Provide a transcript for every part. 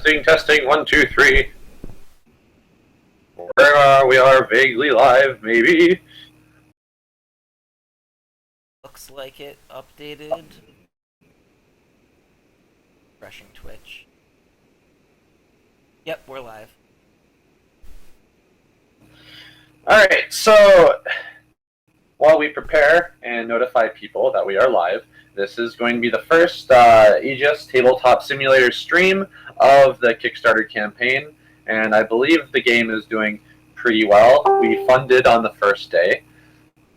Testing, 1, 2, 3. We are vaguely live, maybe. Looks like it updated. Refreshing Twitch. Yep, we're live. Alright, so while we prepare and notify people that we are live, this is going to be the first AEGIS Tabletop Simulator stream of the Kickstarter campaign, and I believe the game is doing pretty well. We funded on the first day,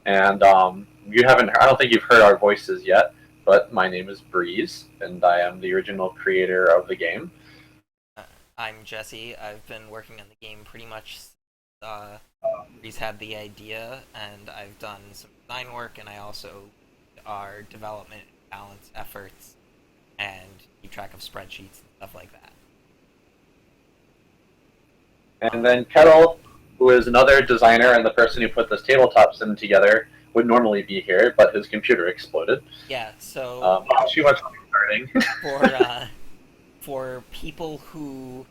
and I don't think you've heard our voices yet, but my name is Breeze, and I am the original creator of the game. I'm Jesse. I've been working on the game pretty much Breeze had the idea, and I've done some design work, and I also our development balance efforts and keep track of spreadsheets and stuff like that. And then Kettle, who is another designer and the person who put this tabletop sim together, would normally be here, but his computer exploded. Yeah, so too much starting. for people who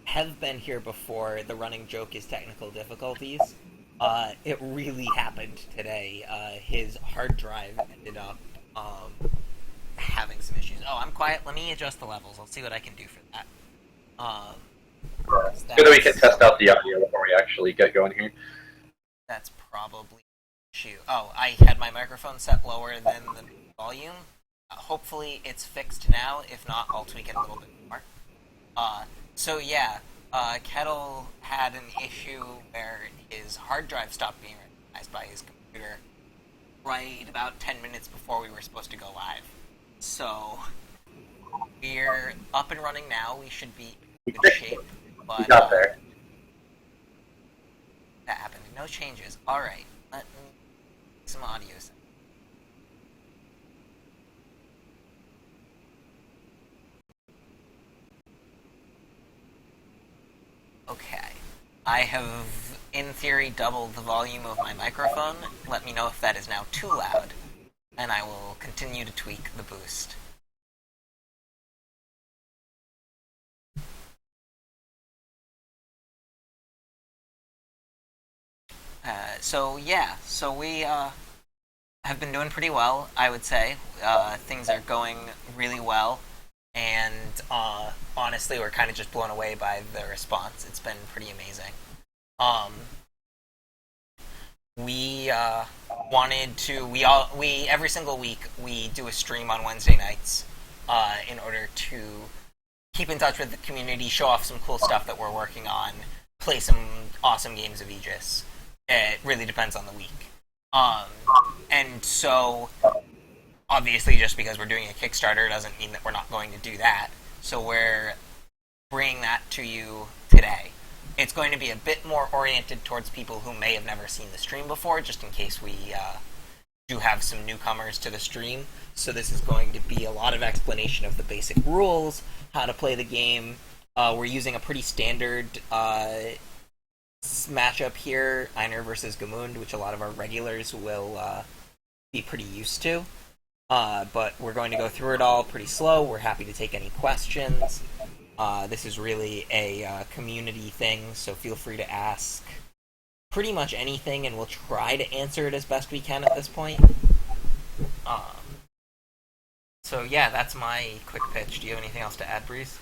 have been here before, the running joke is technical difficulties. It really happened today. His hard drive ended up having some issues. Oh, I'm quiet. Let me adjust the levels. I'll see what I can do for that. It's good that we can test out the audio before we actually get going here. That's probably an issue. Oh, I had my microphone set lower than the volume. Hopefully it's fixed now. If not, I'll tweak it a little bit more. So yeah, Kettle had an issue where his hard drive stopped being recognized by his computer right about 10 minutes before we were supposed to go live. So we're up and running now. We should be in good shape. But we got there. That happened. No changes. Alright, let me make some audio. Okay. I have, in theory, doubled the volume of my microphone. Let me know if that is now too loud, and I will continue to tweak the boost. So we have been doing pretty well, I would say. Things are going really well. And honestly, we're kind of just blown away by the response. It's been pretty amazing. We every single week we do a stream on Wednesday nights in order to keep in touch with the community, show off some cool stuff that we're working on, play some awesome games of AEGIS. It really depends on the week. And so obviously, just because we're doing a Kickstarter doesn't mean that we're not going to do that. So we're bringing that to you today. It's going to be a bit more oriented towards people who may have never seen the stream before, just in case we do have some newcomers to the stream. So this is going to be a lot of explanation of the basic rules, how to play the game. We're using a pretty standard matchup here, Einar versus Gamund, which a lot of our regulars will be pretty used to. But we're going to go through it all pretty slow. We're happy to take any questions. This is really a community thing, so feel free to ask pretty much anything, and we'll try to answer it as best we can at this point. So yeah, that's my quick pitch. Do you have anything else to add, Breeze?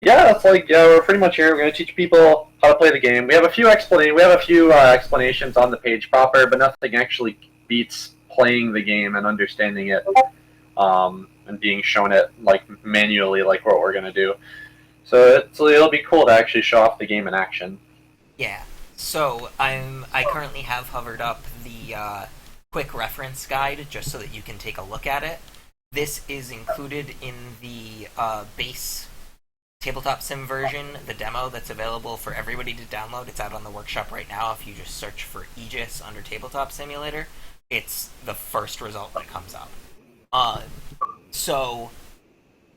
Yeah, it's like we're pretty much here. We're going to teach people how to play the game. We have a few explanations on the page proper, but nothing actually beats playing the game and understanding it, and being shown it like manually, like what we're gonna do. So it'll be cool to actually show off the game in action. Yeah. So I currently have hovered up the quick reference guide just so that you can take a look at it. This is included in the base tabletop sim version, the demo that's available for everybody to download. It's out on the workshop right now. If you just search for AEGIS under Tabletop Simulator, it's the first result that comes up. So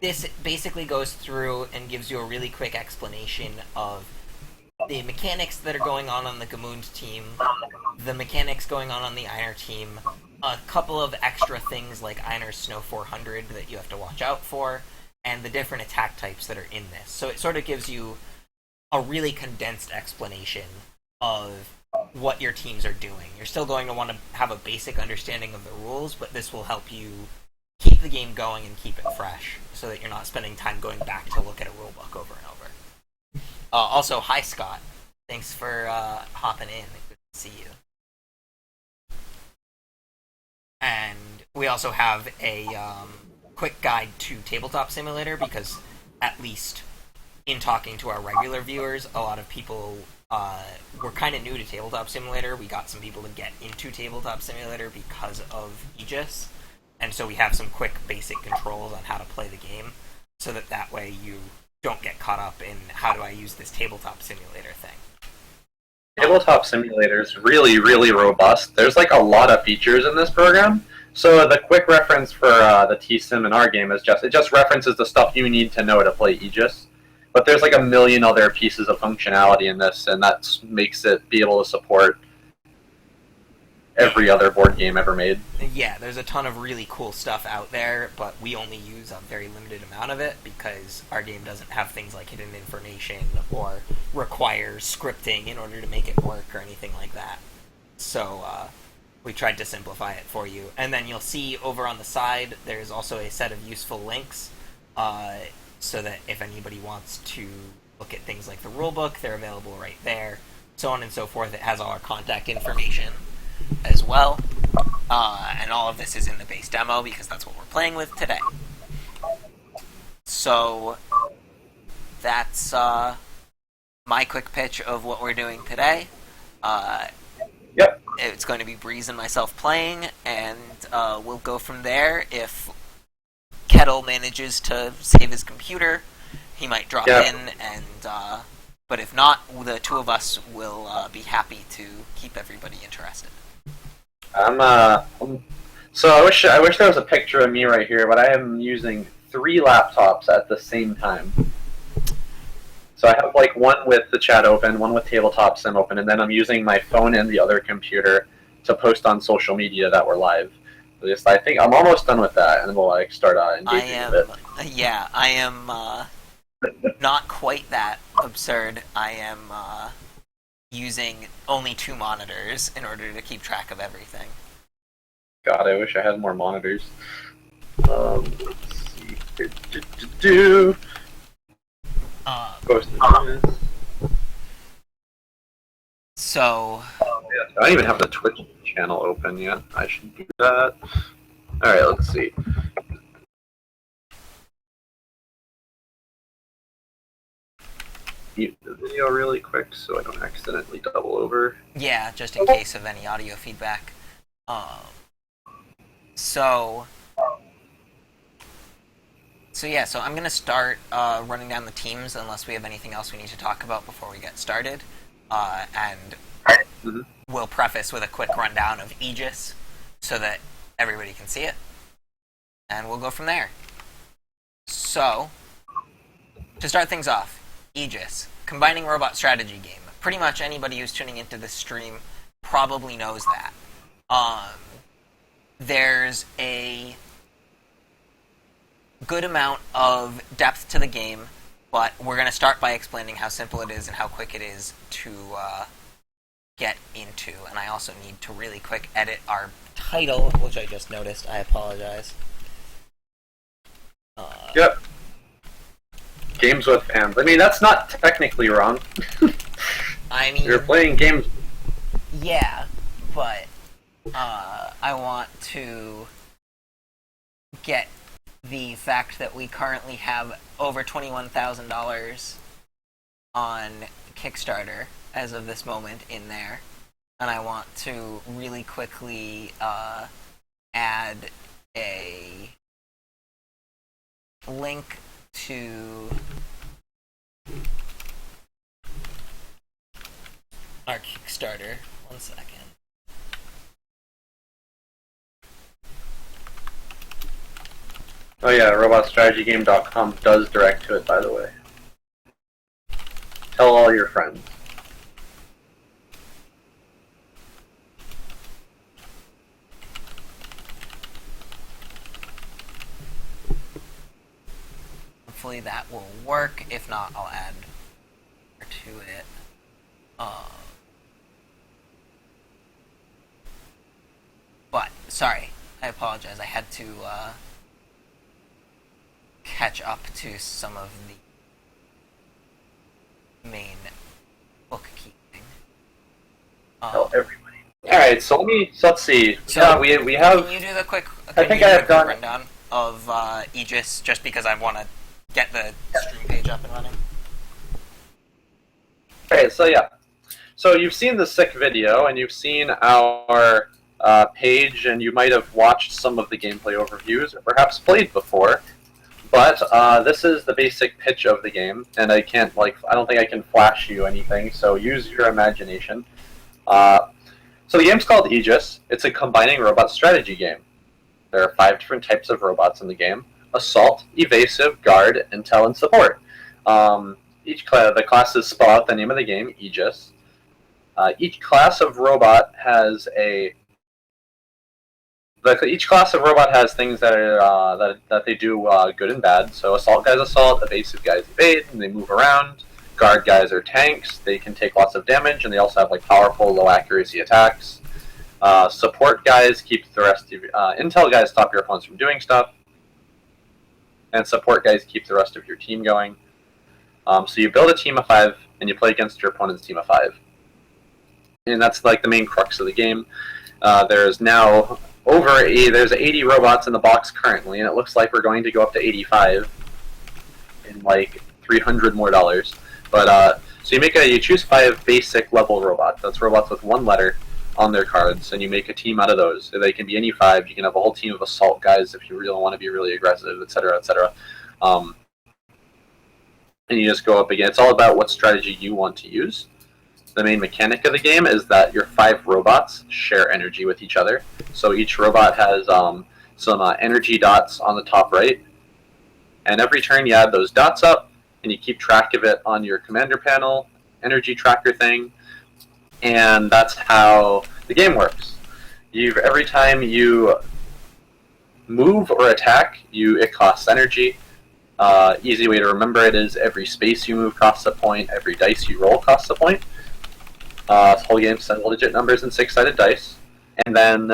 this basically goes through and gives you a really quick explanation of the mechanics that are going on the Gamund team, the mechanics going on the Einar team, a couple of extra things like Einar's Snow 400 that you have to watch out for, and the different attack types that are in this. So it sort of gives you a really condensed explanation of what your teams are doing. You're still going to want to have a basic understanding of the rules, but this will help you keep the game going and keep it fresh so that you're not spending time going back to look at a rulebook over and over. Also, hi Scott. Thanks for hopping in. Good to see you. And we also have a quick guide to Tabletop Simulator, because at least in talking to our regular viewers, a lot of people were kind of new to Tabletop Simulator. We got some people to get into Tabletop Simulator because of AEGIS, and so we have some quick basic controls on how to play the game, so that way you don't get caught up in how do I use this Tabletop Simulator thing. Tabletop Simulator is really, really robust. There's like a lot of features in this program. So the quick reference for the T-Sim in our game is it just references the stuff you need to know to play Aegis. But there's like a million other pieces of functionality in this, and that makes it be able to support every other board game ever made. Yeah, there's a ton of really cool stuff out there, but we only use a very limited amount of it because our game doesn't have things like hidden information or requires scripting in order to make it work or anything like that. So we tried to simplify it for you. And then you'll see over on the side there's also a set of useful links so that if anybody wants to look at things like the rulebook, they're available right there. So on and so forth. It has all our contact information as well, and all of this is in the base demo because that's what we're playing with today. So that's my quick pitch of what we're doing today. Yep. It's going to be Breeze and myself playing, and we'll go from there. If Kettle manages to save his computer, he might drop in, and but if not, the two of us will be happy to keep everybody interested. So I wish there was a picture of me right here, but I am using 3 laptops at the same time. So I have like one with the chat open, one with Tabletop Sim open, and then I'm using my phone and the other computer to post on social media that we're live. I think I'm almost done with that, and then we'll like start engaging a bit. Yeah, I am not quite that absurd. I am using only 2 monitors in order to keep track of everything. God, I wish I had more monitors. Let's see. So... I don't even have the Twitch channel open yet. I should do that. Alright, let's see. Mute the video really quick so I don't accidentally double over. Yeah, just in case of any audio feedback. So I'm going to start running down the teams unless we have anything else we need to talk about before we get started. And we'll preface with a quick rundown of AEGIS so that everybody can see it. And we'll go from there. So, to start things off, AEGIS, combining robot strategy game. Pretty much anybody who's tuning into this stream probably knows that. There's a good amount of depth to the game, but we're going to start by explaining how simple it is and how quick it is to get into. And I also need to really quick edit our title, which I just noticed. I apologize. Yep. Games with fans. I mean, that's not technically wrong. I mean... You're playing games... Yeah, but I want to get the fact that we currently have over $21,000 on Kickstarter as of this moment in there, and I want to really quickly add a link to our Kickstarter. 1 second. Oh yeah, robotstrategygame.com does direct to it, by the way. Tell all your friends. hopefully that will work. If not, I'll add more to it. But, sorry, I apologize. I had to catch up to some of the main bookkeeping. Tell everybody. All right, so let's see. So yeah, we have. Can you do the quick? I think I have done rundown of Aegis, just because I want to get the stream page up and running. Okay, so yeah. So you've seen the sick video, and you've seen our page, and you might have watched some of the gameplay overviews, or perhaps played before. But this is the basic pitch of the game, and I don't think I can flash you anything, so use your imagination. So the game's called Aegis. It's a combining robot strategy game. There are 5 different types of robots in the game: assault, evasive, guard, intel, and support. The classes spell out the name of the game, Aegis. Each class of robot has each class of robot has things that are that they do good and bad. So assault guys assault, evasive guys evade, and they move around. Guard guys are tanks. They can take lots of damage, and they also have powerful, low accuracy attacks. Support guys keep the rest of intel guys stop your opponents from doing stuff, and support guys keep the rest of your team going. So you build a team of 5, and you play against your opponent's team of 5, and that's the main crux of the game. There's now there's 80 robots in the box currently, and it looks like we're going to go up to 85 in $300 more. But so you choose 5 basic level robots. That's robots with 1 letter on their cards, and you make a team out of those. So they can be any 5. You can have a whole team of assault guys if you really want to be really aggressive, etc., etc. And you just go up again. It's all about what strategy you want to use. The main mechanic of the game is that your 5 robots share energy with each other. So each robot has some energy dots on the top right, and every turn you add those dots up, and you keep track of it on your commander panel, energy tracker thing, and that's how the game works. Every time you move or attack, it costs energy. Easy way to remember it is every space you move costs a point, every dice you roll costs a point. This whole game's single-digit numbers and 6-sided dice, and then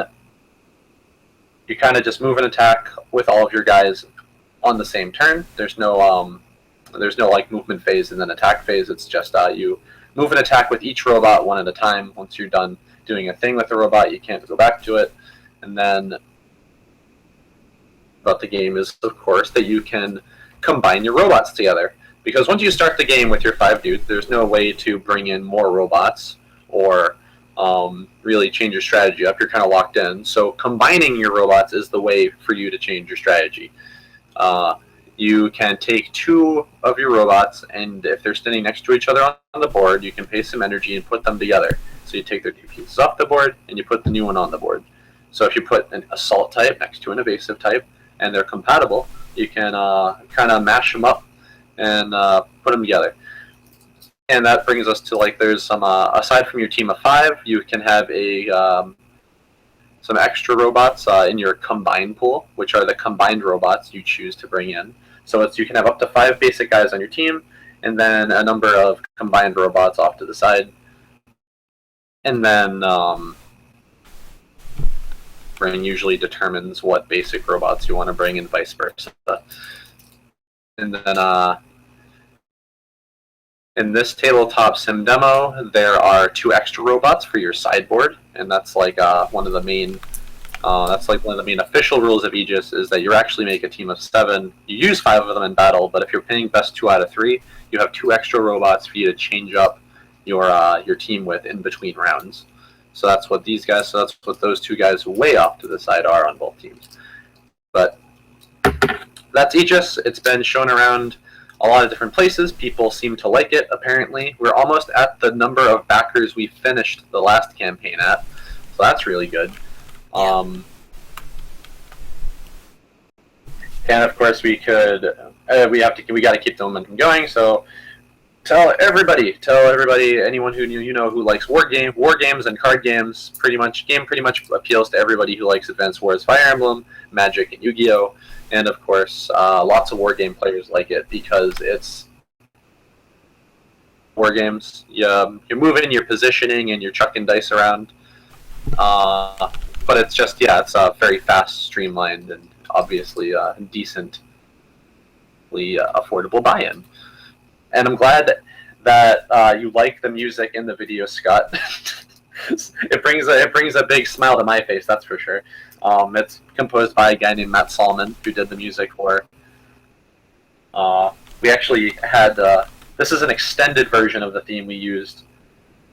you kind of just move and attack with all of your guys on the same turn. There's no movement phase and then attack phase. It's just you move and attack with each robot one at a time. Once you're done doing a thing with the robot, you can't go back to it. And then about the game is, of course, that you can combine your robots together. Because once you start the game with your 5 dudes, there's no way to bring in more robots or really change your strategy up. You're kind of locked in. So combining your robots is the way for you to change your strategy. You can take 2 of your robots, and if they're standing next to each other on the board, you can pay some energy and put them together. So you take their 2 pieces off the board, and you put the new one on the board. So if you put an assault type next to an evasive type, and they're compatible, you can kind of mash them up and put them together. And that brings us to there's some aside from your team of 5, you can have some extra robots in your combined pool, which are the combined robots you choose to bring in. So you can have up to 5 basic guys on your team, and then a number of combined robots off to the side. And then bring usually determines what basic robots you want to bring, and vice versa. And then in this tabletop sim demo, there are 2 extra robots for your sideboard, and that's one of the main official rules of Aegis is that you actually make a team of 7. You use 5 of them in battle, but if you're playing best 2 out of 3, you have 2 extra robots for you to change up your team with in between rounds. So that's what those 2 guys way off to the side are on both teams. But that's Aegis. It's been shown around a lot of different places. People seem to like it, apparently. We're almost at the number of backers we finished the last campaign at, so that's really good. And of course we got to keep the momentum going, so Tell everybody, anyone who who likes war games and card games. Pretty much appeals to everybody who likes Advance Wars, Fire Emblem, Magic, and Yu-Gi-Oh, and of course, lots of war game players like it because it's war games. You're moving, you're positioning, and you're chucking dice around. But it's just it's very fast, streamlined, and obviously decently affordable buy-in. And I'm glad that you like the music in the video, Scott. it brings a big smile to my face, that's for sure. It's composed by a guy named Matt Salman, who did the music for. We actually had this is an extended version of the theme we used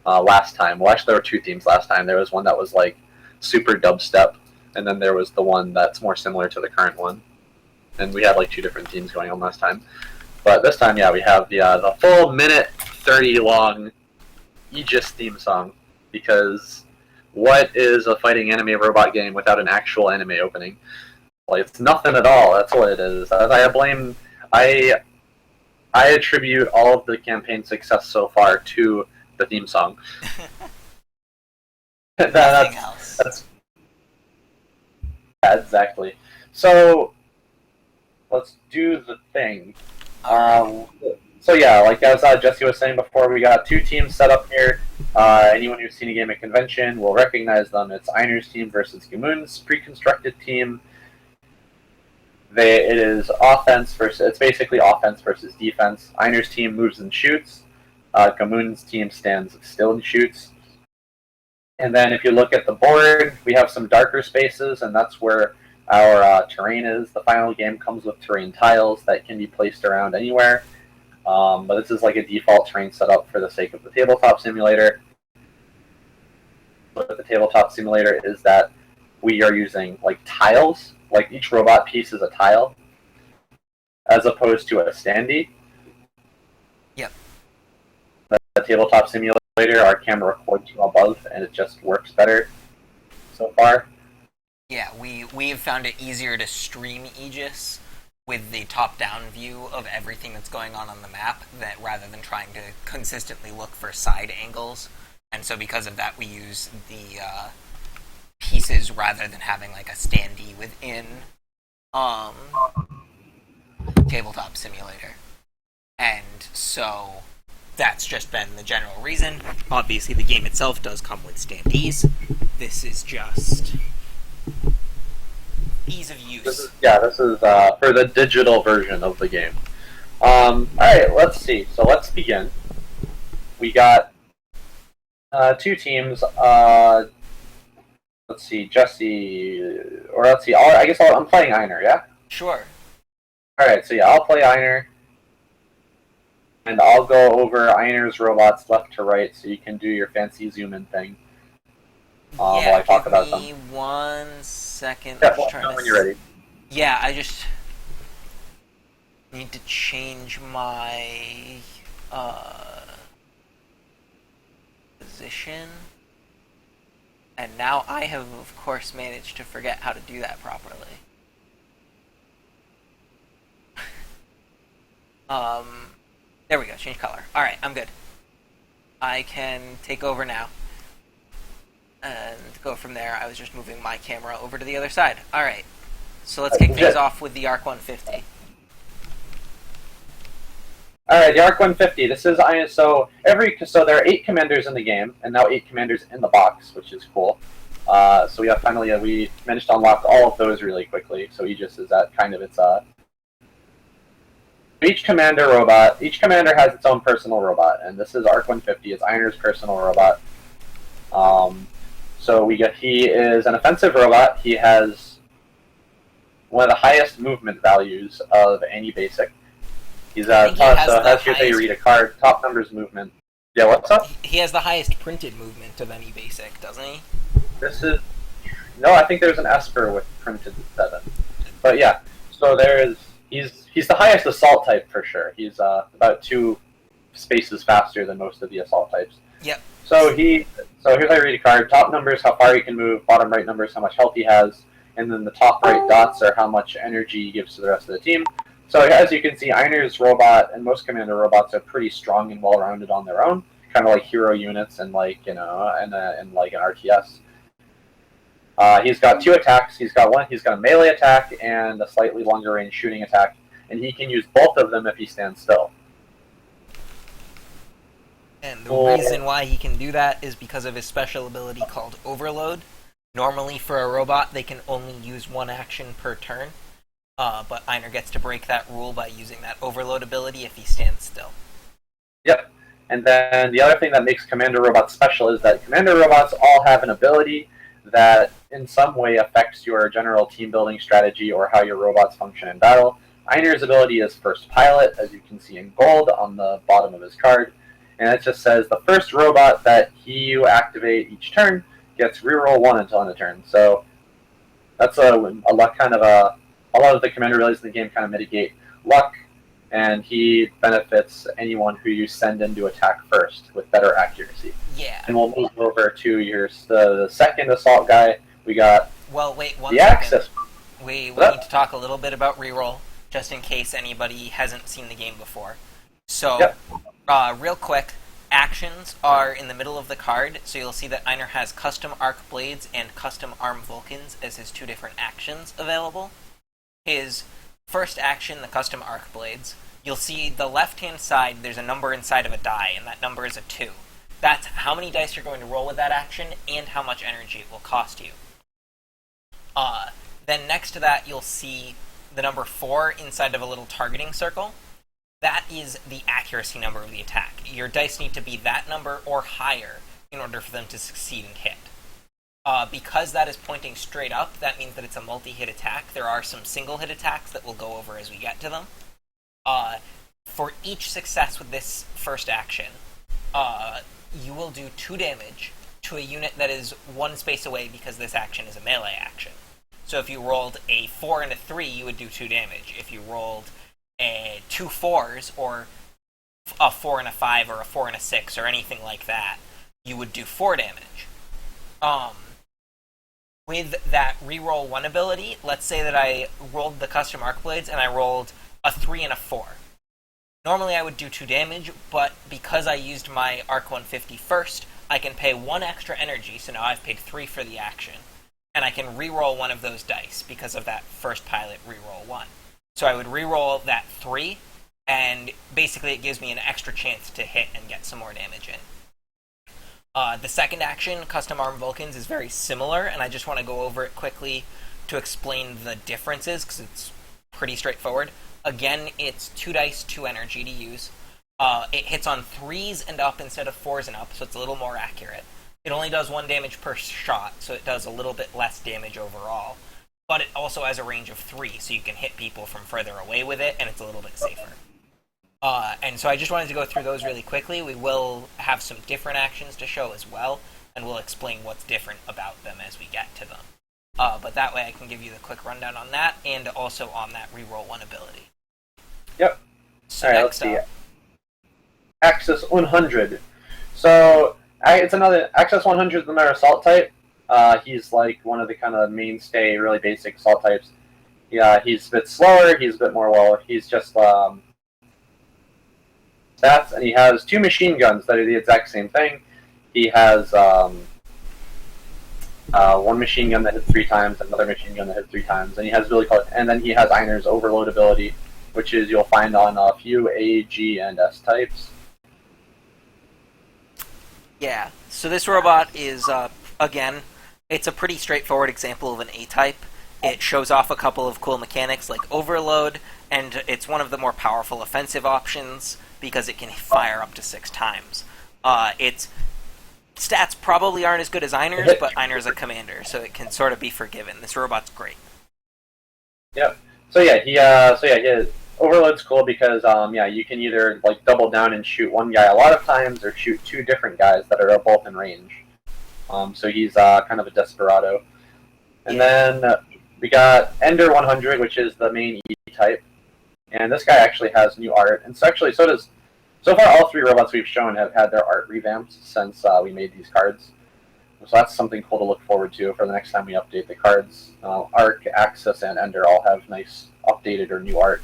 last time. Well, actually, there were two themes last time. There was one that was like super dubstep, and then there was the one that's more similar to the current one. And we had like two different themes going on last time. But this time, we have the full minute 30 long Aegis theme song, because what is a fighting anime robot game without an actual anime opening? Well, it's nothing at all. That's what it is. I attribute all of the campaign success so far to the theme song. Nothing else. Yeah, exactly. So let's do the thing. So like as Jesse was saying before, we got two teams set up here. Anyone who's seen a game at convention will recognize them. It's Einer's team versus Gamoon's pre-constructed team. It is offense versus. It's basically offense versus defense. Einer's team moves and shoots. Gamoon's team stands still and shoots. And then if you look at the board, we have some darker spaces, and that's where our terrain is. The final game comes with terrain tiles that can be placed around anywhere. But this is like a default terrain setup for the sake of the tabletop simulator. But the tabletop simulator is that we are using like tiles, like each robot piece is a tile, as opposed to a standee. Yep. The tabletop simulator, our camera records from above, and it just works better so far. Yeah, we've found it easier to stream Aegis with the top-down view of everything that's going on the map, that rather than trying to consistently look for side angles. And so because of that, we use the pieces rather than having like a standee within tabletop simulator. And so that's just been the general reason. Obviously, the game itself does come with standees. This is just ease of use. This is for the digital version of the game. Alright, let's see. So let's begin. We got two teams. Let's see, Jesse, or let's see. I'm playing Einer, yeah? Sure. Alright, so I'll play Einer. And I'll go over Einer's robots left to right so you can do your fancy zoom in thing. While I talk about them. Give me 1 second. Yeah, when you're ready. Yeah, I just need to change my position. And now I have, of course, managed to forget how to do that properly. There we go, change color. Alright, I'm good. I can take over now. And go from there. I was just moving my camera over to the other side. Alright, so let's kick things off with the ARC 150. Alright, the ARC 150. This is so there are 8 commanders in the game, and now 8 commanders in the box, which is cool. So we managed to unlock all of those really quickly. So Aegis is at kind of its each commander has its own personal robot, and this is ARC 150. It's Einer's personal robot. So he is an offensive robot. He has one of the highest movement values of any basic. He's here's how you read a card. Top numbers movement. Yeah, what's up? He has the highest printed movement of any basic, doesn't he? I think there's an Esper with printed 7. But yeah, so he's the highest assault type for sure. He's about 2 spaces faster than most of the assault types. Yep. So here's how you read a card. Top numbers, how far he can move. Bottom right numbers, how much health he has. And then the top right dots are how much energy he gives to the rest of the team. So as you can see, Einer's robot and most commander robots are pretty strong and well-rounded on their own, kind of like hero units and like and like an RTS. He's got 2 attacks. He's got a melee attack and a slightly longer range shooting attack, and he can use both of them if he stands still. And the reason why he can do that is because of his special ability called Overload. Normally, for a robot, they can only use 1 action per turn, but Einer gets to break that rule by using that Overload ability if he stands still. Yep. And then the other thing that makes commander robots special is that commander robots all have an ability that in some way affects your general team building strategy or how your robots function in battle. Einer's ability is First Pilot, as you can see in gold on the bottom of his card. And it just says the first robot that you activate each turn gets reroll 1 until end of turn. So that's a luck kind of a lot of the commander abilities in the game kind of mitigate luck, and he benefits anyone who you send in to attack first with better accuracy. Yeah. And we'll move over to the second assault guy. We got wait, one the second. Axis. We need to talk a little bit about reroll, just in case anybody hasn't seen the game before. So, Yep. Real quick, actions are in the middle of the card, so you'll see that Einer has Custom Arc Blades and Custom Arm Vulcans as his 2 different actions available. His first action, the Custom Arc Blades, you'll see the left-hand side, there's a number inside of a die, and that number is a 2. That's how many dice you're going to roll with that action, and how much energy it will cost you. Then next to that, you'll see the number 4 inside of a little targeting circle. That is the accuracy number of the attack. Your dice need to be that number or higher in order for them to succeed and hit. Because that is pointing straight up, that means that it's a multi-hit attack. There are some single-hit attacks that we'll go over as we get to them. For each success with this first action, you will do 2 damage to a unit that is 1 space away because this action is a melee action. So if you rolled a 4 and a 3, you would do 2 damage. If you rolled 2 4s, or a 4 and a 5, or a 4 and a 6, or anything like that, you would do 4 damage. With that reroll 1 ability, let's say that I rolled the Custom Arc Blades and I rolled a 3 and a 4. Normally I would do 2 damage, but because I used my Arc 150 first, I can pay 1 extra energy, so now I've paid 3 for the action. And I can reroll 1 of those dice because of that First Pilot reroll 1. So I would reroll that 3, and basically it gives me an extra chance to hit and get some more damage in. The second action, Custom Arm Vulcans, is very similar, and I just want to go over it quickly to explain the differences, because it's pretty straightforward. Again, it's 2 dice, 2 energy to use. It hits on 3s and up instead of 4s and up, so it's a little more accurate. It only does 1 damage per shot, so it does a little bit less damage overall. But it also has a range of 3, so you can hit people from further away with it, and it's a little bit safer. And so I just wanted to go through those really quickly. We will have some different actions to show as well, and we'll explain what's different about them as we get to them. But that way I can give you the quick rundown on that, and also on that reroll 1 ability. Yep. So Alright, let's see. Axis 100. So, it's another... Axis 100 is another assault type. He's like one of the kind of mainstay, really basic assault types. Yeah, he's a bit slower, he's a bit more, he's just... stats, and he has 2 machine guns that are the exact same thing. He has 1 machine gun that hits 3 times, another machine gun that hits 3 times, and he has and then he has Einer's Overload ability, which is you'll find on a few A, G, and S types. Yeah, so this robot is, again, it's a pretty straightforward example of an A-type. It shows off a couple of cool mechanics like Overload, and it's one of the more powerful offensive options because it can fire up to 6 times. Its stats probably aren't as good as Einer's, but Einer's a commander, so it can sort of be forgiven. This robot's great. Yep. So Overload's cool because you can either like double down and shoot one guy a lot of times, or shoot 2 different guys that are both in range. So he's kind of a desperado. And then we got Ender 100, which is the main E type. And this guy actually has new art. And so far all 3 robots we've shown have had their art revamped since we made these cards. So that's something cool to look forward to for the next time we update the cards. Arc, Axis, and Ender all have nice updated or new art.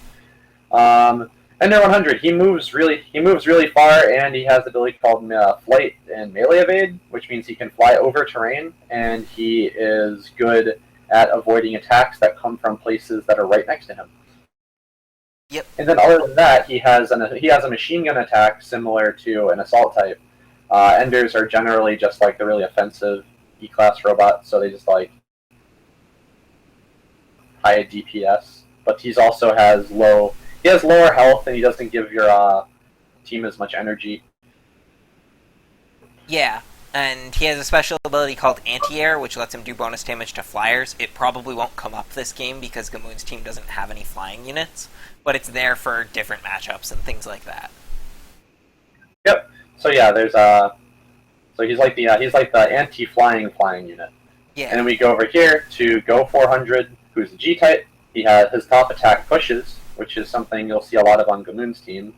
Ender 100, he moves really far, and he has the ability called Flight and Melee Evade, which means he can fly over terrain, and he is good at avoiding attacks that come from places that are right next to him. Yep. And then other than that, he has a machine gun attack similar to an assault type. Enders are generally just like the really offensive E-class robots, so they just like high DPS. But he has lower health, and he doesn't give your team as much energy. Yeah, and he has a special ability called Anti-Air, which lets him do bonus damage to flyers. It probably won't come up this game because Gamoon's team doesn't have any flying units, but it's there for different matchups and things like that. Yep. So yeah, he's like the anti-flying unit. Yeah. And then we go over here to Go 400, who's a G-type. He has his top attack pushes, which is something you'll see a lot of on Gamoon's team.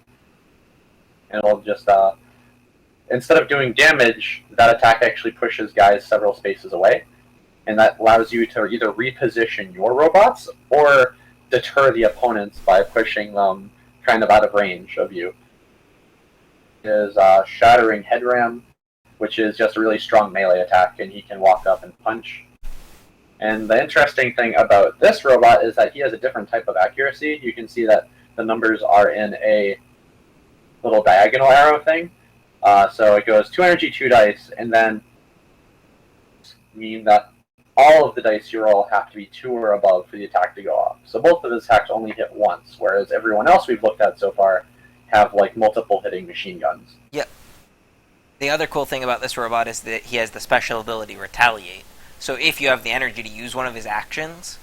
And it'll just instead of doing damage, that attack actually pushes guys several spaces away, and that allows you to either reposition your robots or deter the opponents by pushing them kind of out of range of you. Is Shattering Headram, which is just a really strong melee attack, and he can walk up and punch. And the interesting thing about this robot is that he has a different type of accuracy. You can see that the numbers are in a little diagonal arrow thing. So it goes 2 energy, 2 dice, and then mean that all of the dice you roll have to be 2 or above for the attack to go off. So both of his attacks only hit once, whereas everyone else we've looked at so far have like multiple hitting machine guns. Yep. The other cool thing about this robot is that he has the special ability Retaliate. So if you have the energy to use one of his actions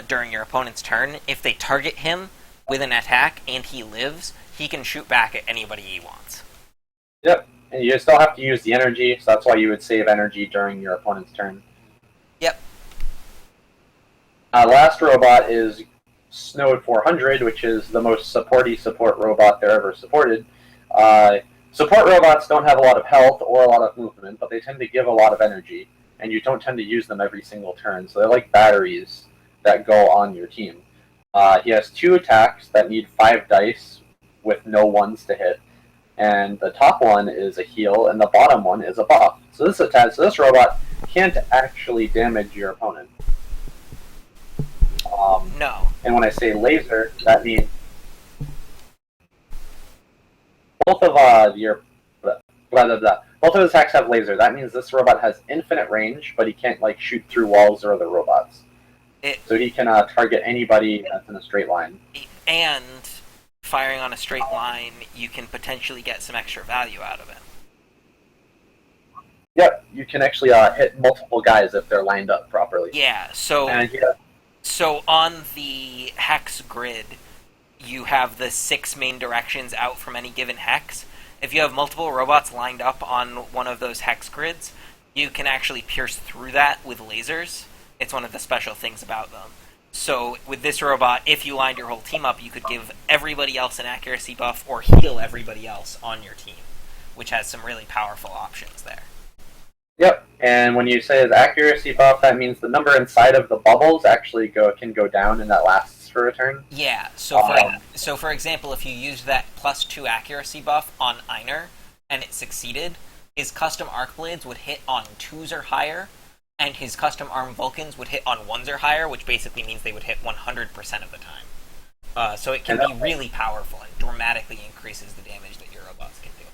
during your opponent's turn, if they target him with an attack and he lives, he can shoot back at anybody he wants. Yep, and you still have to use the energy, so that's why you would save energy during your opponent's turn. Yep. Last robot is Snowed 400, which is the most supporty support robot they're ever supported. Support robots don't have a lot of health or a lot of movement, but they tend to give a lot of energy, and you don't tend to use them every single turn, so they're like batteries that go on your team. He has 2 attacks that need 5 dice with no ones to hit. And the top one is a heal, and the bottom one is a buff. So this robot can't actually damage your opponent. No. And when I say laser, that means both of both of his attacks have laser. That means this robot has infinite range, but he can't like shoot through walls or other robots. So he can target anybody that's in a straight line. And firing on a straight line, you can potentially get some extra value out of it. Yep, you can actually hit multiple guys if they're lined up properly. Yeah, so on the hex grid, you have the 6 main directions out from any given hex. If you have multiple robots lined up on one of those hex grids, you can actually pierce through that with lasers. It's one of the special things about them. So with this robot, if you lined your whole team up, you could give everybody else an accuracy buff or heal everybody else on your team, which has some really powerful options there. Yep, and when you say his accuracy buff, that means the number inside of the bubbles actually can go down, and that lasts for a turn. Yeah, so for example, if you used that +2 accuracy buff on Einar, and it succeeded, his custom arc blades would hit on 2s or higher, and his custom arm Vulcans would hit on 1s or higher, which basically means they would hit 100% of the time. So it can be really powerful and dramatically increases the damage that your robots can do.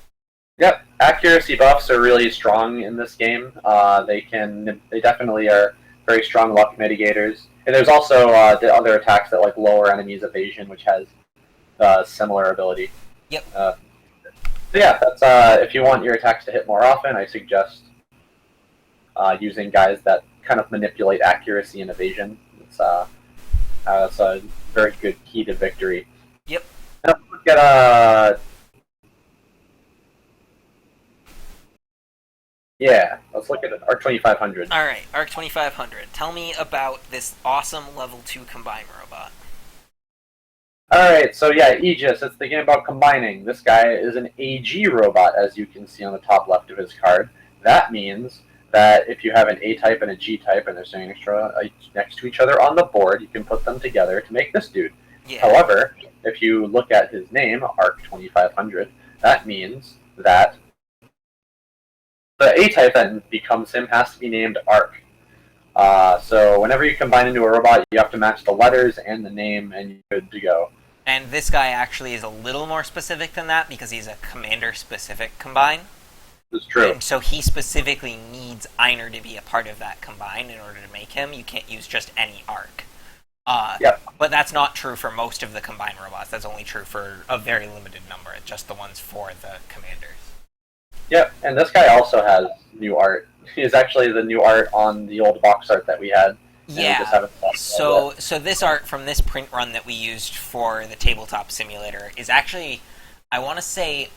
Yep, accuracy buffs are really strong in this game. They definitely are very strong luck mitigators. And there's also the other attacks that like lower enemies' evasion, which has similar ability. Yep. So yeah, that's if you want your attacks to hit more often, I suggest using guys that kind of manipulate accuracy and evasion. It's a very good key to victory. Yep. And let's look at let's look at it. ARC 2500. Alright, ARC 2500. Tell me about this awesome level 2 combine robot. Alright, so yeah, AEGIS, it's the game about combining. This guy is an AG robot, as you can see on the top left of his card. That means that if you have an A-type and a G-type and they're standing next to each other on the board, you can put them together to make this dude. Yeah. However, if you look at his name, Arc 2500, that means that the A-type that becomes him has to be named Arc. So whenever you combine into a robot, you have to match the letters and the name, and you're good to go. And this guy actually is a little more specific than that because he's a commander-specific combine. It's true. And so he specifically needs Einer to be a part of that combine in order to make him. You can't use just any Arc. Yep. But that's not true for most of the combine robots. That's only true for a very limited number. It's just the ones for the commanders. Yep, and this guy also has new art. He's actually the new art on the old box art that we had. Yeah. So this art from this print run that we used for the tabletop simulator is actually, I want to say,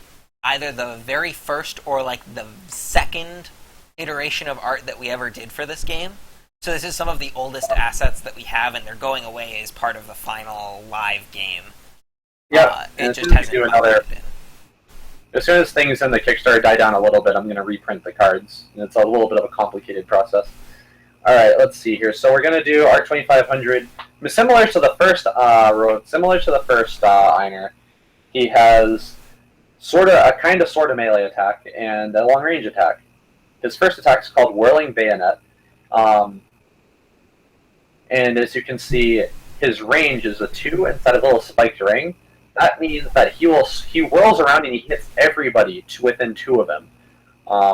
either the very first or like the second iteration of art that we ever did for this game. So this is some of the oldest assets that we have, and they're going away as part of the final live game. Yeah, it just hasn't been updated. As soon as things in the Kickstarter die down a little bit, I'm going to reprint the cards. It's a little bit of a complicated process. All right, let's see here. So we're going to do Arc 2500. Similar to the first Einer, he has a kind of melee attack and a long range attack. His first attack is called Whirling Bayonet. And as you can see, his range is a 2 instead of a little spiked ring. That means that he whirls around and he hits everybody within 2 of him.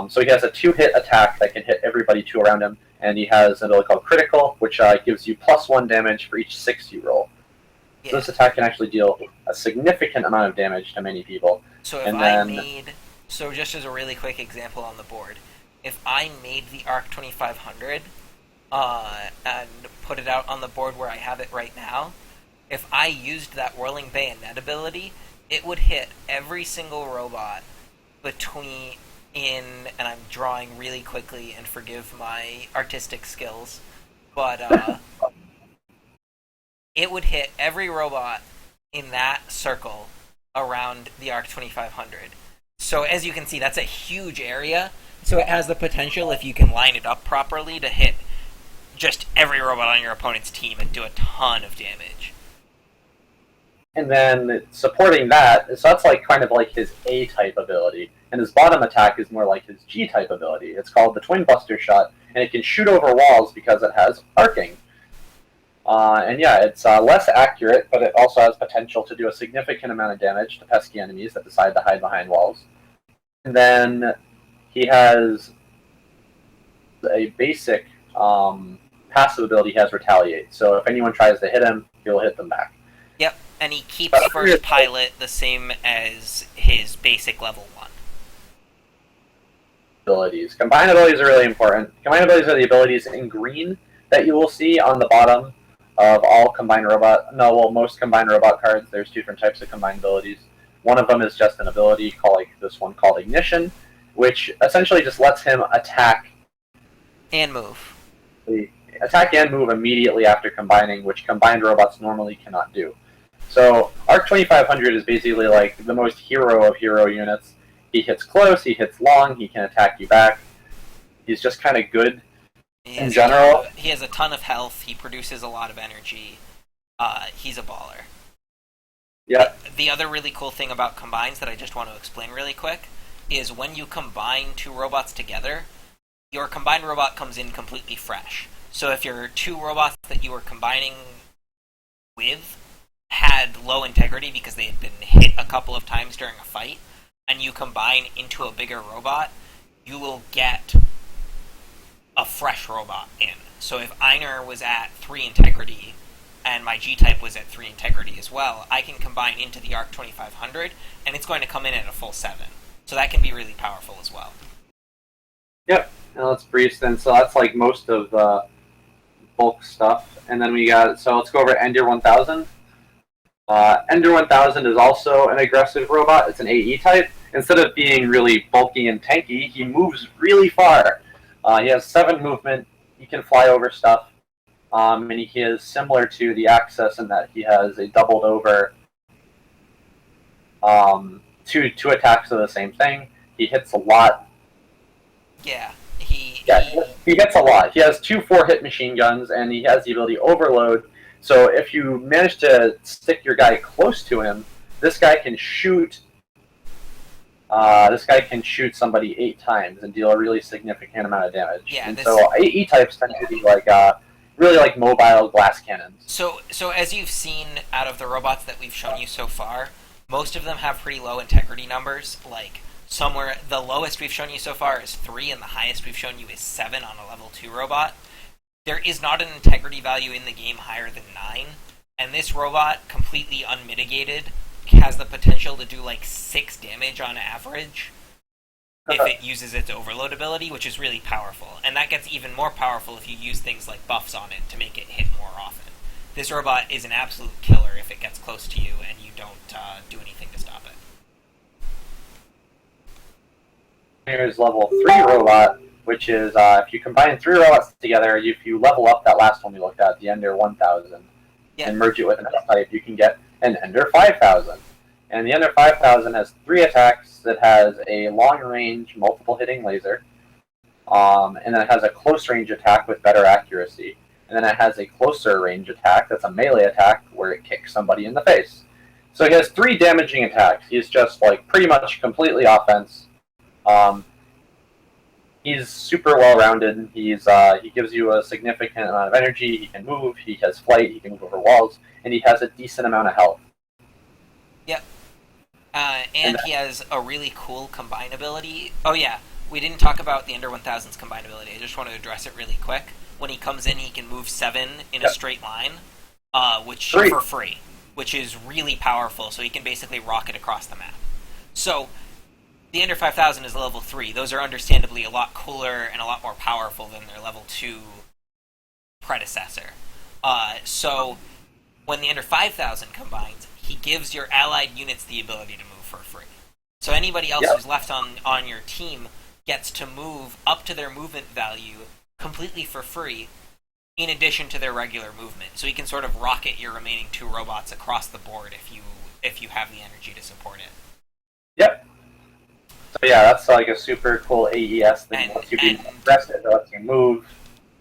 So he has a 2-hit attack that can hit everybody 2 around him, and he has an ability called Critical, which gives you +1 damage for each 6 you roll. Yeah. So this attack can actually deal a significant amount of damage to many people. So so just as a really quick example on the board, if I made the Arc 2500 and put it out on the board where I have it right now, if I used that Whirling Bayonet ability, it would hit every single robot and I'm drawing really quickly, and forgive my artistic skills, but it would hit every robot in that circle around the Arc 2500. So as you can see, that's a huge area, so it has the potential, if you can line it up properly, to hit just every robot on your opponent's team and do a ton of damage. And then supporting that, so that's kind of like his A-type ability. And his bottom attack is more like his G-type ability. It's called the Twin Buster Shot, and it can shoot over walls because it has arcing. And yeah, it's less accurate, but it also has potential to do a significant amount of damage to pesky enemies that decide to hide behind walls. And then he has a basic passive ability. He has Retaliate. So if anyone tries to hit him, he'll hit them back. Yep, and he keeps First Pilot the same as his basic level 1. Abilities. Combined abilities are really important. Combined abilities are the abilities in green that you will see on the bottom of all most combined robot cards. There's 2 different types of combined abilities. One of them is just an ability called this one called Ignition, which essentially just lets him attack and move. Attack and move immediately after combining, which combined robots normally cannot do. So Arc 2500 is basically like the most hero of hero units. He hits close, he hits long, he can attack you back. He's just kind of good in general. He has a ton of health, he produces a lot of energy. He's a baller. Yeah. The other really cool thing about combines that I just want to explain really quick is when you combine 2 robots together, your combined robot comes in completely fresh. So if your 2 robots that you were combining with had low integrity because they had been hit a couple of times during a fight, and you combine into a bigger robot, you will get a fresh robot in. So if Einer was at 3 integrity, and my G-type was at 3 integrity as well, I can combine into the Arc 2500, and it's going to come in at a full 7. So that can be really powerful as well. Yep, and let's breeze then. So that's like most of the bulk stuff. And then let's go over Ender 1000. Ender 1000 is also an aggressive robot. It's an AE type. Instead of being really bulky and tanky, he moves really far. He has 7 movement. He can fly over stuff. And he is similar to the Axis in that he has a doubled over 2 attacks of the same thing. He hits a lot. Yeah, he hits a lot. He has 2 4-hit machine guns, and he has the ability Overload. So if you manage to stick your guy close to him, this guy can shoot. This guy can shoot somebody 8 times and deal a really significant amount of damage. Yeah, and so AE types tend to be like really like mobile glass cannons. So as you've seen out of the robots that we've shown you so far, most of them have pretty low integrity numbers. Like somewhere, the lowest we've shown you so far is 3, and the highest we've shown you is 7 on a level 2 robot. There is not an integrity value in the game higher than 9, and this robot, completely unmitigated, has the potential to do like 6 damage on average if it uses its overload ability, which is really powerful. And that gets even more powerful if you use things like buffs on it to make it hit more often. This robot is an absolute killer if it gets close to you and you don't do anything to stop it. Here's level 3 robot, which is if you combine 3 robots together, if you level up that last one we looked at, the Ender 1000, and merge it with an S-type, you can get an Ender 5000. And the Ender 5000 has 3 attacks. It has a long-range, multiple-hitting laser, and then it has a close-range attack with better accuracy. And then it has a closer-range attack that's a melee attack where it kicks somebody in the face. So he has 3 damaging attacks. He's just like pretty much completely offense. He's super well-rounded. He gives you a significant amount of energy. He can move. He has flight. He can move over walls, and he has a decent amount of health. Yep. And he has a really cool combine ability. Oh yeah, we didn't talk about the Ender 1000's combine ability. I just want to address it really quick. When he comes in, he can move 7 in a straight line, for free, which is really powerful. So he can basically rocket across the map. So the Ender 5000 is level 3. Those are understandably a lot cooler and a lot more powerful than their level 2 predecessor. So when the Ender 5000 combines, he gives your allied units the ability to move for free. So anybody else who's left on your team gets to move up to their movement value completely for free, in addition to their regular movement. So you can sort of rocket your remaining 2 robots across the board if you have the energy to support it. Yep. So yeah, that's like a super cool AES thing. Once you be aggressive, it lets you move.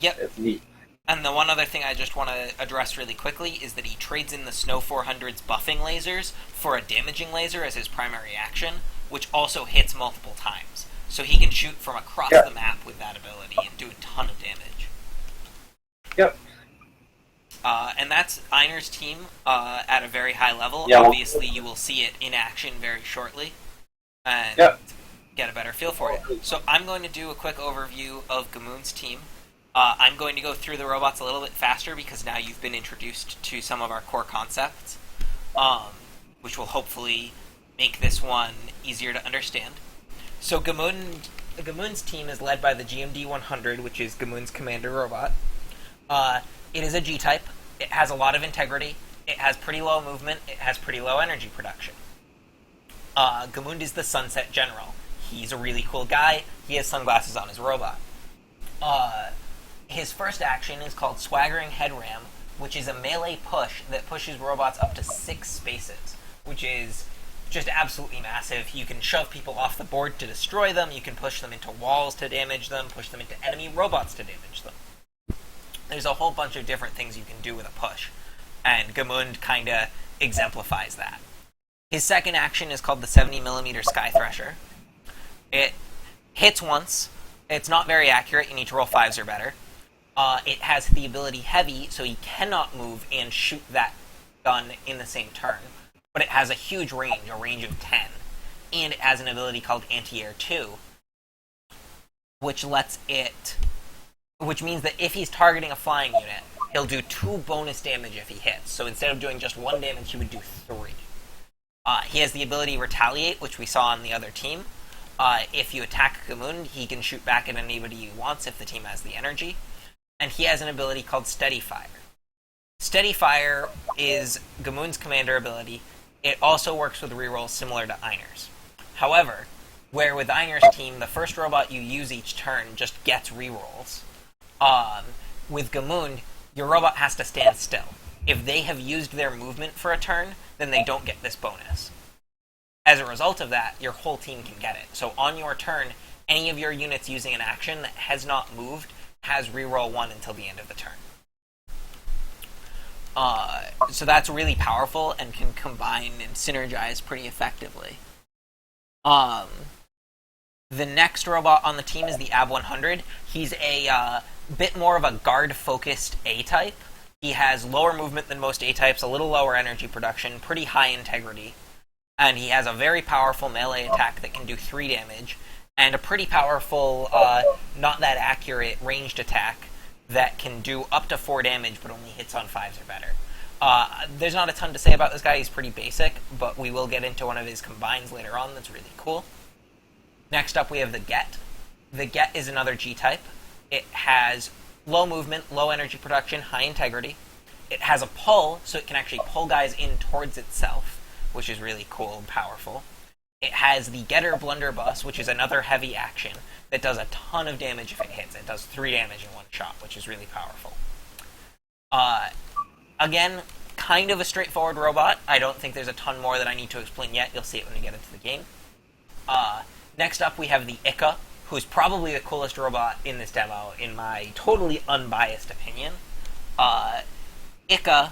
Yep. It's neat. And the one other thing I just want to address really quickly is that he trades in the Snow 400's buffing lasers for a damaging laser as his primary action, which also hits multiple times. So he can shoot from across the map with that ability and do a ton of damage. Yep. And that's Einer's team at a very high level. Yeah, obviously, you will see it in action very shortly and get a better feel for it. So I'm going to do a quick overview of Gamoon's team. I'm going to go through the robots a little bit faster because now you've been introduced to some of our core concepts, which will hopefully make this one easier to understand. So Gamoon's team is led by the GMD 100, which is Gamoon's commander robot. It is a G-type. It has a lot of integrity. It has pretty low movement. It has pretty low energy production. Gamoon is the Sunset General. He's a really cool guy. He has sunglasses on his robot. His first action is called Swaggering Head Ram, which is a melee push that pushes robots up to 6 spaces, which is just absolutely massive. You can shove people off the board to destroy them, you can push them into walls to damage them, push them into enemy robots to damage them. There's a whole bunch of different things you can do with a push, and Gamoon kinda exemplifies that. His second action is called the 70mm Sky Thresher. It hits once. It's not very accurate. You need to roll 5s or better. It has the ability Heavy, so he cannot move and shoot that gun in the same turn. But it has a huge range, a range of 10. And it has an ability called Anti-Air 2, which means that if he's targeting a flying unit, he'll do 2 bonus damage if he hits. So instead of doing just 1 damage, he would do 3. He has the ability Retaliate, which we saw on the other team. If you attack Gamoon, he can shoot back at anybody he wants if the team has the energy. And he has an ability called Steady Fire. Steady Fire is Gamoon's commander ability. It also works with rerolls similar to Einer's. However, where with Einer's team, the first robot you use each turn just gets rerolls, with Gamoon, your robot has to stand still. If they have used their movement for a turn, then they don't get this bonus. As a result of that, your whole team can get it. So on your turn, any of your units using an action that has not moved has reroll 1 until the end of the turn. So that's really powerful and can combine and synergize pretty effectively. Um, the next robot on the team is the AB-100. He's a bit more of a guard-focused A-type. He has lower movement than most A-types, a little lower energy production, pretty high integrity, and he has a very powerful melee attack that can do 3 damage, and a pretty powerful, not that accurate ranged attack that can do up to 4 damage, but only hits on 5s or better. There's not a ton to say about this guy. He's pretty basic, but we will get into one of his combines later on that's really cool. Next up, we have the Get. The Get is another G-type. It has low movement, low energy production, high integrity. It has a pull, so it can actually pull guys in towards itself, which is really cool and powerful. It has the Getter Blunderbuss, which is another heavy action that does a ton of damage if it hits. It does 3 damage in one shot, which is really powerful. Again, kind of a straightforward robot. I don't think there's a ton more that I need to explain yet. You'll see it when we get into the game. Next up, we have the ICA, who's probably the coolest robot in this demo, in my totally unbiased opinion. ICA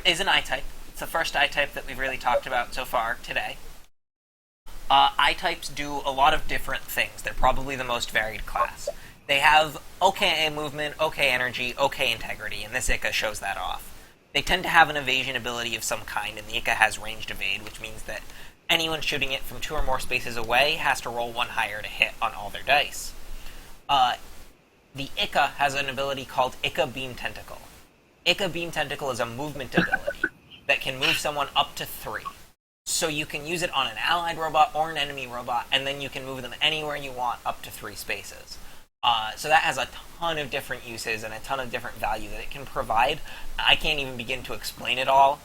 is an I-type. It's the first I-type that we've really talked about so far today. I-types do a lot of different things. They're probably the most varied class. They have okay movement, okay energy, okay integrity, and this ICA shows that off. They tend to have an evasion ability of some kind, and the ICA has ranged evade, which means that anyone shooting it from 2 or more spaces away has to roll 1 higher to hit on all their dice. The ICA has an ability called ICA Beam Tentacle. ICA Beam Tentacle is a movement ability that can move someone up to 3. So you can use it on an allied robot or an enemy robot, and then you can move them anywhere you want up to 3 spaces. So that has a ton of different uses and a ton of different value that it can provide. I can't even begin to explain it all.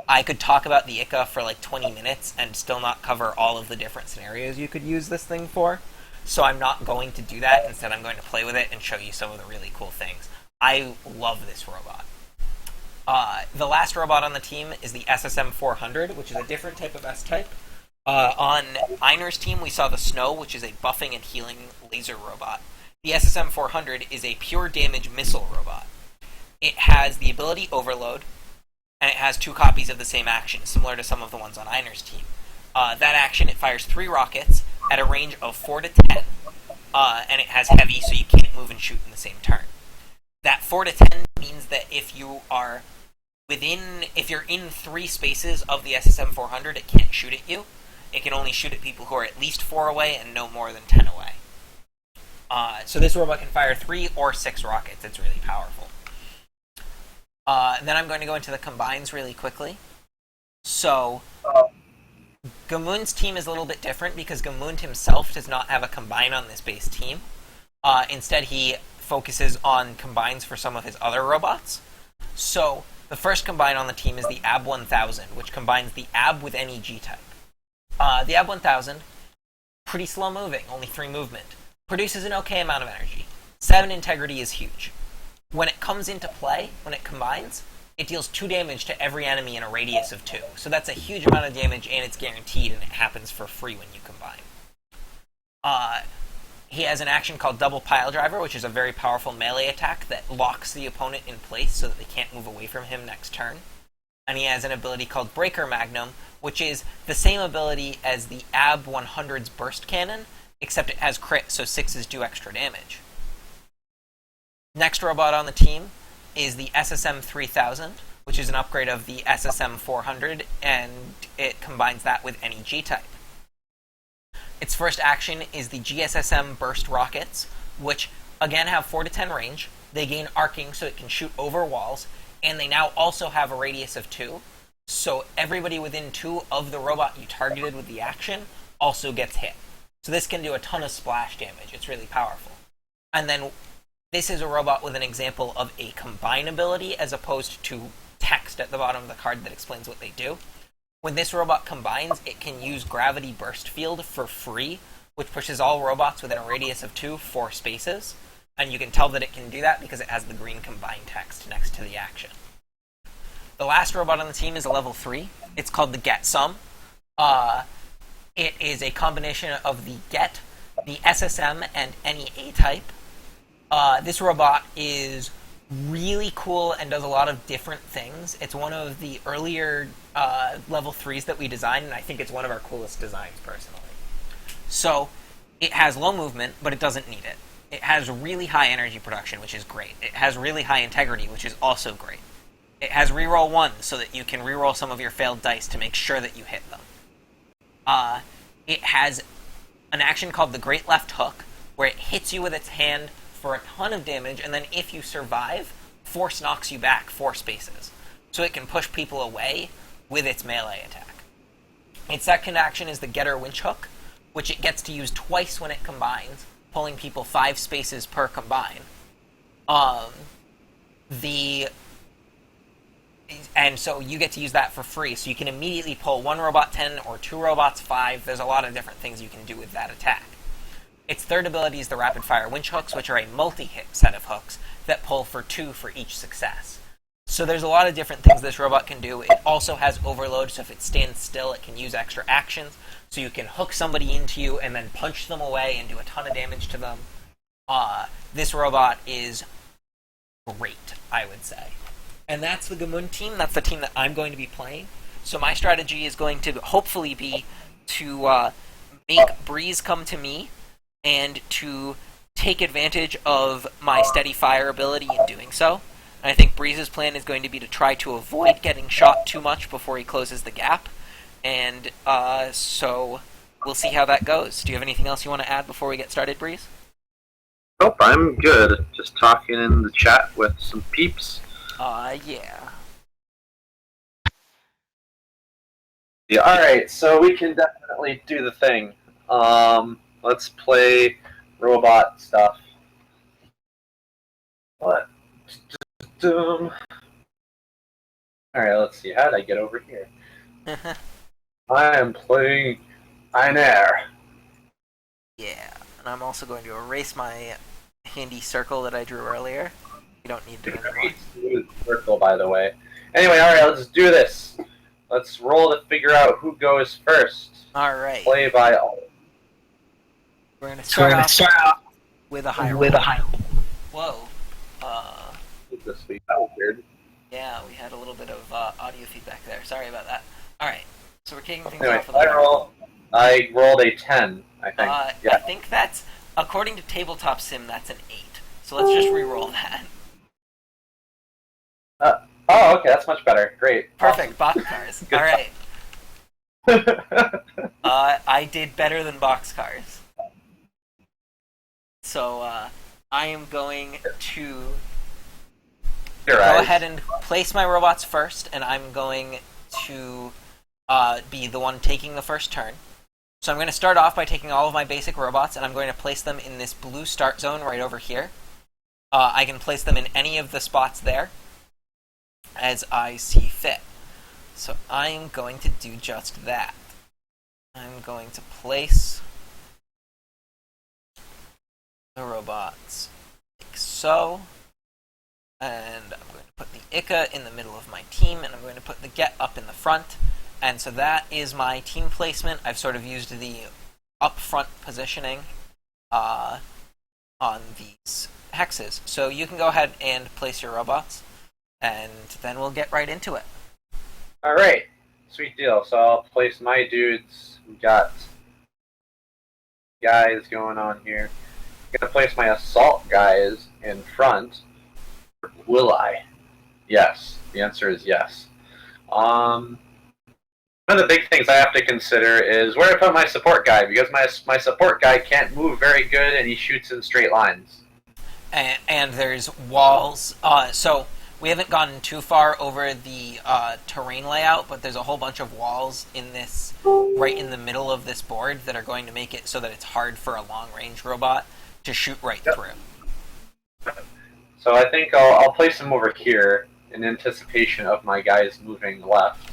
I could talk about the ICA for like 20 minutes and still not cover all of the different scenarios you could use this thing for. So I'm not going to do that. Instead, I'm going to play with it and show you some of the really cool things. I love this robot. The last robot on the team is the SSM-400, which is a different type of S-type. On Einer's team, we saw the Snow, which is a buffing and healing laser robot. The SSM-400 is a pure damage missile robot. It has the ability Overload, and it has 2 copies of the same action, similar to some of the ones on Einer's team. That action, it fires 3 rockets at a range of 4 to 10, and it has heavy, so you can't move and shoot in the same turn. That 4 to 10 means that if you're in 3 spaces of the SSM-400, it can't shoot at you. It can only shoot at people who are at least 4 away and no more than 10 away. So this robot can fire 3 or 6 rockets. It's really powerful. Then I'm going to go into the combines really quickly. So, Gamoon's team is a little bit different because Gamoon himself does not have a combine on this base team. Instead, he focuses on combines for some of his other robots. So, the first combine on the team is the AB-1000, which combines the AB with any G-type. The AB-1000, pretty slow moving, only 3 movement. Produces an okay amount of energy. 7 integrity is huge. When it comes into play, when it combines, it deals 2 damage to every enemy in a radius of 2. So that's a huge amount of damage, and it's guaranteed, and it happens for free when you combine. He has an action called Double Pile Driver, which is a very powerful melee attack that locks the opponent in place so that they can't move away from him next turn. And he has an ability called Breaker Magnum, which is the same ability as the AB-100's Burst Cannon, except it has crit, so 6s do extra damage. Next robot on the team is the SSM-3000, which is an upgrade of the SSM-400, and it combines that with any G-type. Its first action is the GSSM Burst Rockets, which again have 4 to 10 range. They gain arcing so it can shoot over walls, and they now also have a radius of 2. So everybody within 2 of the robot you targeted with the action also gets hit. So this can do a ton of splash damage. It's really powerful. And then this is a robot with an example of a combine ability as opposed to text at the bottom of the card that explains what they do. When this robot combines, it can use Gravity Burst Field for free, which pushes all robots within a radius of 2 4 spaces. And you can tell that it can do that because it has the green combine text next to the action. The last robot on the team is a level 3. It's called the Get Some. It is a combination of the Get, the SSM, and any A-type. This robot is really cool and does a lot of different things. It's one of the earlier level 3s that we designed, and I think it's one of our coolest designs, personally. So, it has low movement, but it doesn't need it. It has really high energy production, which is great. It has really high integrity, which is also great. It has reroll 1, so that you can reroll some of your failed dice to make sure that you hit them. It has an action called the Great Left Hook, where it hits you with its hand for a ton of damage, and then if you survive, Force knocks you back 4 spaces. So it can push people away with its melee attack. Its second action is the Getter Winch Hook, which it gets to use twice when it combines, pulling people 5 spaces per combine. And so you get to use that for free, so you can immediately pull 1 robot 10 or 2 robots 5. There's a lot of different things you can do with that attack. Its third ability is the Rapid Fire Winch Hooks, which are a multi-hit set of hooks that pull for 2 for each success. So there's a lot of different things this robot can do. It also has overload, so if it stands still, it can use extra actions. So you can hook somebody into you and then punch them away and do a ton of damage to them. This robot is great, I would say. And that's the Gamun team. That's the team that I'm going to be playing. So my strategy is going to hopefully be to make Breeze come to me and to take advantage of my steady fire ability in doing so. And I think Breeze's plan is going to be to try to avoid getting shot too much before he closes the gap. And so we'll see how that goes. Do you have anything else you want to add before we get started, Breeze? Nope, I'm good. Just talking in the chat with some peeps. Yeah. Yeah, alright, so we can definitely do the thing. Let's play robot stuff. What? Alright, let's see. How did I get over here? I am playing Einer. Yeah, and I'm also going to erase my handy circle that I drew earlier. You don't need to anymore. Circle, by the way. Anyway, alright, let's do this. Let's roll to figure out who goes first. Alright. Play by all. We're going to start off with a high roll. Whoa. This week. That was weird. Yeah, we had a little bit of audio feedback there. Sorry about that. Alright, so we're kicking things Anyway, off with a I rolled a 10, I think. I think that's, according to Tabletop Sim, that's an 8. So let's just re-roll that. Oh, okay, that's much better. Great. Perfect, boxcars. Alright. I did better than boxcars. So, I am going to go ahead and place my robots first, and I'm going to be the one taking the first turn. So I'm going to start off by taking all of my basic robots, and I'm going to place them in this blue start zone right over here. I can place them in any of the spots there as I see fit. So I'm going to do just that. I'm going to place the robots like so. And I'm going to put the Ica in the middle of my team, and I'm going to put the Get up in the front. And so that is my team placement. I've sort of used the up-front positioning on these hexes. So you can go ahead and place your robots, and then we'll get right into it. Alright, sweet deal. So I'll place my dudes. We got guys going on here. I'm going to place my assault guys in front. Will I? Yes. The answer is yes. One of the big things I have to consider is where to put my support guy, because my support guy can't move very good and he shoots in straight lines. And there's walls. So we haven't gotten too far over the terrain layout, but there's a whole bunch of walls in this, right in the middle of this board, that are going to make it so that it's hard for a long-range robot to shoot right through. So I think I'll place him over here in anticipation of my guys moving left.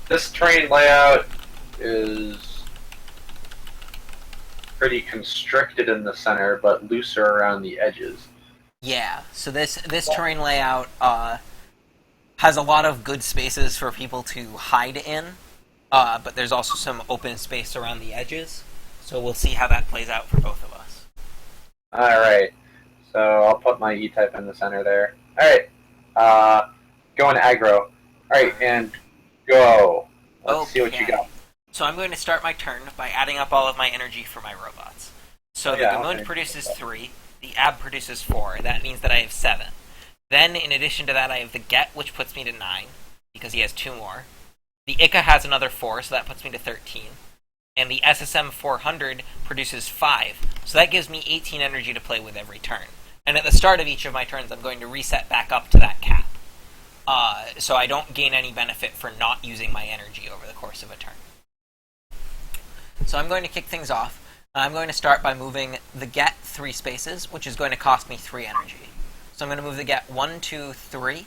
This terrain layout is pretty constricted in the center, but looser around the edges. Yeah, so this terrain layout has a lot of good spaces for people to hide in, but there's also some open space around the edges, so we'll see how that plays out for both of us. Alright, So I'll put my E-type in the center there. Alright. Going aggro. Alright, and go. Let's see what you Okay. got. So I'm going to start my turn by adding up all of my energy for my robots. So the Gamund okay. produces 3, the Ab produces 4. That means that I have 7. Then, in addition to that, I have the Get, which puts me to 9, because he has 2 more. The Ika has another 4, so that puts me to 13. And the SSM 400 produces 5, so that gives me 18 energy to play with every turn. And at the start of each of my turns, I'm going to reset back up to that cap. So I don't gain any benefit for not using my energy over the course of a turn. So I'm going to kick things off. I'm going to start by moving the Get 3 spaces, which is going to cost me 3 energy. So I'm going to move the Get 1, 2, 3,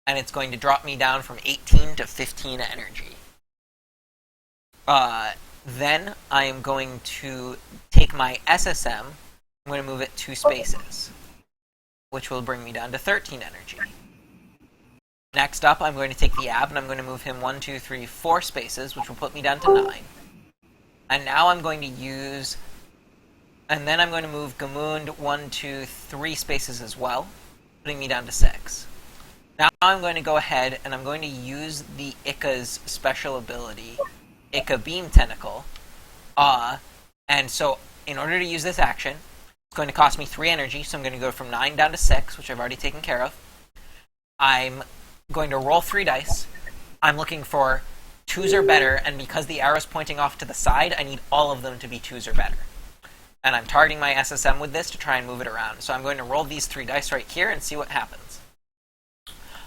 and it's going to drop me down from 18 to 15 energy. Then I am going to take my SSM, I'm going to move it 2 spaces, which will bring me down to 13 energy. Next up, I'm going to take the Ab, and I'm going to move him 1, 2, 3, 4 spaces, which will put me down to 9. And now I'm going to use... And then I'm going to move Gamund 1, 2, 3 spaces as well, putting me down to 6. Now I'm going to go ahead, and I'm going to use the Ika's special ability, Ika Beam Tentacle. And so, in order to use this action, it's going to cost me 3 energy, so I'm going to go from 9 down to 6, which I've already taken care of. I'm going to roll 3 dice. I'm looking for 2s or better, and because the arrow's pointing off to the side, I need all of them to be 2s or better. And I'm targeting my SSM with this to try and move it around. So I'm going to roll these 3 dice right here and see what happens.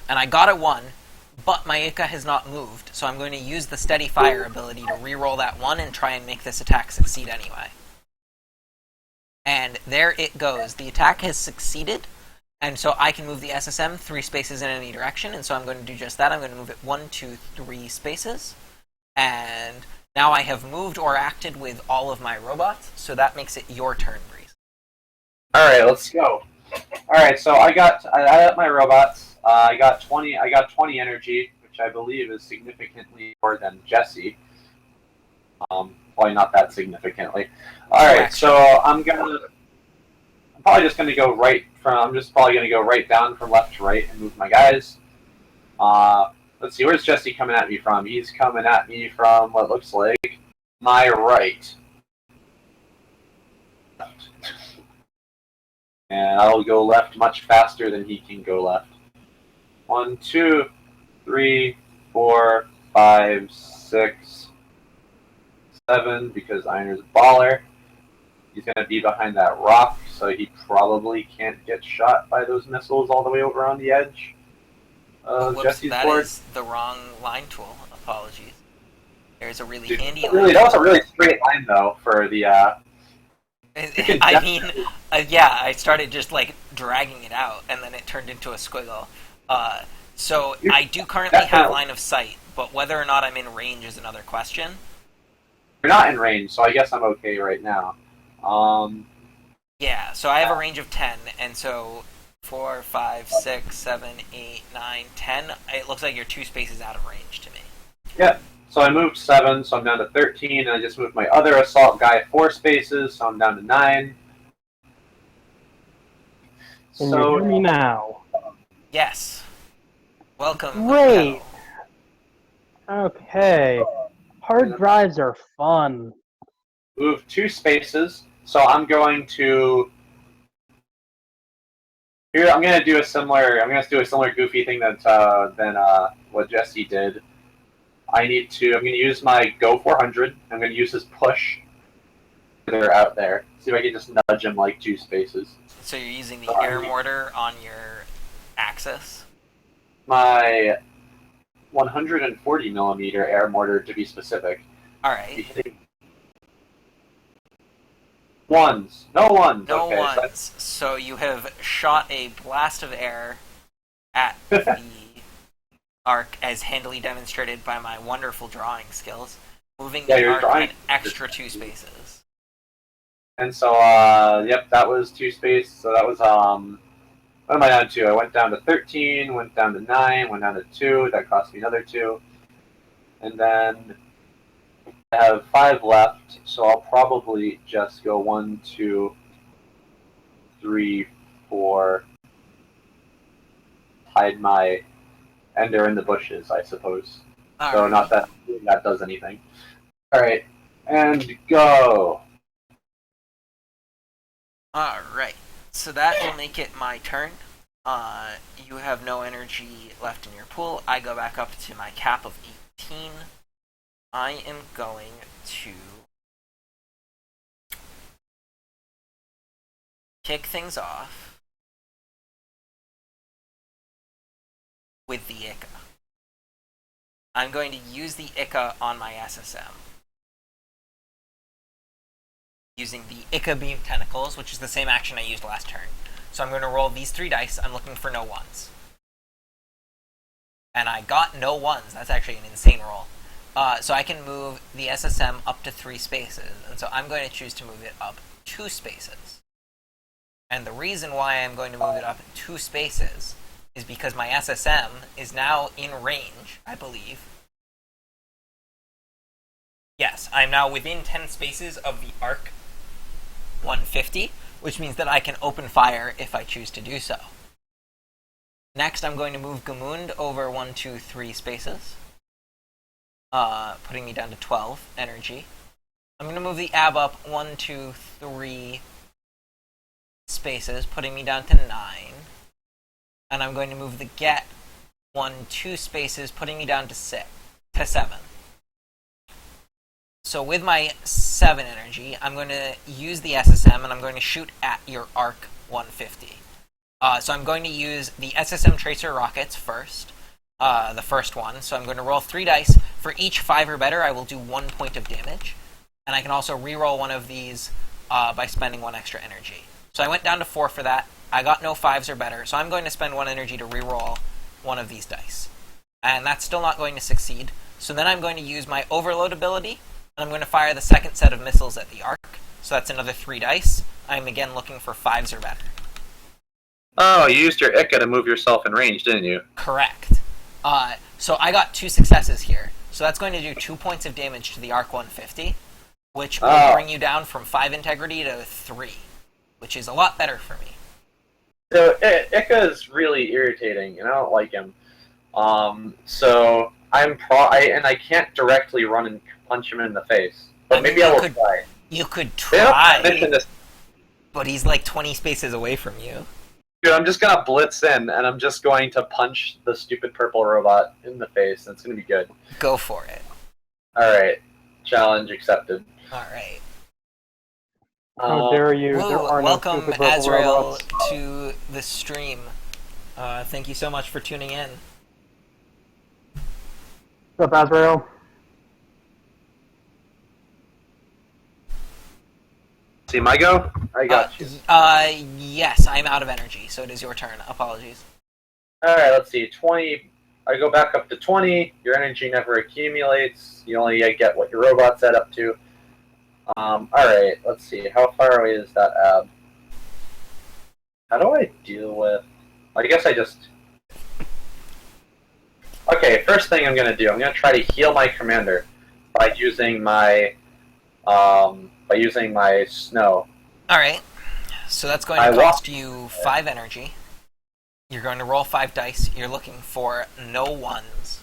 And I got a 1, but my Ika has not moved, so I'm going to use the Steady Fire ability to re-roll that 1 and try and make this attack succeed anyway. And there it goes. The attack has succeeded, and so I can move the SSM 3 spaces in any direction, and so I'm going to do just that. I'm going to move it 1, 2, 3 spaces, and now I have moved or acted with all of my robots, so that makes it your turn, Breeze. Alright, let's go. Alright, so I added up my robots. I got 20 energy, which I believe is significantly more than Jesse. Probably not that significantly. Alright, so I'm probably just gonna go I'm just probably gonna go right down from left to right and move my guys. Let's see, where's Jesse coming at me from? He's coming at me from what looks like my right. And I'll go left much faster than he can go left. 1, 2, 3, 4, 5, 6, 7, because Einer's a baller. He's going to be behind that rock, so he probably can't get shot by those missiles all the way over on the edge of Jesse's that board. is the wrong line tool. Apologies. There's a really handy line. Really, that was a really straight line, though, for the... I mean, yeah, I started just, like, dragging it out, and then it turned into a squiggle. So I do currently have line of sight, but whether or not I'm in range is another question. You're not in range, so I guess I'm okay right now. Yeah, so I have a range of 10, and so 4, 5, 6, 7, 8, 9, 10. It looks like you're 2 spaces out of range to me. Yep. So I moved 7, so I'm down to 13, and I just moved my other assault guy 4 spaces, so I'm down to 9. Can you hear me now? Yes. Welcome. Great. Okay. Hard drives are fun. Move 2 spaces, so I'm going to... Here, I'm going to do a similar goofy thing than what Jesse did. I'm going to use my Go 400. I'm going to use his push. They're out there. See if I can just nudge him like 2 spaces. So you're using the air mortar on your axis? My 140 millimeter air mortar, to be specific. Alright. Ones. No ones. No okay, ones. So you have shot a blast of air at the arc, as handily demonstrated by my wonderful drawing skills, moving the arc an extra 2 spaces. And so, yep, that was 2 spaces. So that was, what am I down to? I went down to 13, went down to 9, went down to 2. That cost me another 2. And then I have 5 left, so I'll probably just go 1, 2, 3, or hide my ender in the bushes, I suppose. So Alright. not that that does anything. Alright, and go! Alright. So that will make it my turn. You have no energy left in your pool. I go back up to my cap of 18. I am going to kick things off with the Ica. I'm going to use the Ica on my SSM. Using the Ica Beam Tentacles, which is the same action I used last turn. So I'm going to roll these 3 dice. I'm looking for no ones. And I got no ones. That's actually an insane roll. So I can move the SSM up to 3 spaces. And so I'm going to choose to move it up 2 spaces. And the reason why I'm going to move it up 2 spaces is because my SSM is now in range, I believe. Yes, I'm now within 10 spaces of the arc 150, which means that I can open fire if I choose to do so. Next, I'm going to move Gamund over 1, 2, 3 spaces, putting me down to 12 energy. I'm going to move the Ab up 1, 2, 3 spaces, putting me down to 9. And I'm going to move the Get 1, 2 spaces, putting me down to 7. So with my 7 energy, I'm going to use the SSM and I'm going to shoot at your arc 150. So I'm going to use the SSM Tracer rockets first, the first one. So I'm going to roll 3 dice. For each 5 or better, I will do 1 point of damage. And I can also re-roll one of these by spending 1 extra energy. So I went down to 4 for that. I got no 5s or better, so I'm going to spend 1 energy to re-roll one of these dice. And that's still not going to succeed. So then I'm going to use my Overload ability, and I'm going to fire the second set of missiles at the arc. So that's another 3 dice. I'm again looking for 5s or better. Oh, you used your Ica to move yourself in range, didn't you? Correct. So I got 2 successes here. So that's going to do 2 points of damage to the arc 150, which will bring you down from 5 integrity to 3, which is a lot better for me. So Ica is really irritating, and I don't like him. So I can't directly run and punch him in the face, but maybe I will try. You could try, This. but he's like 20 spaces away from you. Dude, I'm just gonna blitz in, and I'm just going to punch the stupid purple robot in the face. It's gonna be good. Go for it. Alright. Challenge accepted. Alright. How dare you? Whoa, There are welcome, no stupid purple Azrael, robots. to the stream. Thank you so much for tuning in. What's up, Azrael? See my go? I got you. Yes, I'm out of energy, so it is your turn. Apologies. Alright, let's see. 20. I go back up to 20. Your energy never accumulates. You only get what your robot's set up to. Alright, let's see. How far away is that ab? How do I deal with... I guess I just... Okay, first thing I'm going to do, I'm going to try to heal my commander by using my snow. Alright, so that's going to cost you 5 energy. You're going to roll 5 dice. You're looking for no ones.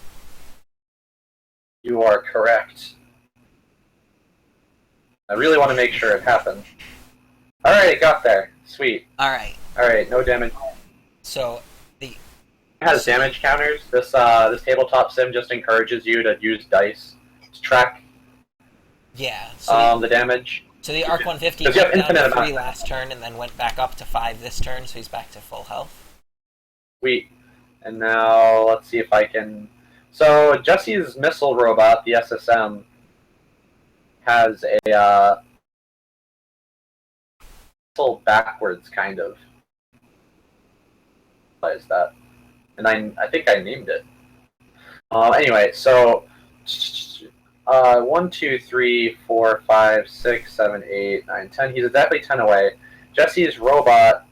You are correct. I really want to make sure it happens. Alright, it got there. Sweet. Alright. Alright, no damage. So, It has damage counters. This tabletop sim just encourages you to use dice to track yeah. So the damage. So the Arc 150 Because you have went down infinite to 3 amount. last turn and then went back up to 5 this turn, so he's back to full health. Sweet. And now let's see if I can... So Jesse's missile robot, the SSM, has a missile backwards, kind of. What is that? And I think I named it. Anyway, so 1, 2, 3, 4, 5, 6, 7, 8, 9, 10. He's exactly 10 away. Jesse's robot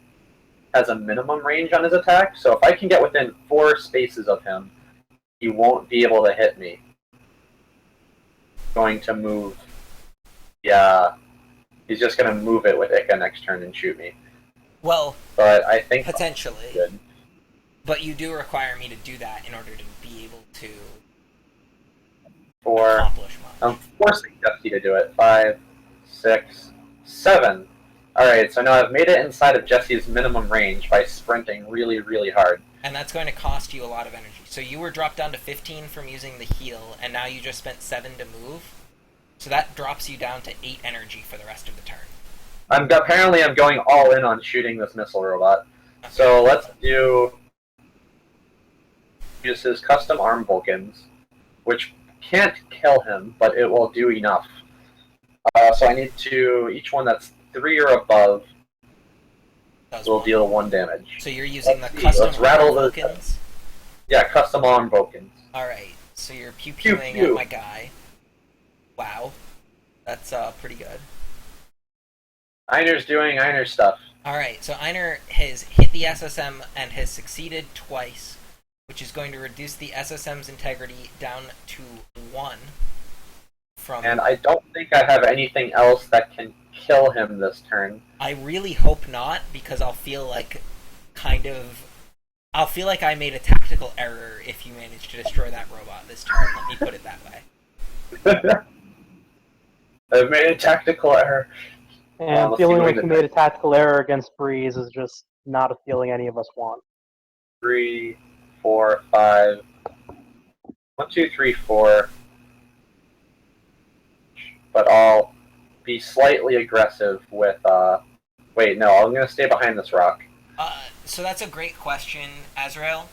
has a minimum range on his attack, so if I can get within 4 spaces of him, he won't be able to hit me. Going to move. Yeah. He's just going to move it with Ica next turn and shoot me. Well, but I think potentially. good. But you do require me to do that in order to be able to For accomplish much. I'm forcing Jesse to do it. 5, 6, 7. Alright, so now I've made it inside of Jesse's minimum range by sprinting really, really hard. And that's going to cost you a lot of energy. So you were dropped down to 15 from using the heal, and now you just spent 7 to move. So that drops you down to 8 energy for the rest of the turn. Apparently I'm going all in on shooting this missile robot. Okay. So let's use his custom arm Vulcans, which can't kill him, but it will do enough. So I need to, each one that's 3 or above will deal 1 damage. So you're using the custom arm Vulcans? Yeah, custom arm Vulcans. Alright, so you're pew-pewing at my guy. Wow. That's pretty good. Einer's doing Einer stuff. Alright, so Einer has hit the SSM and has succeeded twice, which is going to reduce the SSM's integrity down to 1. And I don't think I have anything else that can kill him this turn. I really hope not, because I'll feel like I made a tactical error if you manage to destroy that robot this turn. Let me put it that way. I've made a tactical error. And feeling like you made a tactical error against Breeze is just not a feeling any of us want. 3, 4, 5. 1, 2, 3, 4. But I'll be slightly aggressive with, wait, no, I'm going to stay behind this rock. So that's a great question, Azrael.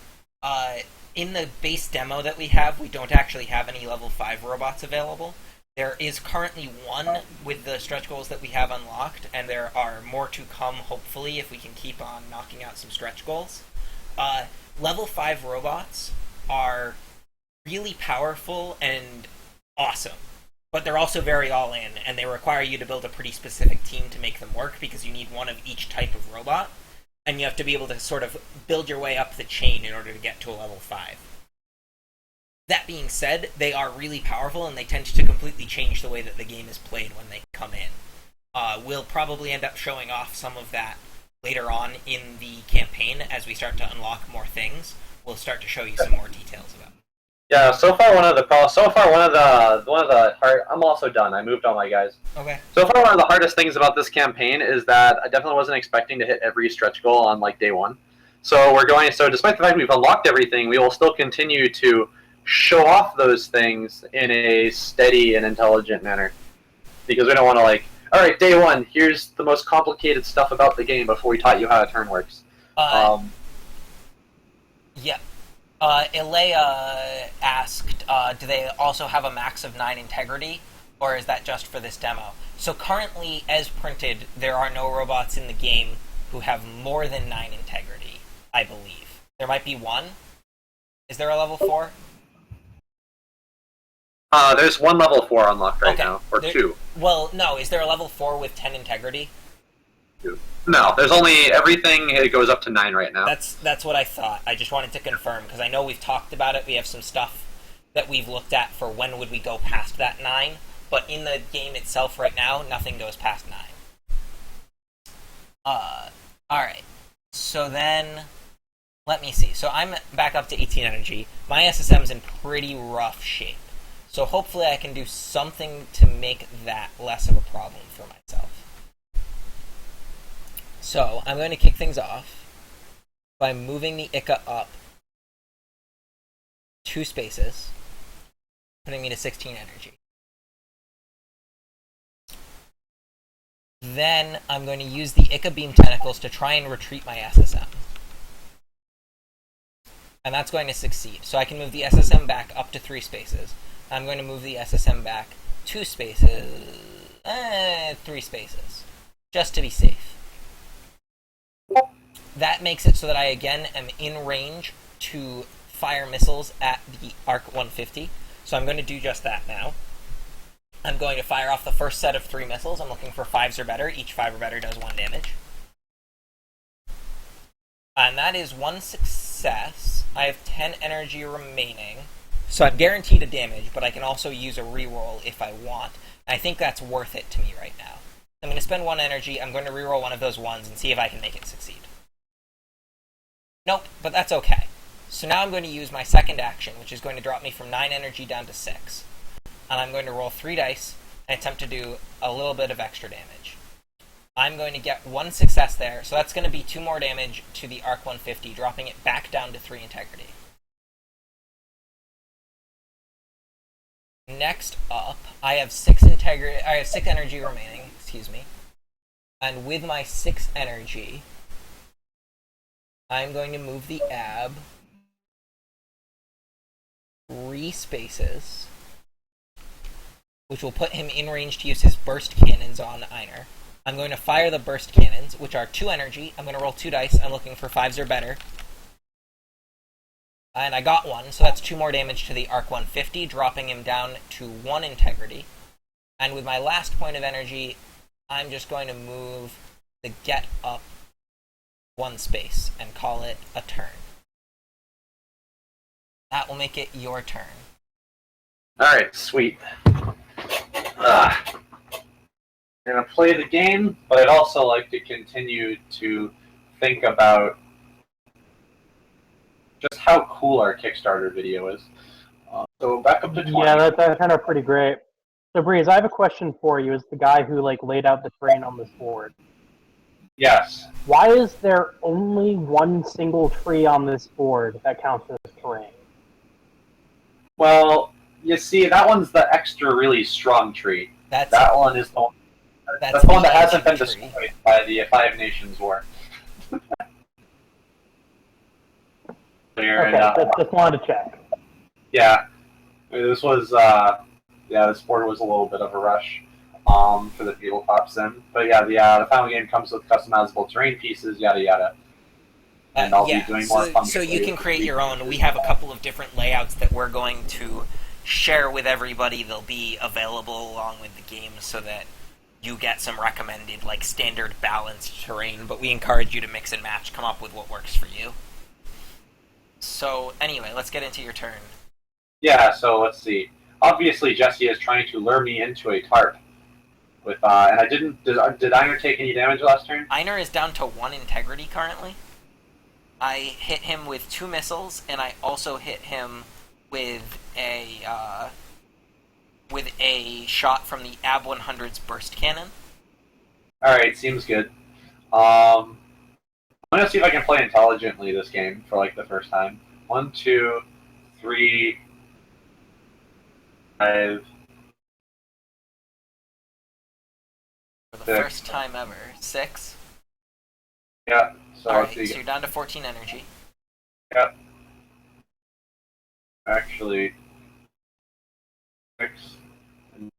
In the base demo that we have, we don't actually have any level 5 robots available. There is currently 1 with the stretch goals that we have unlocked, and there are more to come, hopefully, if we can keep on knocking out some stretch goals. Level 5 robots are really powerful and awesome. But they're also very all-in, and they require you to build a pretty specific team to make them work, because you need 1 of each type of robot, and you have to be able to sort of build your way up the chain in order to get to a level 5. That being said, they are really powerful, and they tend to completely change the way that the game is played when they come in. We'll probably end up showing off some of that later on in the campaign as we start to unlock more things. We'll start to show you some more details about it. Yeah, so far one of the hard. I'm also done. I moved all my guys. Okay. So far, one of the hardest things about this campaign is that I definitely wasn't expecting to hit every stretch goal on like day 1. So despite the fact we've unlocked everything, we will still continue to show off those things in a steady and intelligent manner, because we don't want to all right, day 1, here's the most complicated stuff about the game before we taught you how a turn works. Yeah. Ilea asked, do they also have a max of 9 integrity, or is that just for this demo? So currently, as printed, there are no robots in the game who have more than 9 integrity, I believe. There might be 1. Is there a level 4? There's 1 level 4 unlocked right now, or 2. Well, no, is there a level 4 with 10 integrity? 2. No, there's only everything. It goes up to 9 right now. That's what I thought. I just wanted to confirm, because I know we've talked about it. We have some stuff that we've looked at for when would we go past that 9, but in the game itself right now, nothing goes past 9. Alright. So then, let me see. So I'm back up to 18 energy. My SSM's in pretty rough shape. So hopefully I can do something to make that less of a problem for myself. So I'm going to kick things off by moving the Ika up 2 spaces, putting me to 16 energy. Then I'm going to use the Ika Beam Tentacles to try and retreat my SSM. And that's going to succeed. So I can move the SSM back up to 3 spaces. I'm going to move the SSM back 2 spaces, 3 spaces, just to be safe. That makes it so that I again am in range to fire missiles at the Arc 150. So I'm going to do just that now. I'm going to fire off the first set of 3 missiles. I'm looking for 5s or better. Each 5 or better does 1 damage. And that is 1 success. I have 10 energy remaining. So I'm guaranteed a damage, but I can also use a reroll if I want. And I think that's worth it to me right now. I'm going to spend 1 energy, I'm going to reroll one of those 1s and see if I can make it succeed. Nope, but that's okay. So now I'm going to use my second action, which is going to drop me from 9 energy down to 6. And I'm going to roll 3 dice and attempt to do a little bit of extra damage. I'm going to get 1 success there, so that's going to be 2 more damage to the Arc 150, dropping it back down to 3 integrity. Next up, I have 6 energy remaining, and with my 6 energy, I'm going to move the Ab 3 spaces, which will put him in range to use his burst cannons on Einar. I'm going to fire the burst cannons, which are 2 energy. I'm going to roll 2 dice. I'm looking for 5s or better. And I got 1, so that's 2 more damage to the Arc 150, dropping him down to 1 integrity. And with my last point of energy, I'm just going to move the get up 1 space and call it a turn. That will make it your turn. Alright, sweet. I'm going to play the game, but I'd also like to continue to think about just how cool our Kickstarter video is. So back up to 20. Yeah, that's kind of pretty great. So Breeze, I have a question for you as the guy who laid out the terrain on this board. Yes. Why is there only 1 single tree on this board that counts as terrain? Well, you see, that one's the extra really strong tree. That one is the one, that's the one that hasn't been destroyed by the Five Nations War. Okay, just wanted to check. Yeah, this was this board was a little bit of a rush for the tabletop sim, but the final game comes with customizable terrain pieces, yada yada. And I'll be doing more fun. So you can create your own. We have a couple of different layouts that we're going to share with everybody. They'll be available along with the game so that you get some recommended standard balanced terrain, but we encourage you to mix and match, come up with what works for you. So anyway, let's get into your turn. Yeah, so let's see. Obviously, Jesse is trying to lure me into a tarp. And I didn't. Did Einar take any damage last turn? Einar is down to 1 integrity currently. I hit him with 2 missiles, and I also hit him with a shot from the AB 100's burst cannon. All right, seems good. I'm gonna see if I can play intelligently this game for the first time. 1, 2, 3, 5. For the first time ever. 6. Yeah. So Alright, so you're down to 14 energy. Yep. Actually, 6. I'm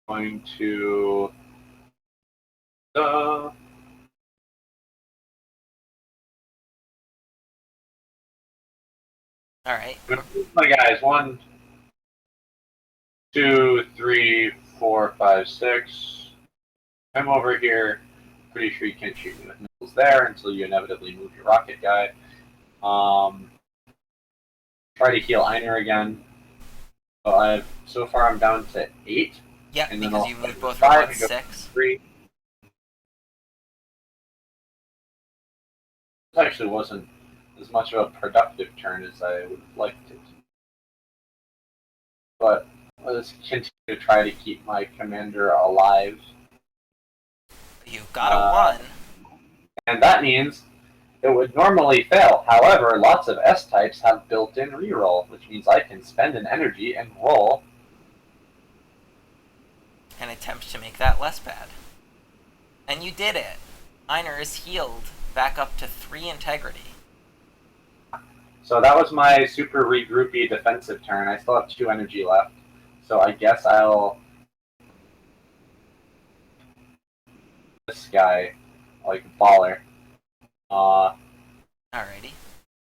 going to. Alright. My guys, 1, 2, 3, 4, 5, 6. I'm over here. Pretty sure you can't shoot me with missiles there until you inevitably move your rocket guy. Try to heal Einar again. So far I'm down to 8. Yep, and because you moved both your 1 6. 3. This actually wasn't as much of a productive turn as I would have liked it. But let's continue to try to keep my commander alive. You've got a 1. And that means it would normally fail. However, lots of S-types have built-in reroll, which means I can spend an energy and roll. And attempt to make that less bad. And you did it. Einar is healed back up to 3 integrity. So that was my super regroupy defensive turn. I still have 2 energy left. So I guess I'll... this guy, baller. Alrighty.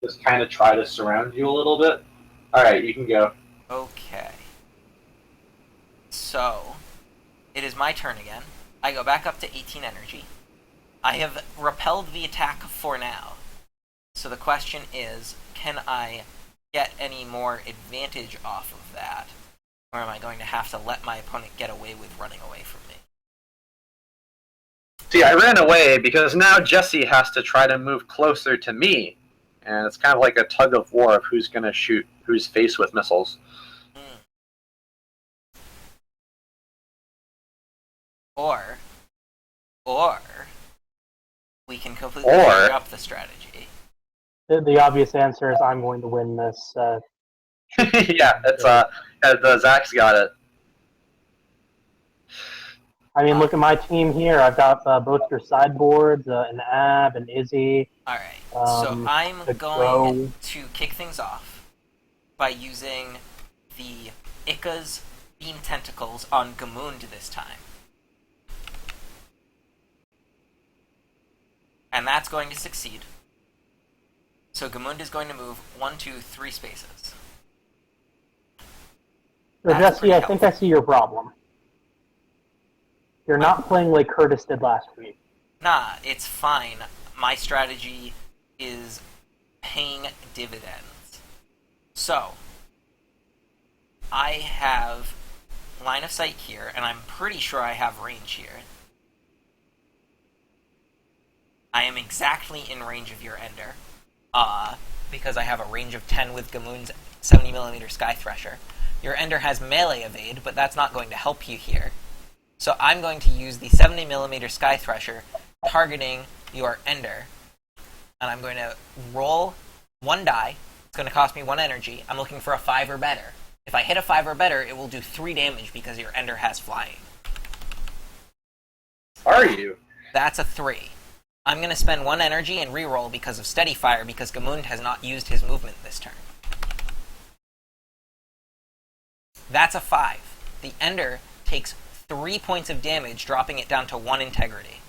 Just kind of try to surround you a little bit. Alright, you can go. Okay. So, it is my turn again. I go back up to 18 energy. I have repelled the attack for now. So the question is, can I get any more advantage off of that? Or am I going to have to let my opponent get away with running away from me? See, I ran away because now Jesse has to try to move closer to me. And it's kind of like a tug of war of who's going to shoot who's faced with missiles. Or we can completely change up the strategy. The obvious answer is I'm going to win this. Yeah, it's Zach's got it. I mean, look at my team here. I've got both your sideboards, an Ab, an Izzy. Alright, so I'm going to kick things off by using the AEGIS Beam Tentacles on Gamund this time. And that's going to succeed. So Gamund is going to move 1, 2, 3 spaces. So Jesse, I think I see your problem. You're not playing like Curtis did last week. Nah, it's fine. My strategy is paying dividends. So, I have line of sight here, and I'm pretty sure I have range here. I am exactly in range of your Ender, because I have a range of 10 with Gamund's 70mm Sky Thresher. Your Ender has melee evade, but that's not going to help you here. So I'm going to use the 70mm Sky Thresher, targeting your Ender, and I'm going to roll 1 die. It's going to cost me 1 energy. I'm looking for a 5 or better. If I hit a 5 or better, it will do 3 damage because your Ender has flying. Are you? That's a 3. I'm going to spend 1 energy and reroll because of Steady Fire, because Gamund has not used his movement this turn. That's a 5. The Ender takes 3 points of damage, dropping it down to 1 integrity.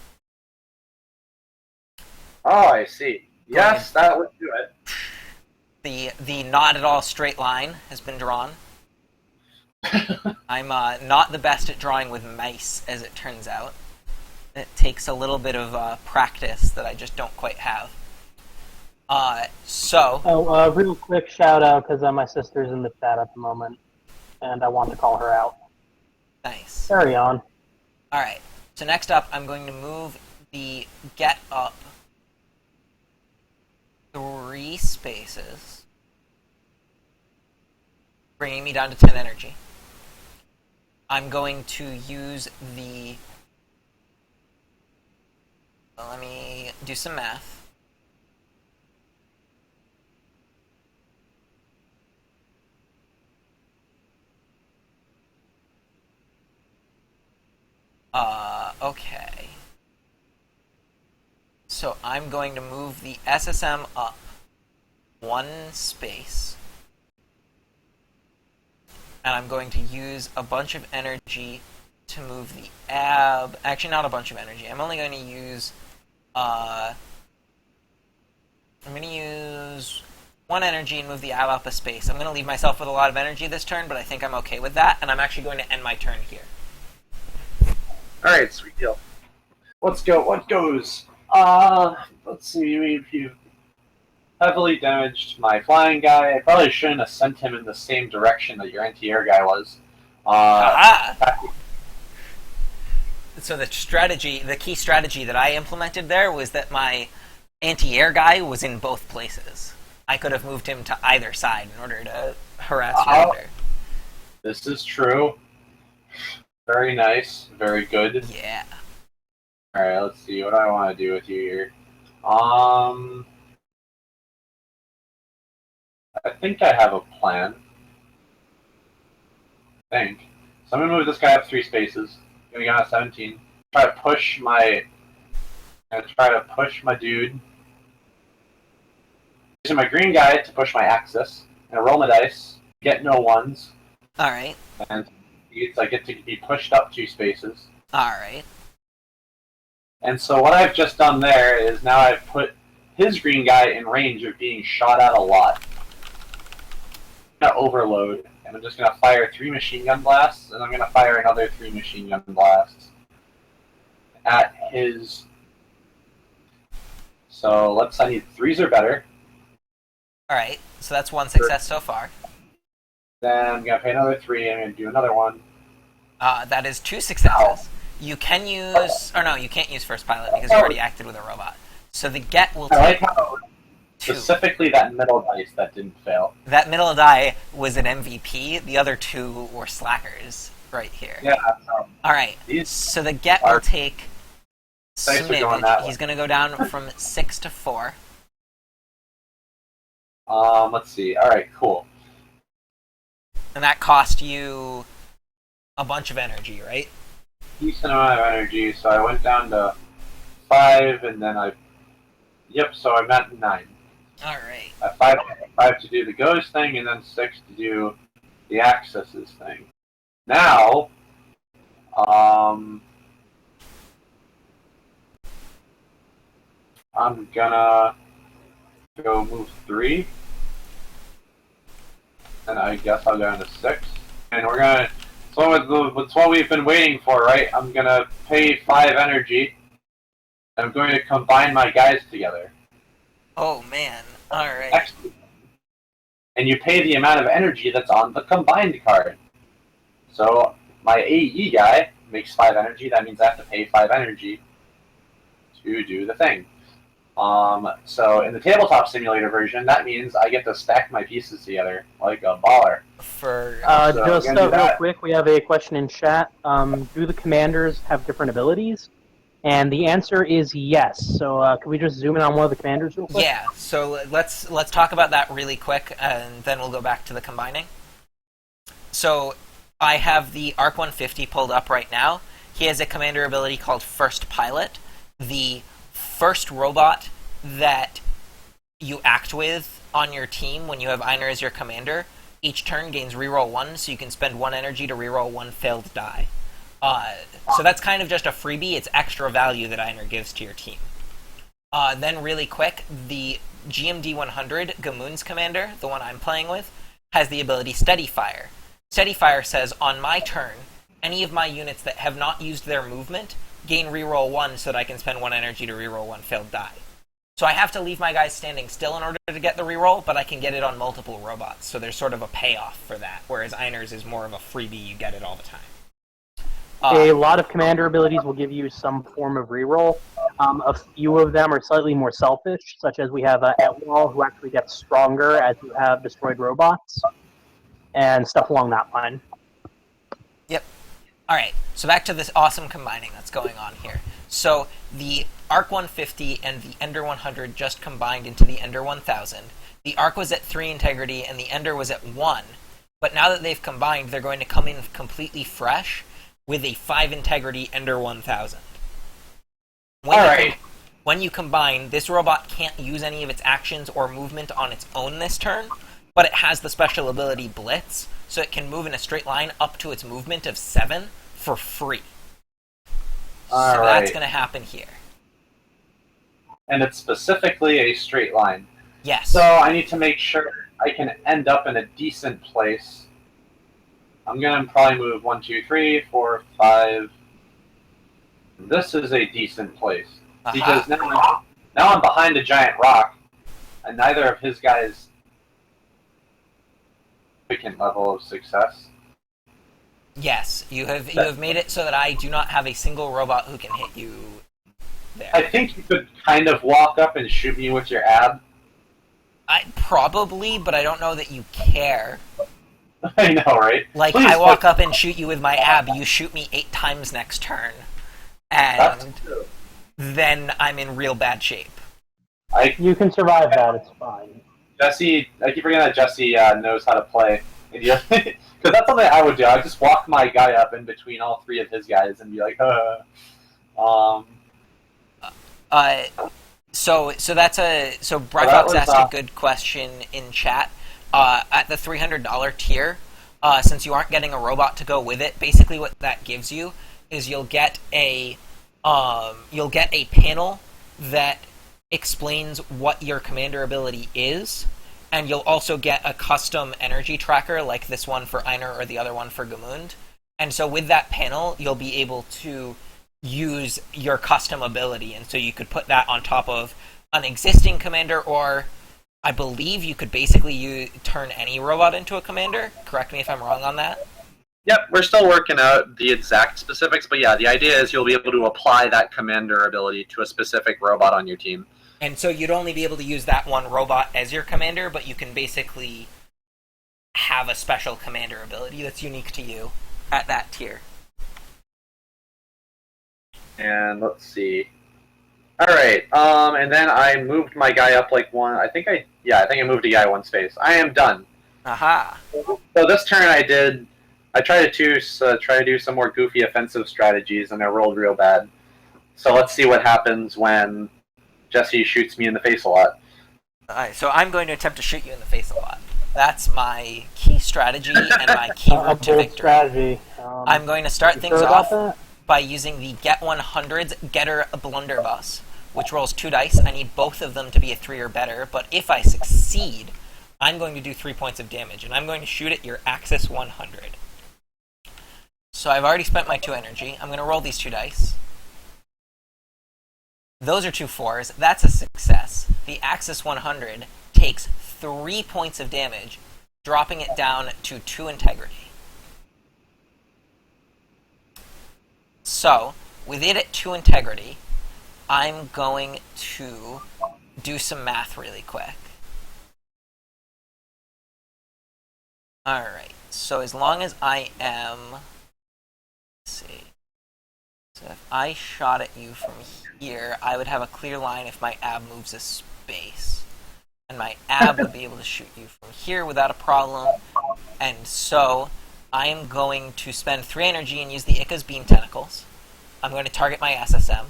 Oh, I see. Yes, that would do it. The not at all straight line has been drawn. I'm not the best at drawing with mice, as it turns out. It takes a little bit of practice that I just don't quite have. Real quick shout out, because my sister's in the chat at the moment, and I want to call her out. Nice. Carry on. Alright, so next up, I'm going to move the get up 3 spaces, bringing me down to 10 energy. I'm going to use the... Well, let me do some math. Okay. So I'm going to move the SSM up 1 space. And I'm going to use a bunch of energy to move the AB. Actually, not a bunch of energy. I'm only going to use... I'm going to use 1 energy and move the AB up a space. I'm going to leave myself with a lot of energy this turn, but I think I'm okay with that. And I'm actually going to end my turn here. Alright, sweet deal. Let's go. What goes? Let's see. You've heavily damaged my flying guy. I probably shouldn't have sent him in the same direction that your anti-air guy was. So the key strategy that I implemented there was that my anti-air guy was in both places. I could have moved him to either side in order to harass your Ender. This is true. Very nice. Very good. Yeah. Alright, let's see. What do I want to do with you here? I think I have a plan. So I'm going to move this guy up 3 spaces. I'm going to go down to 17. Try to push my dude. Using my green guy to push my axis. I'm going to roll my dice. Get no 1s. Alright. And I get to be pushed up 2 spaces. Alright. And so what I've just done there is now I've put his green guy in range of being shot at a lot. I'm going to overload, and I'm just going to fire 3 machine gun blasts, and I'm going to fire another 3 machine gun blasts at his... So I need 3s or better. Alright, so that's 1 success so far. Then I'm gonna pay another 3. I'm gonna do another one. That is 2 successes. You can use, or no, you can't use first pilot because you already acted with a robot. So the get will I take like how 2. specifically that middle dice that didn't fail. That middle die was an MVP. The other 2 were slackers right here. Yeah. All right. So the get will take smidge. He's going to go down from 6 to 4. Let's see. All right, cool. And that cost you a bunch of energy, right? Decent amount of energy, so I went down to 5, and then so I'm at 9. All right. At 5 to do the ghost thing, and then 6 to do the accesses thing. Now, I'm gonna go move 3, and I guess I'll go down to 6, and we're gonna. So it's what we've been waiting for, right? I'm gonna pay 5 energy. I'm going to combine my guys together. Oh man! All right. Excellent. And you pay the amount of energy that's on the combined card. So my AE guy makes 5 energy. That means I have to pay 5 energy to do the thing. So in the tabletop simulator version, that means I get to stack my pieces together like a baller. Just real quick, we have a question in chat. Do the commanders have different abilities? And the answer is yes. So can we just zoom in on one of the commanders real quick? Yeah. So let's talk about that really quick, and then we'll go back to the combining. So I have the ARC 150 pulled up right now. He has a commander ability called First Pilot. The first robot that you act with on your team when you have Einar as your commander, each turn gains reroll 1, so you can spend 1 energy to reroll 1 failed die. So that's kind of just a freebie. It's extra value that Einar gives to your team. Then really quick, the GMD 100, Gamoon's commander, the one I'm playing with, has the ability Steady Fire. Steady Fire says, on my turn, any of my units that have not used their movement gain reroll 1 so that I can spend 1 energy to reroll 1 failed die. So I have to leave my guys standing still in order to get the reroll, but I can get it on multiple robots, so there's sort of a payoff for that, whereas Einar's is more of a freebie, you get it all the time. A lot of commander abilities will give you some form of reroll. A few of them are slightly more selfish, such as we have Etwall, who actually gets stronger as you have destroyed robots, and stuff along that line. Yep. Alright, so back to this awesome combining that's going on here. So the ARC 150 and the Ender 100 just combined into the Ender 1000. The ARC was at 3 integrity and the Ender was at 1, but now that they've combined, they're going to come in completely fresh with a 5 integrity Ender 1000. When you combine, this robot can't use any of its actions or movement on its own this turn, but it has the special ability Blitz, so it can move in a straight line up to its movement of 7 for free. That's going to happen here. And it's specifically a straight line. Yes. So I need to make sure I can end up in a decent place. I'm going to probably move 1, 2, 3, 4, 5. This is a decent place. Because now I'm behind a giant rock, and neither of his guys significant level of success. Yes, you have made it so that I do not have a single robot who can hit you there. I think you could kind of walk up and shoot me with your ab. Probably, but I don't know that you care. I know, right? Like, please, I walk up and shoot you with my ab, you shoot me 8 times next turn, and then I'm in real bad shape. You can survive that, it's fine. Jesse, I keep forgetting that Jesse knows how to play. Because that's something I would do. I would just walk my guy up in between all 3 of his guys and be like, So Brackox asked a good question in chat. At the $300 tier, since you aren't getting a robot to go with it, basically what that gives you is you'll get a panel that explains what your commander ability is, and you'll also get a custom energy tracker like this one for Einar or the other one for Gamund. And so with that panel, you'll be able to use your custom ability, and so you could put that on top of an existing commander or I believe you could basically turn any robot into a commander. Correct me if I'm wrong on that. Yep, we're still working out the exact specifics, but yeah, the idea is you'll be able to apply that commander ability to a specific robot on your team. And so you'd only be able to use that one robot as your commander, but you can basically have a special commander ability that's unique to you at that tier. And let's see. Alright, and then I moved my guy up like one. I think I moved a guy one space. I am done. Aha. So this turn I tried to do some more goofy offensive strategies, and I rolled real bad. So let's see what happens when Jesse shoots me in the face a lot. Alright, so I'm going to attempt to shoot you in the face a lot. That's my key strategy and my key route to victory. Strategy. I'm going to start things sure off by using the Get 100's Getter Blunderbuss, which rolls 2 dice. I need both of them to be a 3 or better, but if I succeed, I'm going to do 3 points of damage, and I'm going to shoot at your Axis 100. So I've already spent my 2 energy. I'm going to roll these 2 dice. Those are 2 4s. That's a success. The Axis 100 takes 3 points of damage, dropping it down to 2 integrity. So, with it at 2 integrity, I'm going to do some math really quick. Alright, so as long as I am... Let's see. So if I shot at you from here, I would have a clear line if my ab moves a space. And my ab would be able to shoot you from here without a problem. And so, I am going to spend 3 energy and use the AEGIS Beam Tentacles. I'm going to target my SSM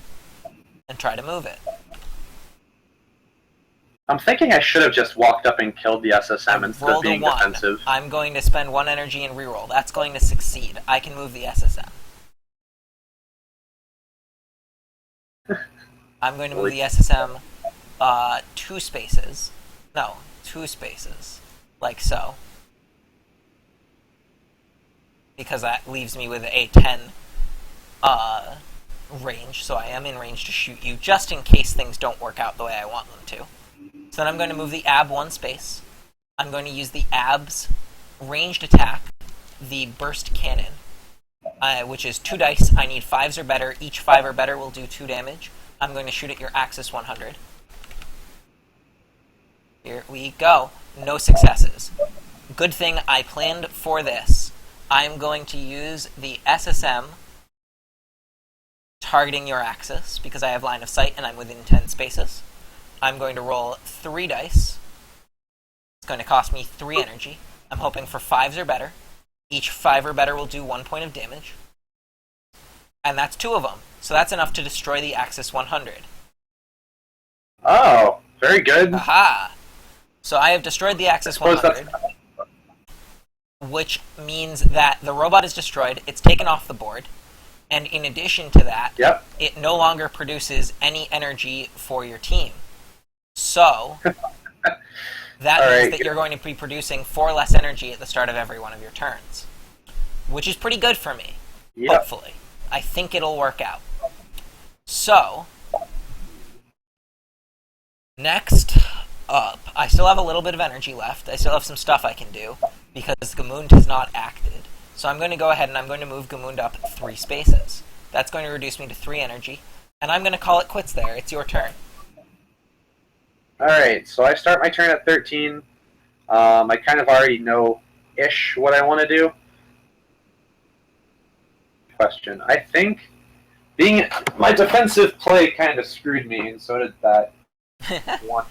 and try to move it. I'm thinking I should have just walked up and killed the SSM instead of being defensive. I'm going to spend 1 energy and reroll. That's going to succeed. I can move the SSM. I'm going to move the SSM 2 spaces. No, 2 spaces. Like so. Because that leaves me with a 10 range, so I am in range to shoot you, just in case things don't work out the way I want them to. So then I'm going to move the ab 1 space. I'm going to use the ab's ranged attack, the burst cannon, which is 2 dice. I need 5s or better. Each 5 or better will do 2 damage. I'm going to shoot at your Axis 100. Here we go. No successes. Good thing I planned for this. I'm going to use the SSM targeting your Axis because I have line of sight and I'm within 10 spaces. I'm going to roll 3 dice. It's going to cost me 3 energy. I'm hoping for 5s or better. Each 5 or better will do 1 point of damage. And that's 2 of them. So that's enough to destroy the Axis 100. Oh, very good. Aha! So I have destroyed the Axis 100. Which means that the robot is destroyed, it's taken off the board, and in addition to that, it no longer produces any energy for your team. So, that means that you're going to be producing 4 less energy at the start of every one of your turns. Which is pretty good for me, hopefully. I think it'll work out. So, next up, I still have a little bit of energy left. I still have some stuff I can do, because Gamund has not acted. So I'm going to go ahead and I'm going to move Gamund up 3 spaces. That's going to reduce me to 3 energy, and I'm going to call it quits there. It's your turn. Alright, so I start my turn at 13. I kind of already know-ish what I want to do. Question. I think my defensive play kind of screwed me, and so did that one.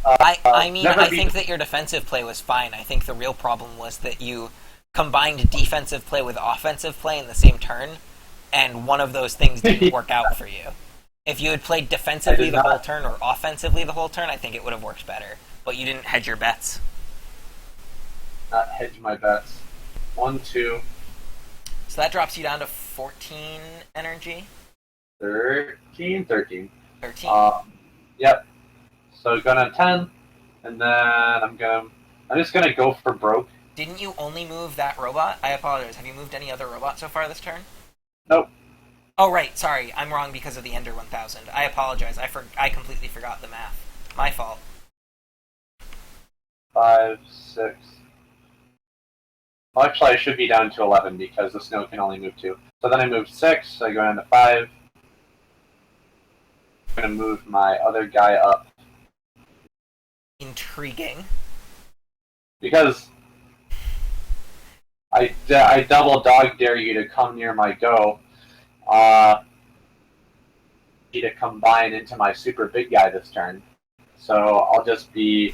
I think that your defensive play was fine. I think the real problem was that you combined defensive play with offensive play in the same turn, and one of those things didn't work out for you. If you had played defensively the whole turn or offensively the whole turn, I think it would have worked better. But you didn't hedge your bets. Not hedge my bets. 1, 2. So that drops you down to 14 energy? 13? 13. 13? Yep. So gonna 10, and then I'm just gonna go for broke. Didn't you only move that robot? I apologize. Have you moved any other robot so far this turn? Nope. Oh, right. Sorry. I'm wrong because of the Ender 1000. I apologize. I completely forgot the math. My fault. 5, 6. Well, actually, I should be down to 11 because the snow can only move 2. So then I moved 6, so I go down to 5. I'm going to move my other guy up. Intriguing. Because I double dog dare you to come near my go. To combine into my super big guy this turn. So I'll just be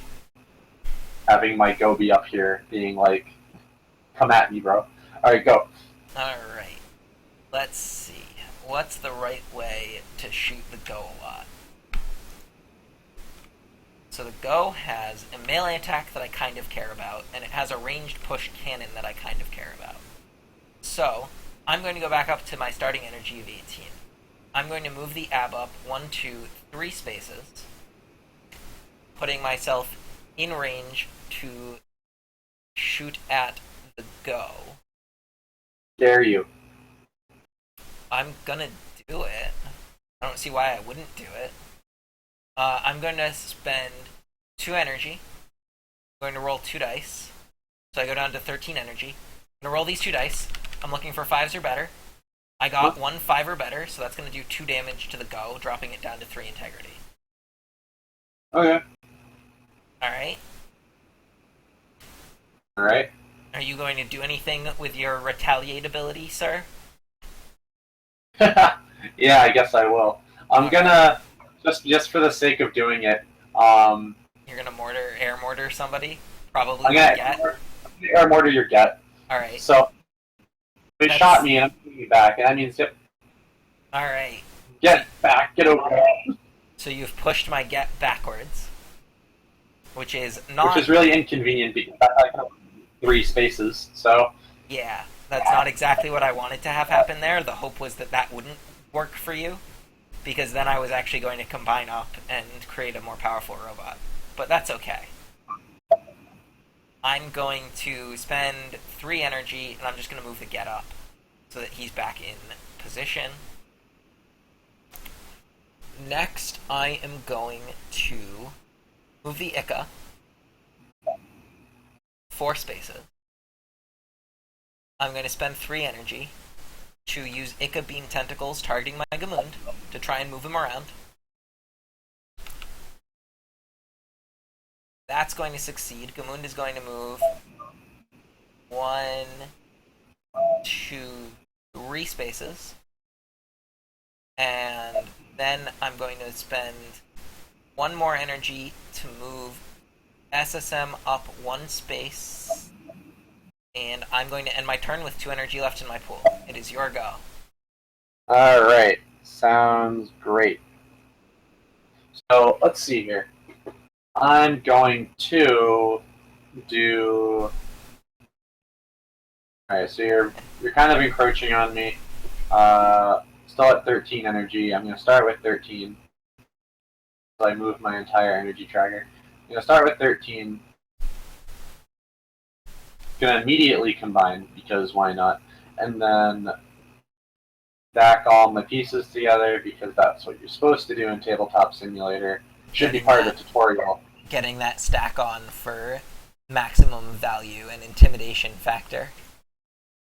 having my go be up here, being like, come at me, bro. Alright, go. Alright. Let's see. What's the right way to shoot the go a lot? So the go has a melee attack that I kind of care about, and it has a ranged push cannon that I kind of care about. So, I'm going to go back up to my starting energy of 18. I'm going to move the ab up 1, 2, 3 spaces, putting myself in range to shoot at the go. Dare you. I'm gonna do it. I don't see why I wouldn't do it. I'm going to spend 2 energy. I'm going to roll 2 dice. So I go down to 13 energy. I'm going to roll these 2 dice. I'm looking for 5s or better. I got 1 5 or better, so that's going to do 2 damage to the go, dropping it down to 3 integrity. Okay. Alright. Alright. Are you going to do anything with your retaliate ability, sir? Yeah, I guess I will. I'm gonna, just for the sake of doing it, You're going to air mortar somebody? Probably I'm gonna air mortar your get. Alright. So, they shot me and I'm shooting you back, and that means Alright. get back, get over there. So you've pushed my get backwards. Which is really inconvenient because I have 3 spaces, so... Yeah, that's not exactly what I wanted to have happen there. The hope was that that wouldn't work for you, because then I was actually going to combine up and create a more powerful robot. But that's okay. I'm going to spend 3 energy, and I'm just going to move the get up, so that he's back in position. Next, I am going to move the Ica 4 spaces. I'm going to spend 3 energy to use Ica Beam Tentacles targeting my Gamund to try and move him around. That's going to succeed. Gamund is going to move 1, 2, 3 spaces. And then I'm going to spend 1 more energy to move SSM up 1 space. And I'm going to end my turn with 2 energy left in my pool. It is your go. Alright. Sounds great. So, let's see here. I'm going to do... Alright, so you're kind of encroaching on me. Still at 13 energy. I'm going to start with 13. So I move my entire energy tracker. I'm going to start with 13. Going to immediately combine, because why not? And then stack all my pieces together, because that's what you're supposed to do in Tabletop Simulator. Should be part of the tutorial. Getting that stack on for maximum value and intimidation factor.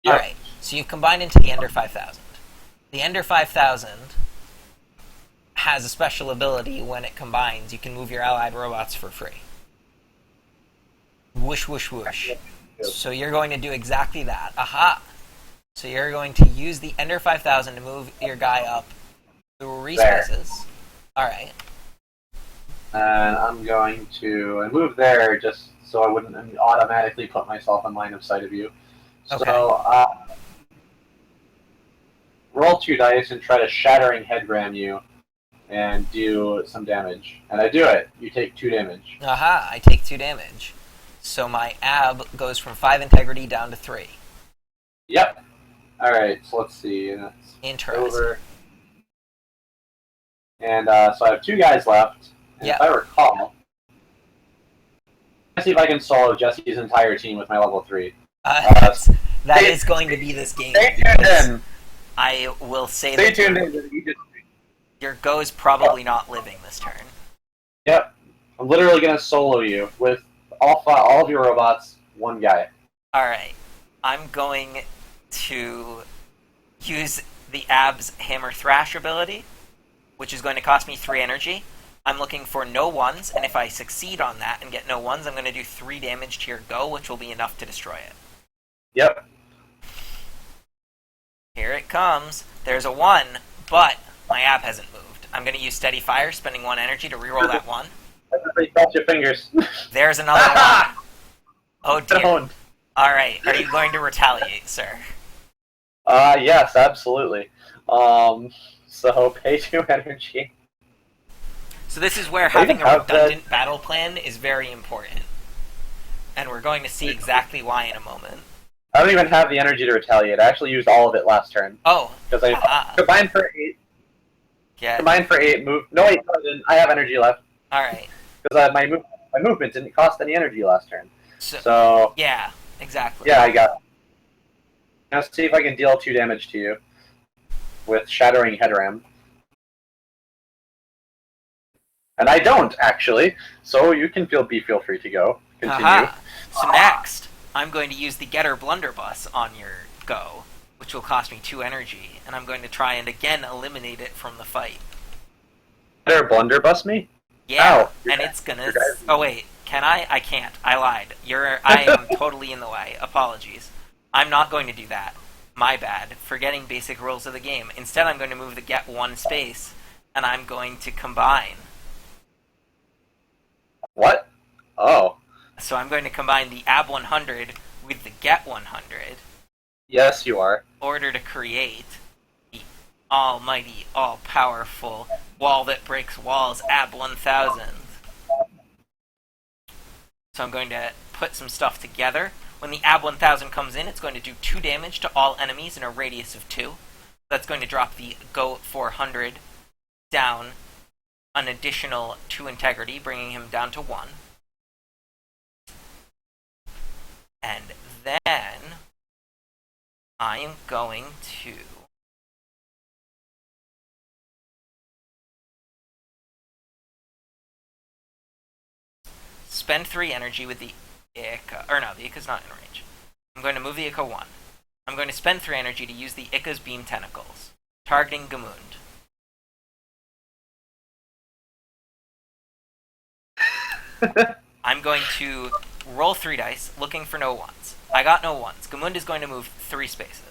Yep. Alright, so you've combined into the Ender 5000. The Ender 5000 has a special ability. When it combines, you can move your allied robots for free. Whoosh, whoosh, whoosh. So you're going to do exactly that. Aha! So you're going to use the Ender 5000 to move your guy up 3 spaces. Alright. And I'm going to move there just so I wouldn't automatically put myself in line of sight of you. Okay. So, roll 2 dice and try to Shattering Headram you and do some damage. And I do it. You take 2 damage. Aha, I take 2 damage. So my ab goes from 5 integrity down to 3. Yep. Alright, so let's see. That's Interesting. over. And so I have 2 guys left. And Yep. if I recall, let's see if I can solo Jesse's entire team with my level 3. That is going to be this game. Stay tuned in. I will say Stay that tuned in. your go's probably not living this turn. Yep. I'm literally going to solo you with all of your robots, one guy. Alright. I'm going to use the Ab's Hammer Thrash ability, which is going to cost me 3 energy. I'm looking for no ones, and if I succeed on that and get no ones, I'm going to do 3 damage to your Go, which will be enough to destroy it. Yep. Here it comes. There's a 1, but my Ab hasn't moved. I'm going to use Steady Fire, spending 1 energy to reroll that 1. Everybody cross your fingers. There's another 1. Oh dear. Don't. Alright, are you going to retaliate, sir? Yes, absolutely. So pay 2 energy. So this is where having a redundant battle plan is very important. And we're going to see exactly why in a moment. I don't even have the energy to retaliate. I actually used all of it last turn. Oh. Because I combined for 8. Yeah. Combined for 8. Move. No, wait, I have energy left. Alright. Because my movement didn't cost any energy last turn. So yeah, exactly. Yeah, I got it. Now see if I can deal 2 damage to you with Shattering Head Ram. And I don't, actually. So you can feel free to go. Continue. Aha. So next, I'm going to use the Getter Blunderbuss on your Go, which will cost me 2 energy, and I'm going to try and again eliminate it from the fight. Better blunderbuss me? Yeah, Ow, and it's gonna... Oh wait, can I? I can't. I lied. I am totally in the way. Apologies. I'm not going to do that. My bad. Forgetting basic rules of the game. Instead, I'm going to move the Get 1 space, and I'm going to combine. What? Oh. So I'm going to combine the AB 100 with the Get 100. Yes, you are. In order to create the almighty, all-powerful wall that breaks walls AB 1000. So I'm going to put some stuff together. When the AB 1000 comes in, it's going to do 2 damage to all enemies in a radius of 2. That's going to drop the Go 400 down an additional 2 integrity, bringing him down to 1. And then I am going to spend 3 energy with the Ica. Or no, the Ica's not in range. I'm going to move the Ica 1. I'm going to spend 3 energy to use the Ica's Beam Tentacles, targeting Gamund. I'm going to roll 3 dice, looking for no ones. I got no ones. Gamund is going to move 3 spaces.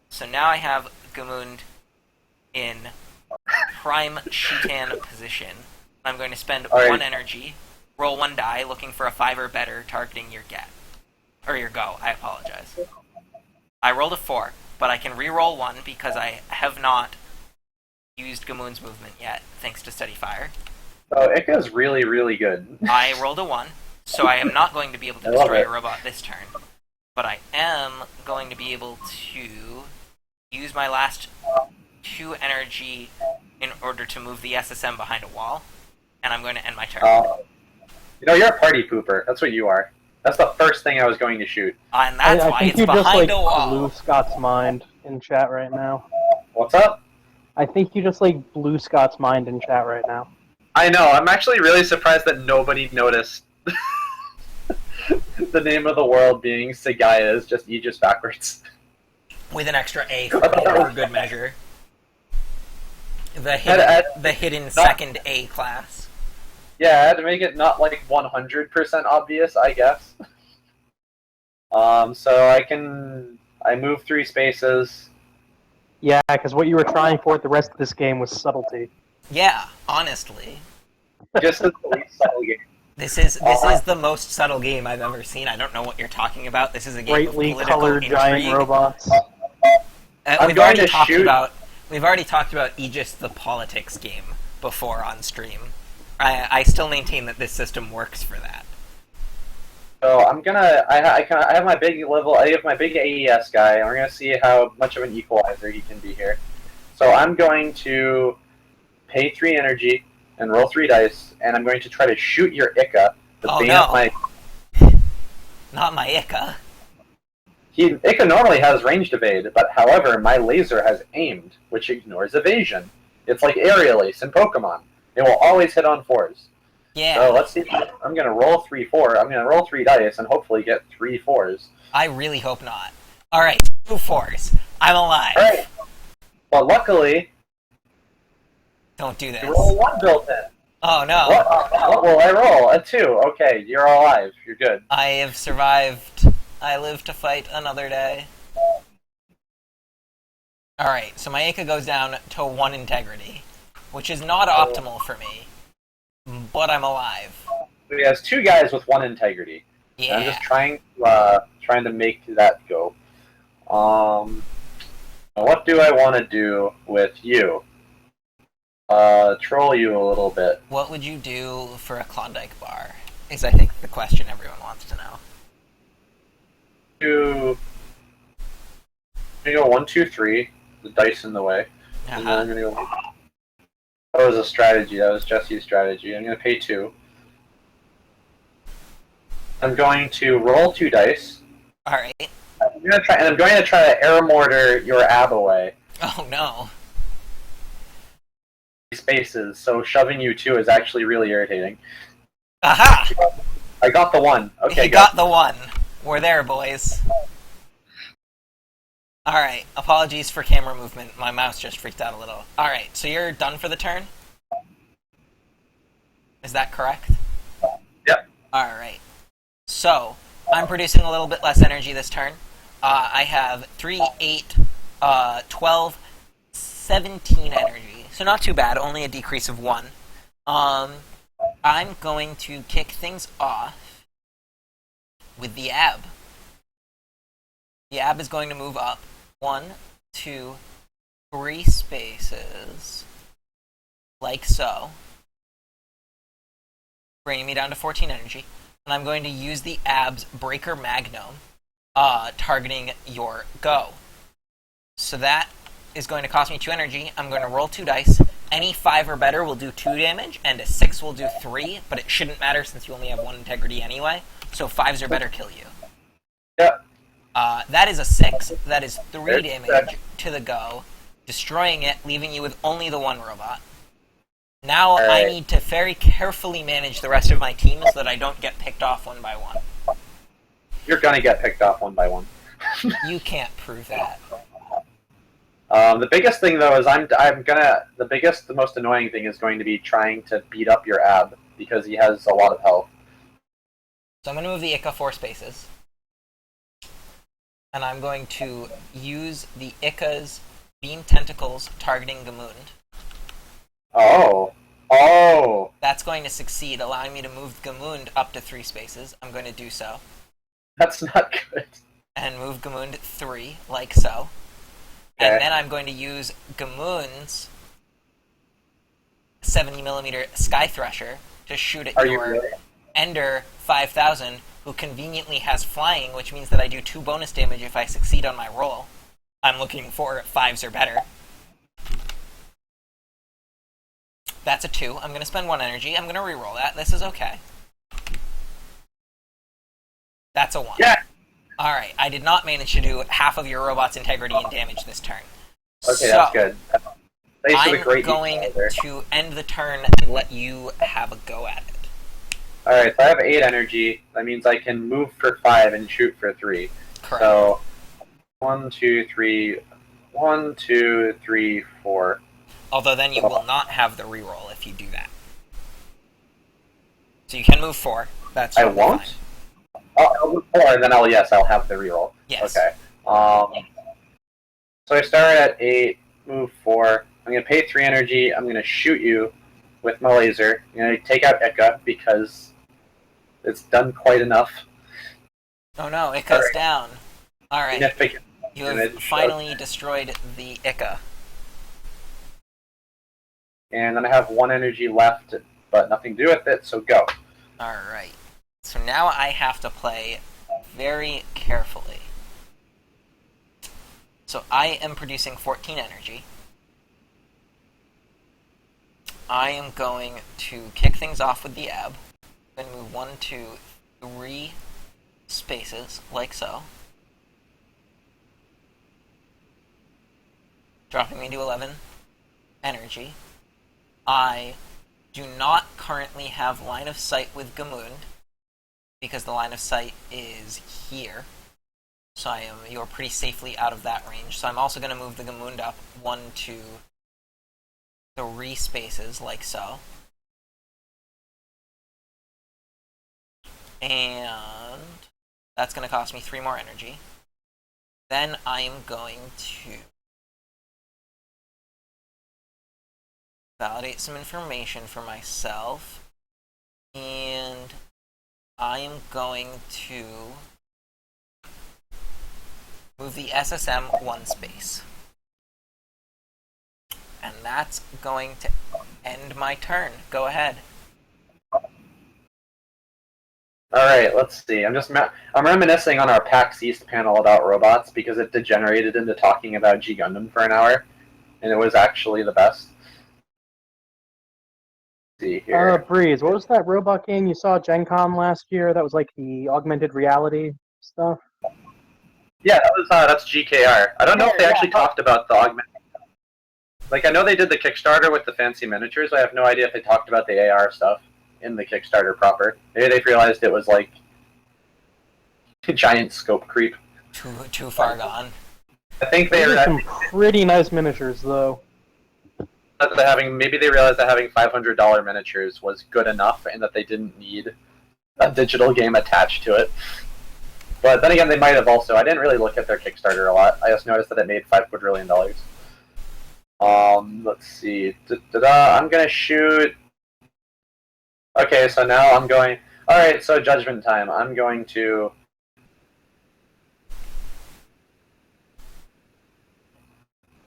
So now I have Gamund in prime Shutan position. I'm going to spend 1 energy, roll 1 die, looking for a 5 or better, targeting your Get. Or your Go, I apologize. I rolled a 4, but I can re-roll 1 because I have not used Gamund's movement yet, thanks to Steady Fire. Oh, Ica's really, really good. I rolled a 1, so I am not going to be able to destroy a robot this turn. But I am going to be able to use my last 2 energy in order to move the SSM behind a wall, and I'm going to end my turn. You're a party pooper. That's what you are. That's the first thing I was going to shoot. And that's why it's behind a wall. Blew Scott's mind in chat right now. What's up? I think you just blew Scott's mind in chat right now. I know. I'm actually really surprised that nobody noticed the name of the world being Sagaya is just Aegis backwards. With an extra A for good measure. The hidden second A class. Yeah, I had to make it not 100% obvious, I guess. So I move 3 spaces. Yeah, because what you were trying for at the rest of this game was subtlety. Yeah, honestly. Just as the least subtle game. This is the most subtle game I've ever seen. I don't know what you're talking about. This is a game Brightly of political colored intrigue. giant robots. We've already talked about Aegis, the politics game, before on stream. I still maintain that this system works for that. So I'm gonna. I have my big level. I have my big AES guy, and we're gonna see how much of an equalizer he can be here. So I'm going to pay 3 energy and roll 3 dice, and I'm going to try to shoot your Ica. Not my Ica. Ica normally has ranged evade, but however, my laser has aimed, which ignores evasion. It's like Aerial Ace in Pokemon. It will always hit on 4s. Yeah. So let's see. I'm gonna roll 3-4. I'm gonna roll 3 dice and hopefully get 3 4s. I really hope not. Alright, 2 4s. I'm alive. All right. Well, luckily, Don't do this. you roll 1 built in. Oh no. What will I roll? A 2. Okay, you're alive. You're good. I have survived. I live to fight another day. Alright, so my AEGIS goes down to 1 integrity, which is not optimal for me, but I'm alive. He has 2 guys with 1 integrity. Yeah. I'm just trying to make that go. What do I want to do with you? Troll you a little bit. What would you do for a Klondike bar? Is, I think, the question everyone wants to know. I'm gonna go 1, 2, 3. The dice in the way. And then I'm gonna go. That was a strategy. That was Jesse's strategy. I'm gonna pay 2. I'm going to roll 2 dice. Alright. I'm going to try to air mortar your ab away. Oh no. Spaces, so shoving you 2 is actually really irritating. Aha! I got the 1. Okay, You got the 1. We're there, boys. Alright, apologies for camera movement. My mouse just freaked out a little. Alright, so you're done for the turn? Is that correct? Yep. Alright. So, I'm producing a little bit less energy this turn. I have 3, 8, 12, 17 energy. So not too bad, only a decrease of 1. I'm going to kick things off with the ab. The ab is going to move up 1, 2, 3 spaces, like so, bringing me down to 14 energy. And I'm going to use the ab's Breaker Magnum, targeting your go. So that is going to cost me 2 energy. I'm going to roll 2 dice. Any 5 or better will do 2 damage, and a 6 will do 3, but it shouldn't matter since you only have 1 integrity anyway, so 5s or better kill you. Yep. That is a 6. That is 3 damage to the go, destroying it, leaving you with only the 1 robot. Now I need to very carefully manage the rest of my team so that I don't get picked off one by one. You're gonna get picked off one by one. You can't prove that. The biggest thing though is the most annoying thing is going to be trying to beat up your ab because he has a lot of health. So I'm going to move the Ica 4 spaces. And I'm going to use the Ica's Beam Tentacles targeting Gamund. Oh! That's going to succeed, allowing me to move Gamund up to 3 spaces. I'm going to do so. That's not good. And move Gamund 3, like so. Okay. And then I'm going to use Gamund's 70mm Sky Thresher to shoot at your Ender 5000, who conveniently has flying, which means that I do 2 bonus damage if I succeed on my roll. I'm looking for 5s or better. That's a 2. I'm going to spend 1 energy. I'm going to reroll that. This is okay. That's a 1. Yeah! Alright, I did not manage to do half of your robot's integrity and damage this turn. Okay, so, that's good. Thanks for the I'm great going detail to end the turn and let you have a go at it. Alright, so I have 8 energy. That means I can move for 5 and shoot for 3. Correct. So, 1, 2, 3... 1, 2, 3, 4. Although then you will not have the reroll if you do that. So you can move 4. That's I won't? fine. I'll move 4, and then I'll have the reroll. Yes. Okay. So I start at 8, move 4. I'm going to pay 3 energy. I'm going to shoot you with my laser. I'm going to take out Ica because it's done quite enough. Oh no, Ica's down. Alright. Significant You have damage. finally destroyed the Ica. And then I have 1 energy left, but nothing to do with it, so go. Alright. So now I have to play very carefully. So I am producing 14 energy. I am going to kick things off with the ab. I'm going to move 1, 2, 3 spaces, like so. Dropping me to 11 energy. I do not currently have line of sight with Gamund, because the line of sight is here. So you're pretty safely out of that range. So I'm also going to move the Gamund up 1, 2, 3 spaces, like so. And that's going to cost me 3 more energy. Then I'm going to validate some information for myself, and I am going to move the SSM 1 space. And that's going to end my turn. Go ahead. Alright, let's see. I'm reminiscing on our PAX East panel about robots because it degenerated into talking about G Gundam for an hour, and it was actually the best. Let's see here. Breeze, what was that robot game you saw at Gen Con last year that was like the augmented reality stuff? Yeah, that's GKR. I don't know if they actually talked about the augmented. Like, I know they did the Kickstarter with the fancy miniatures. I have no idea if they talked about the AR stuff in the Kickstarter proper. Maybe they realized it was like a giant scope creep. Too far gone. I think they Those are some pretty nice miniatures, though. Maybe they realized that having $500 miniatures was good enough, and that they didn't need a digital game attached to it. But then again, they might have also. I didn't really look at their Kickstarter a lot. I just noticed that it made $5 quadrillion. Let's see. I'm gonna shoot. Okay, so now I'm going. All right, so judgment time. I'm going to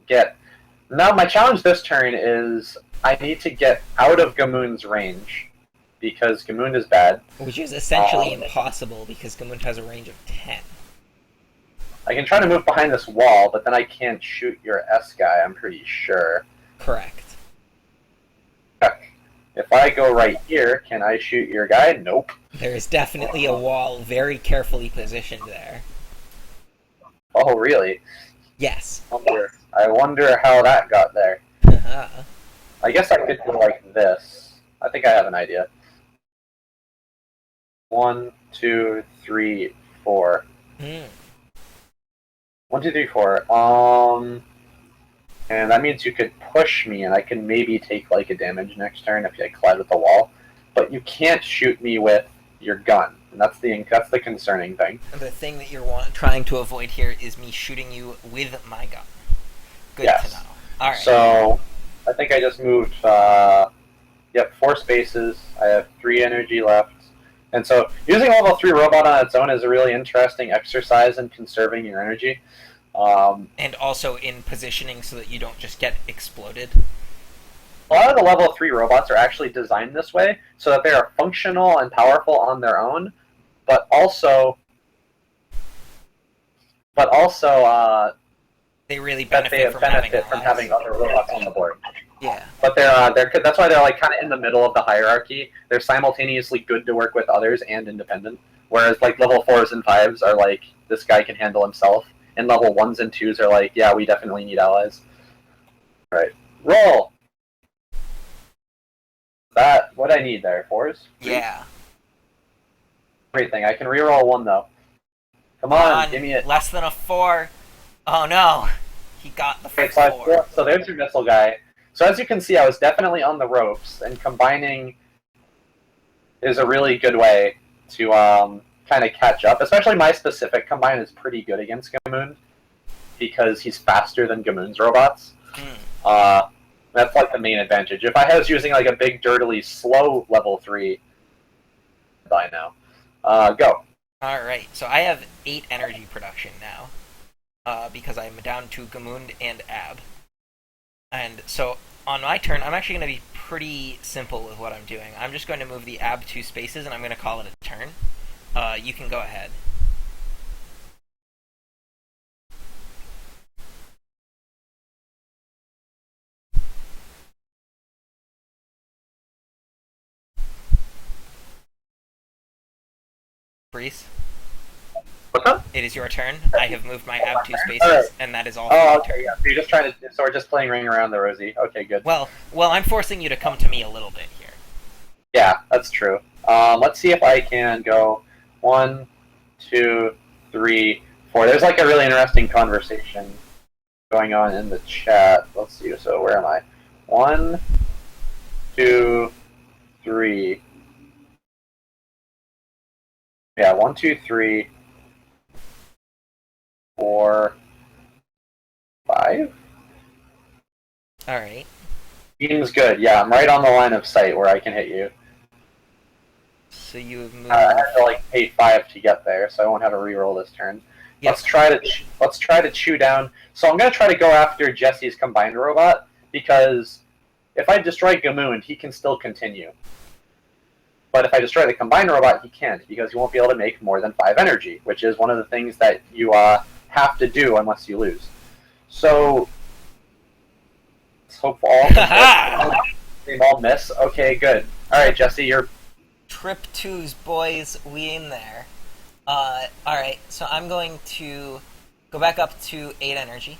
get. Now my challenge this turn is I need to get out of Gamund's range because Gamund is bad. Which is essentially impossible because Gamund has a range of 10. I can try to move behind this wall, but then I can't shoot your S guy, I'm pretty sure. Correct. If I go right here, can I shoot your guy? Nope. There is definitely a wall very carefully positioned there. Oh, really? Yes. I wonder how that got there. I guess I could go like this. I think I have an idea. 1, 2, 3, 4. 1, 2, 3, 4. And that means you could push me, and I can maybe take like a damage next turn if I collide with the wall. But you can't shoot me with your gun, and that's the concerning thing. The thing that you're trying to avoid here is me shooting you with my gun. Good to know. All right. So I think I just moved. 4 spaces. I have 3 energy left. And so using level 3 robot on its own is a really interesting exercise in conserving your energy. And also in positioning so that you don't just get exploded. A lot of the level 3 robots are actually designed this way so that they are functional and powerful on their own, but also they really benefit from having other robots on the board. Yeah. But that's why they're like kind of in the middle of the hierarchy. They're simultaneously good to work with others and independent. Whereas like level 4s and 5s are like, this guy can handle himself. And level 1s and 2s are like, yeah, we definitely need allies. Alright. Roll! What I need there? 4s? Yeah. Great thing. I can reroll 1 though. Come on, give me it. Less than a 4. Oh no. He got the first 4. So there's your missile guy. So as you can see, I was definitely on the ropes, and combining is a really good way to kind of catch up. Especially my specific combine is pretty good against Gamund, because he's faster than Gamund's robots. That's like the main advantage. If I was using like a big, dirtily slow level 3, by now. Go. Alright, so I have 8 energy production now, because I'm down to Gamund and Ab. And so, on my turn, I'm actually going to be pretty simple with what I'm doing. I'm just going to move the Ab 2 spaces, and I'm going to call it a turn. You can go ahead. Breeze? What's up? It is your turn. I have moved my Ab 2 spaces, and that is all. Oh, okay, yeah. So you're just trying to. So we're just playing Ring Around the Rosie. Okay, good. Well, I'm forcing you to come to me a little bit here. Yeah, that's true. Let's see if I can go 1, 2, 3, 4. There's like a really interesting conversation going on in the chat. Let's see. So where am I? 1, 2, 3. Yeah, 1, 2, 3, 4, 5. Alright. Seems good. Yeah, I'm right on the line of sight where I can hit you. So you have moved. I have to like pay 5 to get there, so I won't have a reroll this turn. Yep. Let's try to chew down. So I'm gonna try to go after Jesse's combined robot because if I destroy Gamoon, he can still continue. But if I destroy the combined robot, he can't because he won't be able to make more than 5 energy, which is one of the things that you have to do unless you lose. So let's hope all miss. Okay, good. All right, Jesse, you're Trip 2's boys, we in there. Alright, so I'm going to go back up to 8 energy.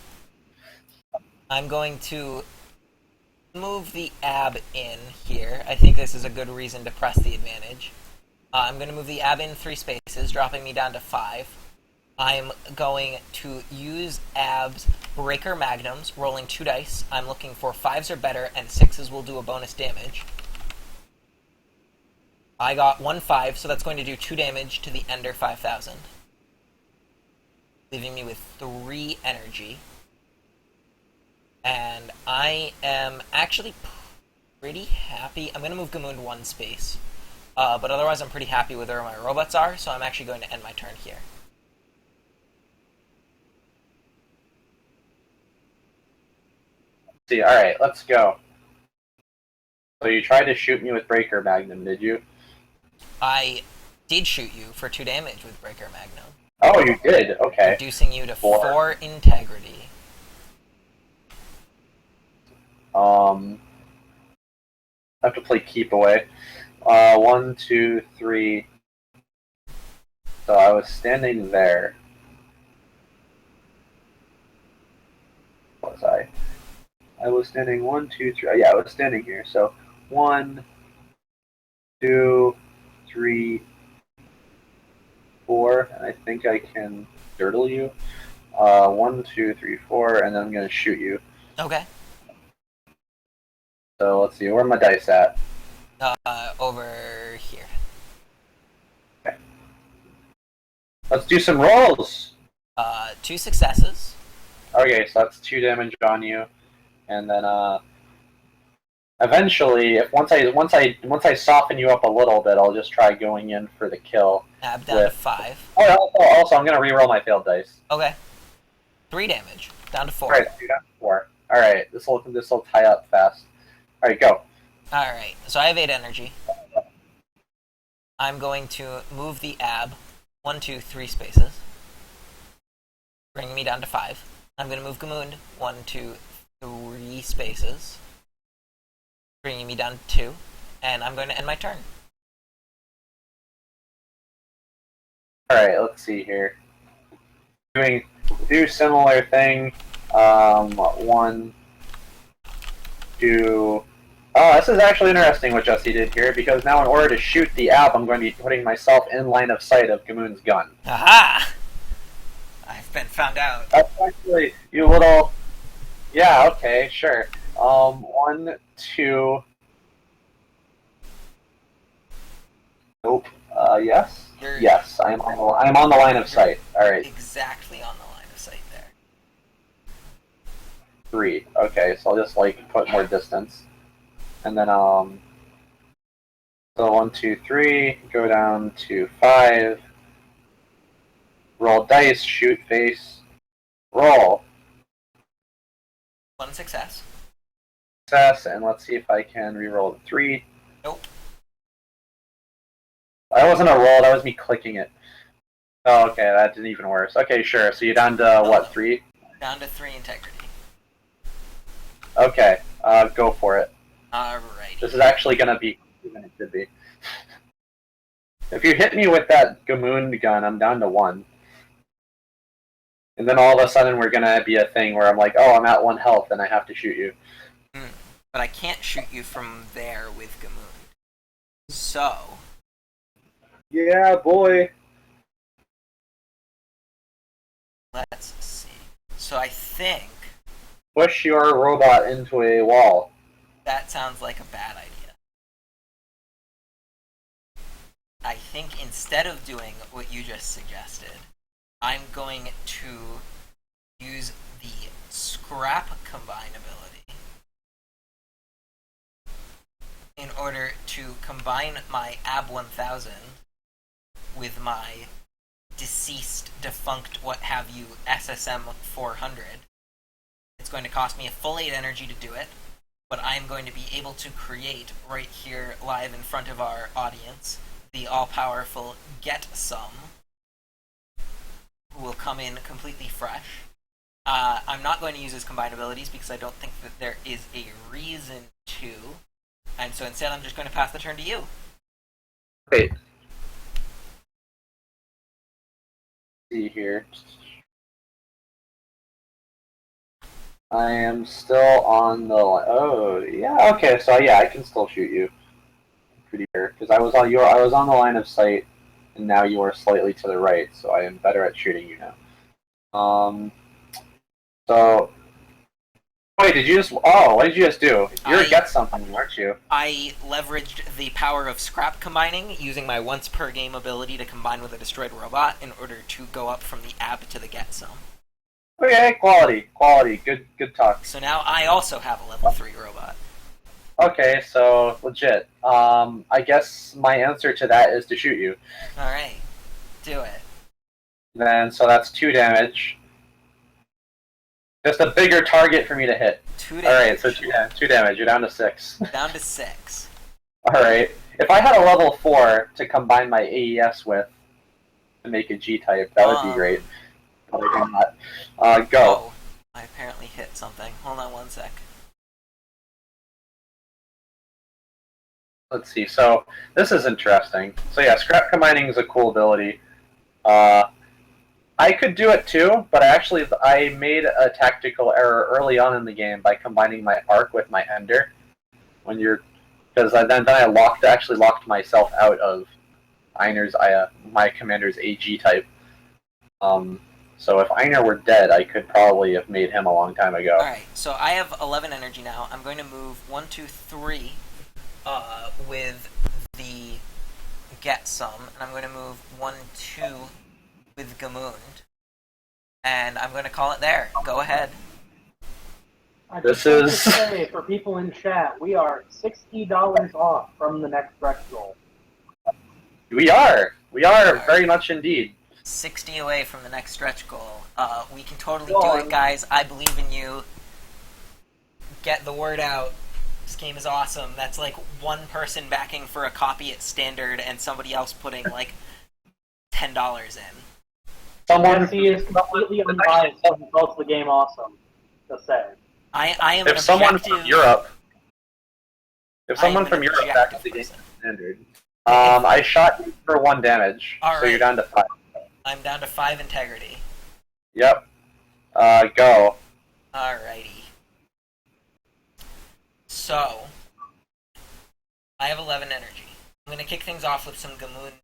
I'm going to move the ab in here. I think this is a good reason to press the advantage. I'm going to move the ab in 3 spaces, dropping me down to 5. I'm going to use ab's breaker magnums, rolling 2 dice. I'm looking for 5s or better, and 6s will do a bonus damage. I got 1 5, so that's going to do 2 damage to the Ender 5000. Leaving me with 3 energy. And I am actually pretty happy. I'm going to move Gamoon 1 space. But otherwise I'm pretty happy with where my robots are, so I'm actually going to end my turn here. see. All right, let's go. So you tried to shoot me with Breaker Magnum, did you? I did shoot you for 2 damage with Breaker Magnum. Oh, you did? Okay. Reducing you to 4 integrity. I have to play keep away. 1, 2, 3. So I was standing there. Was I? I was standing 1, 2, 3. Yeah, I was standing here. So 1, 2, 3, 4. And I think I can dirtle you. 1, 2, 3, 4, and then I'm gonna shoot you. Okay. So let's see, where are my dice at? Over here. Okay. Let's do some rolls. 2 successes. Okay, so that's 2 damage on you, and then eventually, if once I soften you up a little bit, I'll just try going in for the kill. Ab down to 5. Oh, also I'm gonna reroll my failed dice. Okay. 3 damage. Down to 4. All right, 2 down to 4. All right, this will tie up fast. All right, go. Alright, so I have 8 energy. I'm going to move the ab 1, 2, 3 spaces, bringing me down to 5. I'm going to move Gamoon 1, 2, 3 spaces, bringing me down to 2, and I'm going to end my turn. Alright, let's see here. Do similar thing. 1, 2. Oh, this is actually interesting what Jesse did here, because now in order to shoot the ab, I'm going to be putting myself in line of sight of Gamoon's gun. Aha! I've been found out. That's actually, you little... Yeah, okay, sure. 1, 2... Nope. Yes? Yes, I'm on the line of sight. Alright. Exactly on the line of sight there. 3. Okay, so I'll just, put more distance. And then, so 1, 2, 3, go down to 5. Roll dice, shoot face, roll. 1 success. Success, and let's see if I can re-roll the 3. Nope. That wasn't a roll, that was me clicking it. Oh, okay, that did even worse. Okay, sure, so you're down to, what, 3? Down to 3 integrity. Okay, go for it. Alrighty. This is actually gonna be quicker than it should be. If you hit me with that Gamoon gun, I'm down to 1. And then all of a sudden we're gonna be a thing where I'm like, oh, I'm at 1 health and I have to shoot you. But I can't shoot you from there with Gamoon. So, Yeah, boy. let's see. So I think Push your robot into a wall. that sounds like a bad idea. I think instead of doing what you just suggested, I'm going to use the scrap combine ability in order to combine my AB 1000 with my deceased, defunct, what have you, SSM 400. It's going to cost me a full 8 energy to do it, but I'm going to be able to create right here live in front of our audience the all-powerful Get Some, who will come in completely fresh. I'm not going to use his combined abilities because I don't think that there is a reason to, and so instead I'm just going to pass the turn to you. Wait. See here. I am still on the line. Oh, yeah, okay, so yeah, I can still shoot you. Pretty fair, because I was on the line of sight, and now you are slightly to the right, so I am better at shooting you now. So, wait, what did you just do? You're Get Something, aren't you? I leveraged the power of scrap combining, using my once per game ability to combine with a destroyed robot in order to go up from the AB to the Get Some. Okay, quality, good talk. So now I also have a level 3 robot. Okay, so legit. I guess my answer to that is to shoot you. Alright, do it. Then, so that's 2 damage. Just a bigger target for me to hit. 2 damage. Alright, so 2 damage. You're down to 6. Down to 6. Alright. If I had a level 4 to combine my AES with to make a G-type, that would be great. But I do not. Go. Oh, I apparently hit something. Hold on one sec. Let's see. So this is interesting. So yeah, scrap combining is a cool ability. I could do it too, but I made a tactical error early on in the game by combining my arc with my ender. Because then I locked myself out of my commander's AG type. So if Einar were dead, I could probably have made him a long time ago. Alright, so I have 11 energy now. I'm going to move 1, 2, 3 with the Get Some, and I'm going to move 1, 2 with Gamund, and I'm going to call it there. Go ahead. This is... Say, for people in chat, we are $60 off from the next stretch goal. We are very much indeed. 60 away from the next stretch goal. We can totally do it, guys. I believe in you. Get the word out. This game is awesome. That's like one person backing for a copy at standard and somebody else putting like $10 in. Jesse is completely unbiased and he calls the game awesome. Just say. I am if an someone objective... from Europe backs the game standard, I shot you for 1 damage, so you're down to 5. I'm down to 5 integrity. Yep. Go. Alrighty. So, I have 11 energy. I'm going to kick things off with some Gamund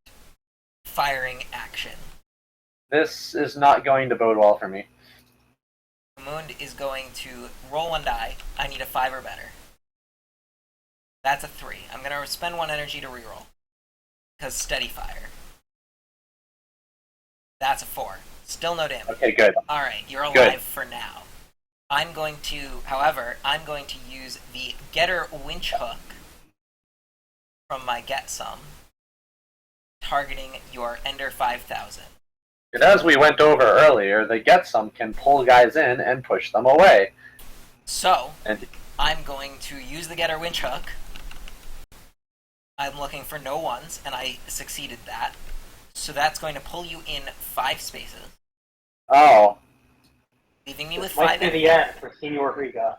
firing action. This is not going to bode well for me. Gamund is going to roll 1 die. I need a 5 or better. That's a 3. I'm going to spend 1 energy to reroll. Because steady fire. That's a 4. Still no damage. Okay, good. Alright, you're alive for now. However, I'm going to use the Getter Winch Hook from my Get Some, targeting your Ender 5000. And as we went over earlier, the Get Some can pull guys in and push them away. So, I'm going to use the Getter Winch Hook. I'm looking for no ones, and I succeeded that. So that's going to pull you in 5 spaces. Oh. Leaving me with 5 might be the end for Senior Riga.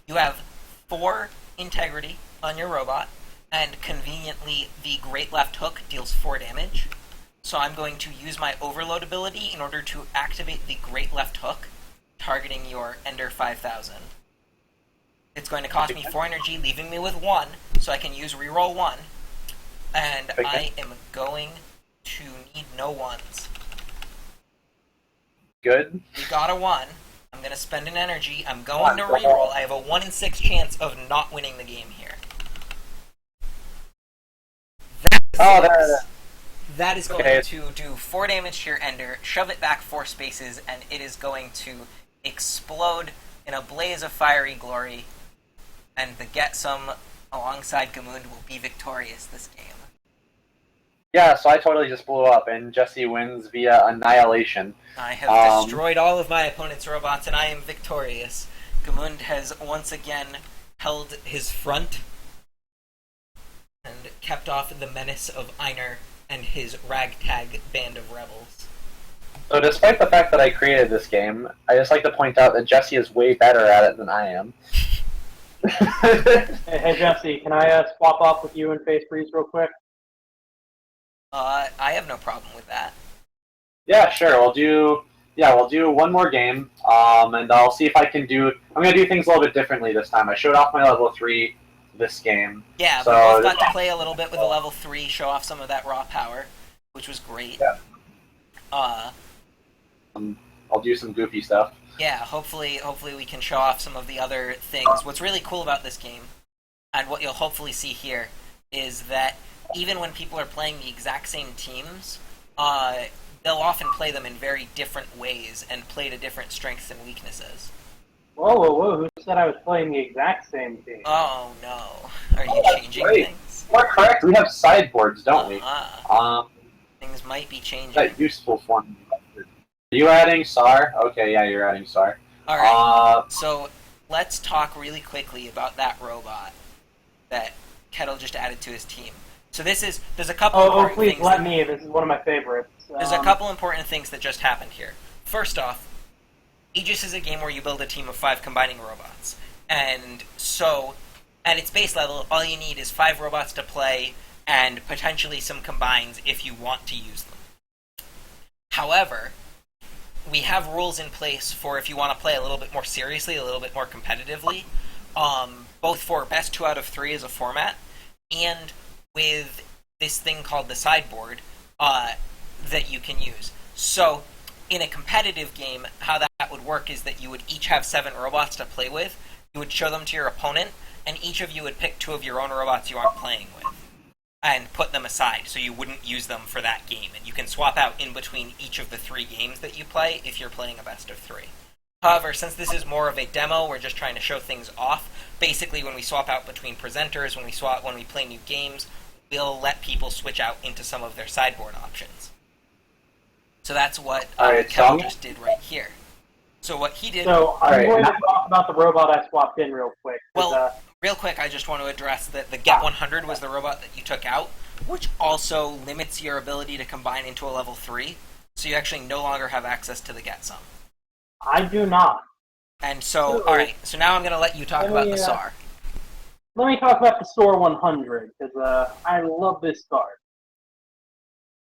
You have 4 integrity on your robot, and conveniently the Great Left Hook deals 4 damage. So I'm going to use my Overload ability in order to activate the Great Left Hook, targeting your Ender 5000. It's going to cost me 4 energy, leaving me with 1, so I can use reroll 1. And Okay. I am going to need no ones. Good. We got a 1. I'm going to spend an energy. I'm going to reroll. I have a 1 in 6 chance of not winning the game here. That is going to do 4 damage to your Ender, shove it back 4 spaces, and it is going to explode in a blaze of fiery glory. And the Get Some alongside Gamund will be victorious this game. Yeah, so I totally just blew up, and Jesse wins via annihilation. I have destroyed all of my opponent's robots, and I am victorious. Gamund has once again held his front and kept off the menace of Einar and his ragtag band of rebels. So despite the fact that I created this game, I just like to point out that Jesse is way better at it than I am. Hey Jesse, can I swap off with you and Face Freeze real quick? I have no problem with that. Yeah, sure. We'll do one more game, and I'll see if I can do. I'm gonna do things a little bit differently this time. I showed off my level 3 this game. Yeah, so, we both got to play a little bit with a level 3, show off some of that raw power, which was great. Yeah. I'll do some goofy stuff. Yeah, hopefully we can show off some of the other things. What's really cool about this game, and what you'll hopefully see here, is that even when people are playing the exact same teams, they'll often play them in very different ways and play to different strengths and weaknesses. Whoa, who said I was playing the exact same team? Oh no. Are you changing things? We're correct. We have sideboards, don't we? Things might be changing. That useful form. Are you adding SAR? Okay, yeah, you're adding SAR. Alright, so let's talk really quickly about that robot that Kettle just added to his team. So there's a couple important please things. Let me. This is one of my favorites. There's a couple important things that just happened here. First off, Aegis is a game where you build a team of 5 combining robots. And so, at its base level, all you need is 5 robots to play, and potentially some combines if you want to use them. However, we have rules in place for if you want to play a little bit more seriously, a little bit more competitively, both for best 2 out of 3 as a format, and with this thing called the sideboard that you can use. So, in a competitive game, how that would work is that you would each have 7 robots to play with, you would show them to your opponent, and each of you would pick 2 of your own robots you aren't playing with, and put them aside, so you wouldn't use them for that game. And you can swap out in between each of the 3 games that you play if you're playing a best of 3. However, since this is more of a demo, we're just trying to show things off. Basically, when we swap out between presenters, when we play new games, we'll let people switch out into some of their sideboard options. So that's what Kel just did right here. So what he did... So I'm going to talk about the robot I swapped in real quick. Well, real quick, I just want to address that the Get 100 was the robot that you took out, which also limits your ability to combine into a level 3, so you actually no longer have access to the Get Some. I do not. And so, alright, so now I'm going to let you talk about the SAR. Let me talk about the SOAR 100, because I love this card.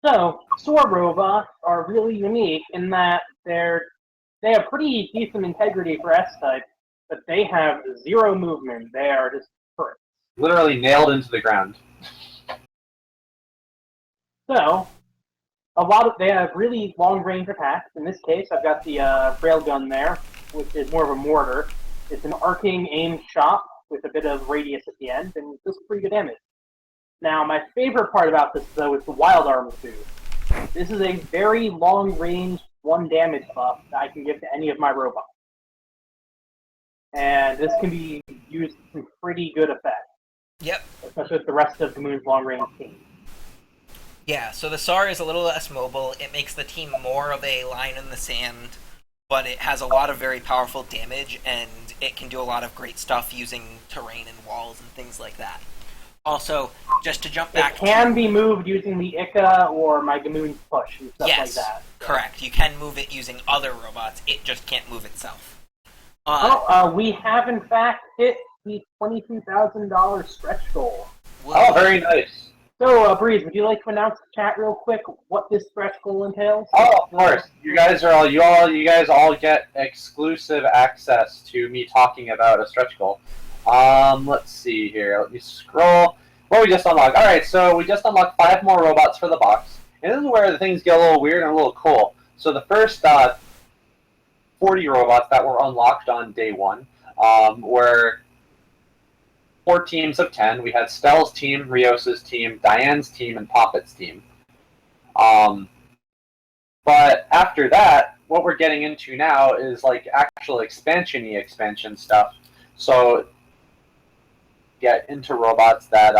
So, SOAR robots are really unique in that they have pretty decent integrity for S-type, but they have 0 movement. They are just turrets. Literally nailed into the ground. So, they have really long range attacks. In this case, I've got the railgun there, which is more of a mortar. It's an arcing aimed shot with a bit of radius at the end, and does pretty good damage. Now, my favorite part about this, though, is the Wild Arms boost. This is a very long-range 1 damage buff that I can give to any of my robots. And this can be used to some pretty good effect. Yep. Especially with the rest of the Moon's long-range team. Yeah, so the SAR is a little less mobile. It makes the team more of a line in the sand, but it has a lot of very powerful damage, and it can do a lot of great stuff using terrain and walls and things like that. Also, just to jump back... It can be moved using the Ica or my Gamoon's push and stuff like that. Correct. You can move it using other robots. It just can't move itself. We have, in fact, hit the $22,000 stretch goal. Oh, very nice. So, Breeze, would you like to announce the chat real quick what this stretch goal entails? Oh, of course. You guys all get exclusive access to me talking about a stretch goal. Let's see here. Let me scroll. What we just unlocked. Alright, so we just unlocked 5 more robots for the box. And this is where the things get a little weird and a little cool. So the first 40 robots that were unlocked on day 1 were 4 teams of 10. We had Stell's team, Rios's team, Diane's team, and Poppet's team. But after that, what we're getting into now is like actual expansion-y expansion stuff. So get into robots that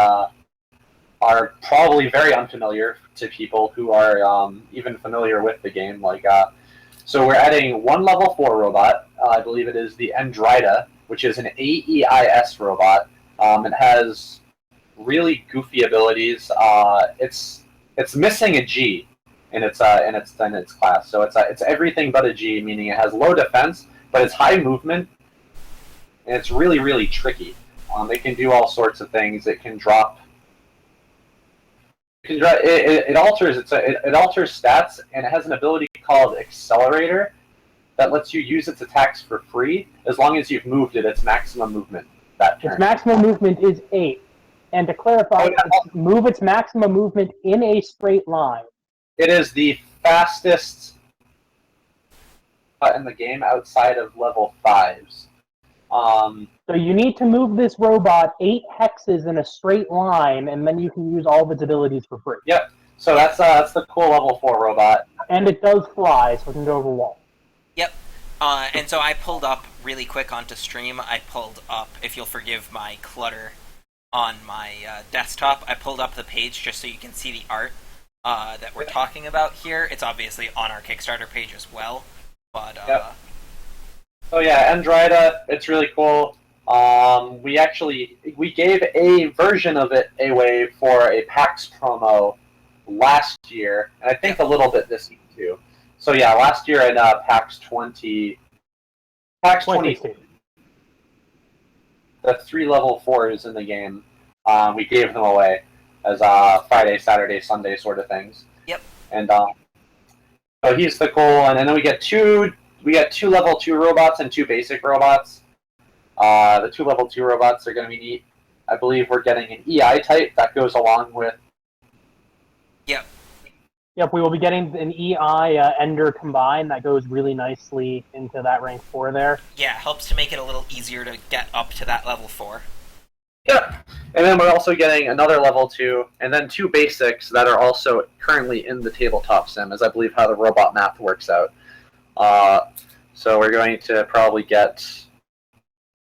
are probably very unfamiliar to people who are even familiar with the game. So we're adding 1 level 4 robot. I believe it is the Andrida, which is an AEIS robot. It has really goofy abilities. It's missing a G in its class, so it's everything but a G, meaning it has low defense, but it's high movement, and it's really, really tricky. It can do all sorts of things. It can drop. It alters it alters stats, and it has an ability called Accelerator that lets you use its attacks for free as long as you've moved it its maximum movement that turn. Its maximum movement is 8. And to clarify, move its maximum movement in a straight line. It is the fastest in the game outside of level 5s. So you need to move this robot 8 hexes in a straight line, and then you can use all of its abilities for free. Yep. So that's the cool level 4 robot. And it does fly, so it can go over walls. Yep. And so I pulled up really quick onto stream. I pulled up, if you'll forgive my clutter on my desktop, I pulled up the page just so you can see the art that we're talking about here. It's obviously on our Kickstarter page as well. But yep. Oh yeah, Andrida, it's really cool. We gave a version of it away for a PAX promo last year, and I think a little bit this year too. So yeah, last year in PAX 20, PAX 22, the 3 level 4s in the game, we gave them away as Friday, Saturday, Sunday sort of things. Yep. And so he's the cool one, and then we get 2 level 2 robots and 2 basic robots. The 2 level 2 robots are going to be neat. I believe we're getting an EI type that goes along with. Yep. Yep, we will be getting an EI Ender combine that goes really nicely into that rank 4 there. Yeah, helps to make it a little easier to get up to that level 4. Yeah, and then we're also getting another level 2, and then 2 basics that are also currently in the tabletop sim, as I believe how the robot math works out. So we're going to probably get,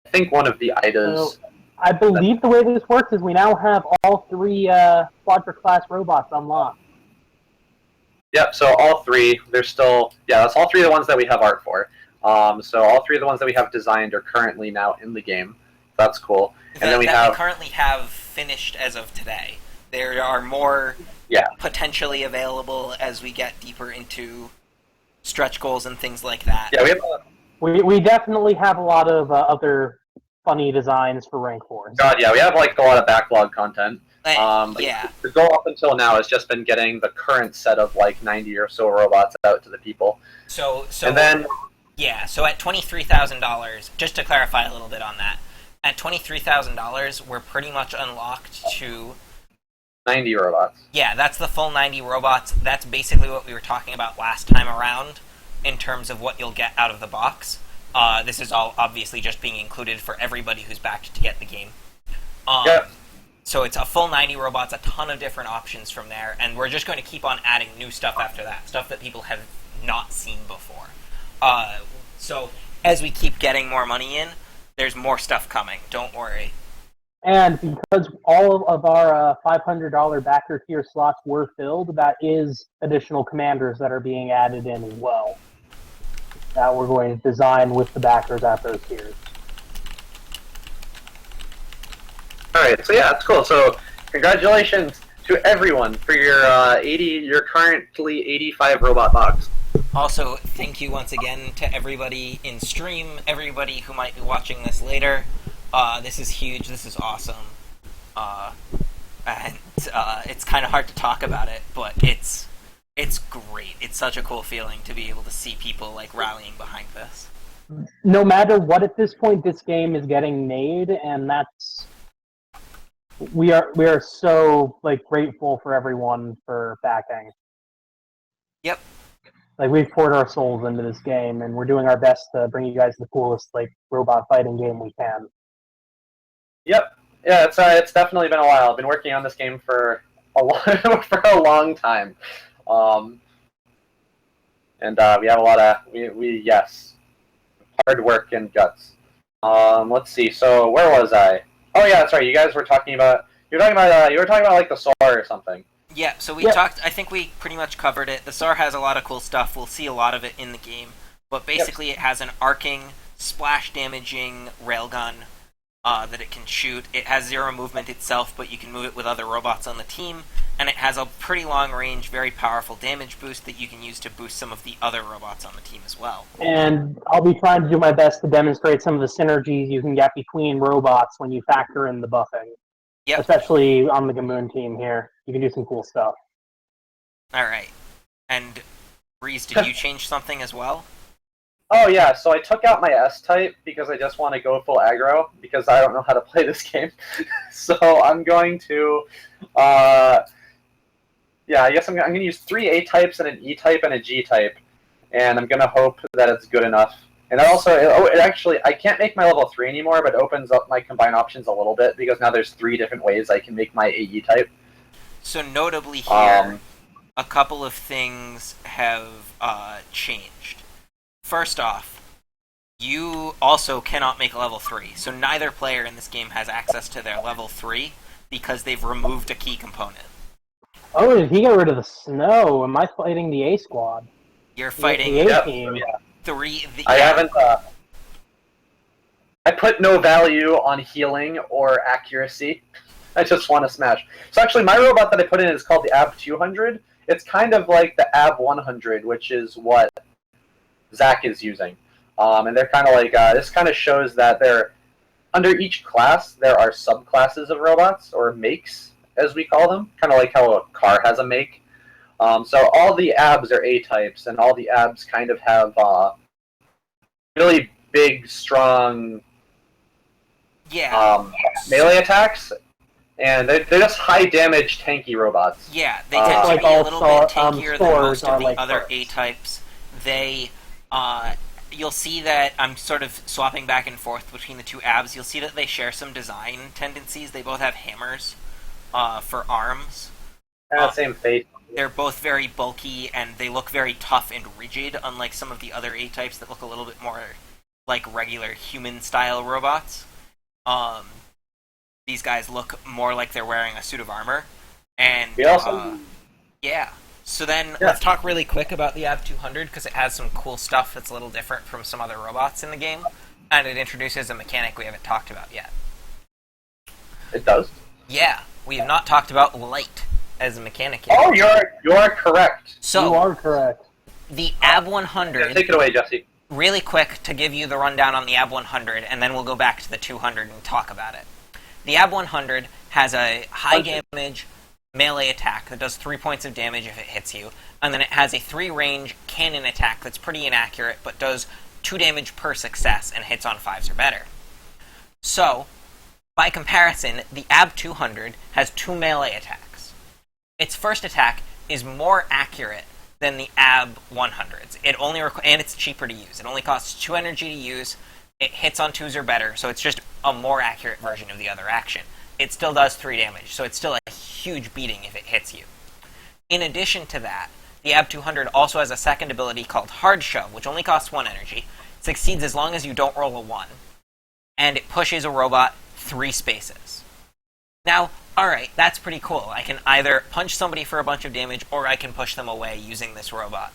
I think, one of the IDAs. So I believe the way this works is we now have all 3 Quadra class robots unlocked. Yep, so all 3, they're still, that's all 3 of the ones that we have art for. So all 3 of the ones that we have designed are currently now in the game. That's cool. And then we currently have finished as of today. There are more potentially available as we get deeper into stretch goals and things like that. Yeah, we definitely have a lot of other funny designs for rank 4. God, yeah, we have like a lot of backlog content. Yeah. The goal up until now has just been getting the current set of like 90 or so robots out to the people. So and then so at $23,000, just to clarify a little bit on that, at $23,000, we're pretty much unlocked to 90 robots. Yeah, that's the full 90 robots. That's basically what we were talking about last time around in terms of what you'll get out of the box. This is all obviously just being included for everybody who's backed to get the game. Yep. So it's a full 90 robots, a ton of different options from there, and we're just going to keep on adding new stuff after that, stuff that people have not seen before. So as we keep getting more money in, there's more stuff coming. Don't worry. And because all of our $500 backer tier slots were filled, that is additional commanders that are being added in as well, that we're going to design with the backers at those tiers. Alright, so yeah, that's cool. So congratulations to everyone for your your currently 85 robot box. Also, thank you once again to everybody in stream, everybody who might be watching this later. This is huge, this is awesome. And it's kind of hard to talk about it, but it's great. It's such a cool feeling to be able to see people like rallying behind this. No matter what, at this point, this game is getting made, and that's we are so like grateful for everyone for backing. Yep. Like we've poured our souls into this game, and we're doing our best to bring you guys the coolest like robot fighting game we can. Yep. Yeah, it's definitely been a while. I've been working on this game for a long for a long time, and we have a lot of we yes, hard work and guts. Let's see. So where was I? Oh yeah, that's right. You guys were talking about you were talking about like the SAR or something. Yeah, so we talked, I think we pretty much covered it. The SAR has a lot of cool stuff. We'll see a lot of it in the game. But basically it has an arcing, splash damaging railgun that it can shoot. It has 0 movement itself, but you can move it with other robots on the team. And it has a pretty long range, very powerful damage boost that you can use to boost some of the other robots on the team as well. And I'll be trying to do my best to demonstrate some of the synergies you can get between robots when you factor in the buffing. Yep. Especially on the Gamoon team here. You can do some cool stuff. Alright. And, Breeze, did you change something as well? Oh yeah, so I took out my S-type because I just want to go full aggro because I don't know how to play this game. So I'm going to, I guess I'm going to use 3 A-types and an E-type and a G-type, and I'm going to hope that it's good enough. And also, it actually, I can't make my level 3 anymore, but it opens up my combine options a little bit because now there's 3 different ways I can make my AE type. So notably here, a couple of things have changed. First off, you also cannot make level 3, so neither player in this game has access to their level 3 because they've removed a key component. Oh, did he get rid of the snow? Am I fighting the A squad? You're fighting the A team. Yeah. I haven't. I put no value on healing or accuracy. I just want to smash. So actually, my robot that I put in is called the AB 200. It's kind of like the AB 100, which is what Zach is using. And they're kind of like this. Kind of shows that they're under each class there are subclasses of robots or makes, as we call them. Kind of like how a car has a make. So all the abs are A-types, and all the abs kind of have really big, strong melee attacks, and they're just high-damage, tanky robots. Yeah, they tend to be a little bit tankier than most of the other A-types. They, you'll see that I'm sort of swapping back and forth between the two abs. You'll see that they share some design tendencies. They both have hammers for arms. And same face. They're both very bulky, and they look very tough and rigid, unlike some of the other A-types that look a little bit more like regular human-style robots. These guys look more like they're wearing a suit of armor. And, yeah. So then, let's talk really quick about the AB 200, because it has some cool stuff that's a little different from some other robots in the game, and it introduces a mechanic we haven't talked about yet. It does? Yeah. We have not talked about light as a mechanic yet. Oh, you're correct. So, you are correct. The AB 100... Take it away, Jesse. Really quick to give you the rundown on the AB 100, and then we'll go back to the 200 and talk about it. The AB 100 has a high damage melee attack that does 3 points of damage if it hits you, and then it has a 3-range cannon attack that's pretty inaccurate, but does 2 damage per success and hits on 5s or better. So, by comparison, the AB 200 has 2 melee attacks. Its first attack is more accurate than the AB 100s. It only and it's cheaper to use. It only costs 2 energy to use. It hits on 2s or better, so it's just a more accurate version of the other action. It still does 3 damage, so it's still a huge beating if it hits you. In addition to that, the AB 200 also has a second ability called Hard Shove, which only costs 1 energy. It succeeds as long as you don't roll a 1. And it pushes a robot 3 spaces. Now, alright, that's pretty cool. I can either punch somebody for a bunch of damage, or I can push them away using this robot,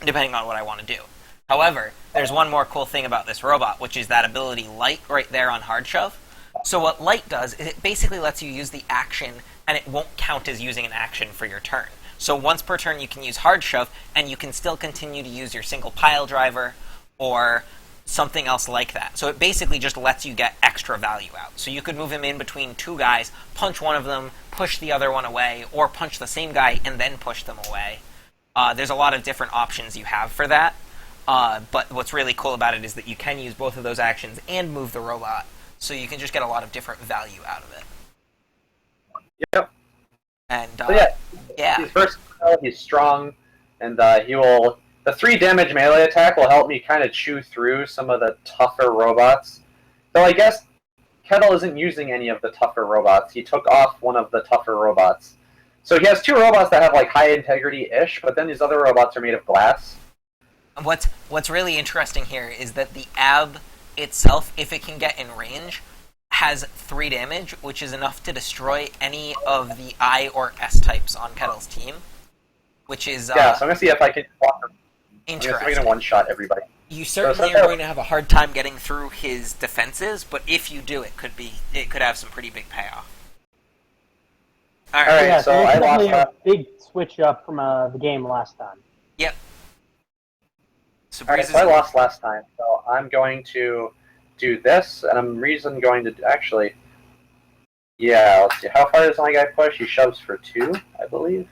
depending on what I want to do. However, there's one more cool thing about this robot, which is that ability Light right there on Hard Shove. So what Light does is it basically lets you use the action, and it won't count as using an action for your turn. So once per turn you can use Hard Shove, and you can still continue to use your single pile driver, or something else like that. So it basically just lets you get extra value out. So you could move him in between 2 guys, punch one of them, push the other one away, or punch the same guy and then push them away. There's a lot of different options you have for that. But what's really cool about it is that you can use both of those actions and move the robot. So you can just get a lot of different value out of it. Yep. And So yeah, yeah, he's versatile, he's strong, and he will. The 3 damage melee attack will help me kind of chew through some of the tougher robots. Though I guess Kettle isn't using any of the tougher robots. He took off one of the tougher robots. So he has 2 robots that have like high integrity-ish, but then these other robots are made of glass. what's really interesting here is that the ab itself, if it can get in range, has 3 damage, which is enough to destroy any of the I or S types on Kettle's team. Which is Yeah, so I'm gonna see if I can. I'm interesting. gonna one-shot everybody. You certainly are going to have a hard time getting through his defenses, but if you do, it could have some pretty big payoff. All right. Yeah, so there's I definitely lost. a big switch up from the game last time. Yep. So All right, so I lost last time, so I'm going to do this, and I'm going to actually. Yeah, let's see. How far does my guy push? He shoves for 2, I believe.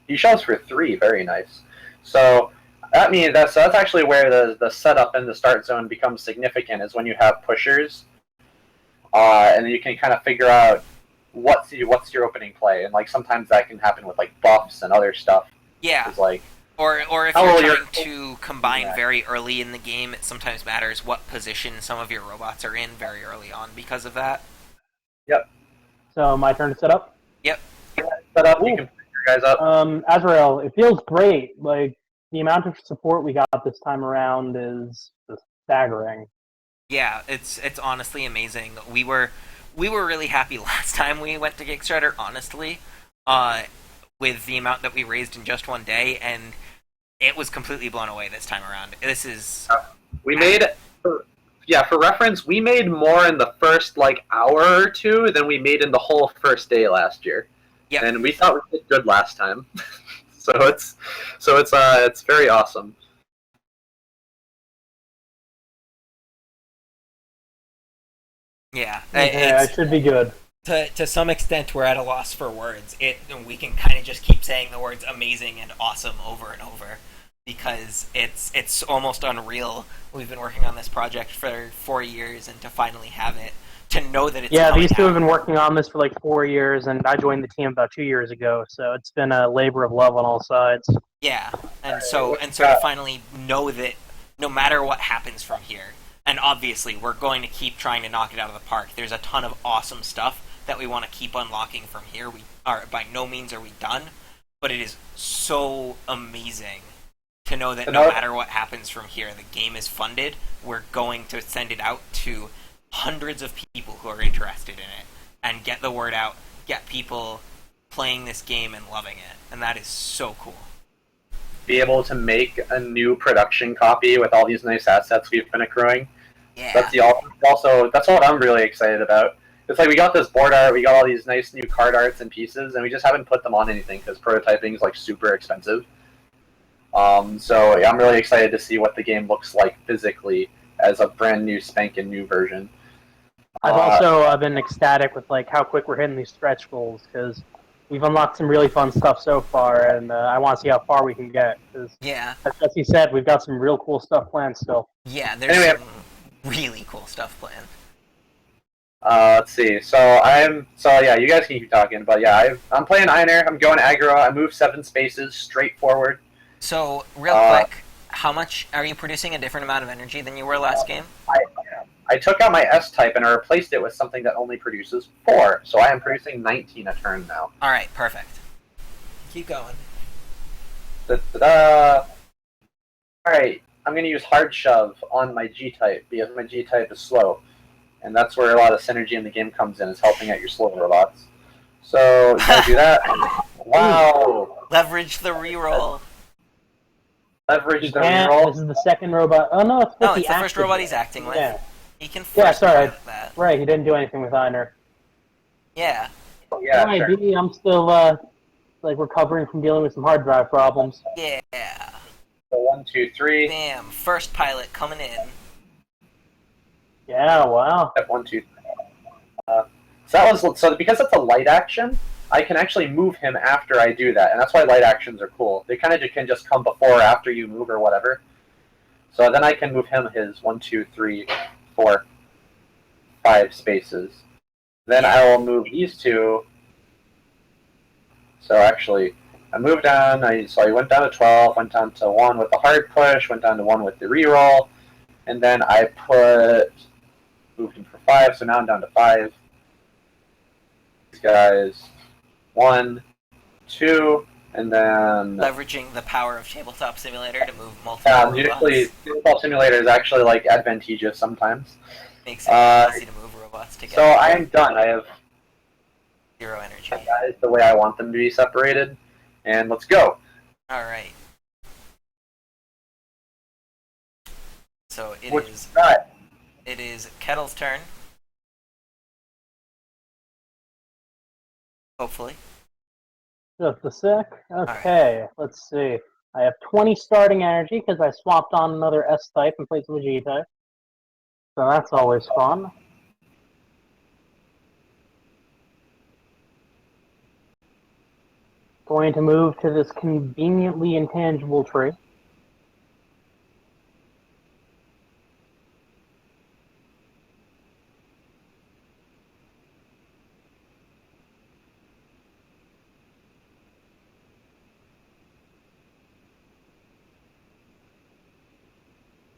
He shoves for 3. Very nice. So that means that's actually where the setup in the start zone becomes significant. Is when you have pushers, and then you can kind of figure out what's your opening play, and like sometimes that can happen with like buffs and other stuff. Yeah. It's like. Or if you're trying to combine very early in the game, it sometimes matters what position some of your robots are in very early on because of that. Yep. So my turn to set up? Yep. Set up, you can pick your guys up. Azrael, it feels great. Like, the amount of support we got this time around is just staggering. Yeah, it's honestly amazing. We were really happy last time we went to Kickstarter, honestly, with the amount that we raised in just one day, and it was completely blown away this time around. This is... We made... for reference, we made more in the first hour or 2 than we made in the whole first day last year. Yep. And we thought we did good last time. so it's very awesome. Yeah, it should be good. To some extent, we're at a loss for words. We can kind of just keep saying the words "amazing" and "awesome" over and over because it's almost unreal. We've been working on this project for 4 years, and to finally have it, to know that it's these two out. have been working on this for like 4 years, and I joined the team about 2 years ago. So it's been a labor of love on all sides. Yeah, and so to finally know that no matter what happens from here. And obviously, we're going to keep trying to knock it out of the park. There's a ton of awesome stuff that we want to keep unlocking from here. We are by no means are we done, but it is so amazing to know that no matter what happens from here, the game is funded. We're going to send it out to hundreds of people who are interested in it and get the word out, get people playing this game and loving it. And that is so cool. Be able to make a new production copy with all these nice assets we've been accruing. Yeah. That's what I'm really excited about. It's like we got this board art, we got all these nice new card arts and pieces, and we just haven't put them on anything because prototyping is super expensive. So yeah, I'm really excited to see what the game looks like physically as a brand new spanking new version. I've also been ecstatic with how quick we're hitting these stretch goals because we've unlocked some really fun stuff so far, and I want to see how far we can get. Cause, as Jesse said, we've got some real cool stuff planned still. Yeah, there's some really cool stuff planned. Let's see. You guys can keep talking, but yeah, I'm playing Einer. I'm going aggro. I move 7 spaces straight forward. So, real quick, how much are you producing a different amount of energy than you were last game? I took out my S-type and I replaced it with something that only produces 4, so I am producing 19 a turn now. Alright, perfect. Keep going. Alright, I'm going to use Hard Shove on my G-type because my G-type is slow. And that's where a lot of synergy in the game comes in, is helping out your slow robots. So, you do that. Wow! Leverage the reroll. Leverage the reroll. This is the second robot. Oh no, it's the first robot he's acting with. Yeah. He can first that. Right, he didn't do anything with Einer. Yeah. Yeah, sure. sure. I'm still recovering from dealing with some hard drive problems. Yeah. So 1, 2, 3. Damn, first pilot coming in. Yeah, wow. 1, 2, 3. So because it's a light action, I can actually move him after I do that, and that's why light actions are cool. They kind of can just come before or after you move or whatever. So then I can move him his 1, 2, 3, 4, 5 spaces. Then I will move these 2 So actually, I moved down. So I went down to 12, went down to 1 with the hard push, went down to 1 with the reroll, and then I moved him for 5, so now I'm down to 5. These guys, 1, 2, and then Leveraging the power of Tabletop Simulator to move multiple robots. Usually, Tabletop Simulator is actually like advantageous sometimes. Makes it easy to move robots together. So I am done. I have 0 energy. that is the way I want them to be separated, and let's go. All right. So it is Kettle's turn. Hopefully. Just a sec. Okay, let's see. I have 20 starting energy because I swapped on another S-type in place of a G-type. So that's always fun. Going to move to this conveniently intangible tree.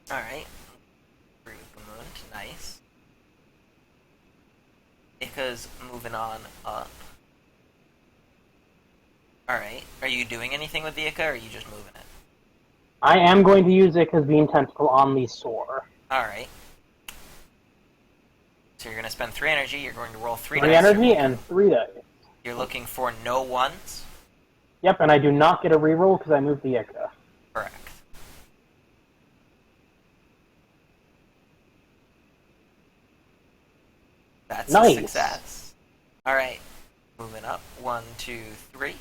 Alright. Nice. Ika's moving on up. Alright. Are you doing anything with the Ika, or are you just moving it? I am going to use Ika's Beam Tentacle on the Soar. Alright. So you're going to spend 3 energy, you're going to roll 3 dice. 3 energy and 3 dice. You're looking for no 1s? Yep, and I do not get a reroll because I moved the Ika. Correct. That's nice. A success. Alright. Moving up. 1, 2, 3.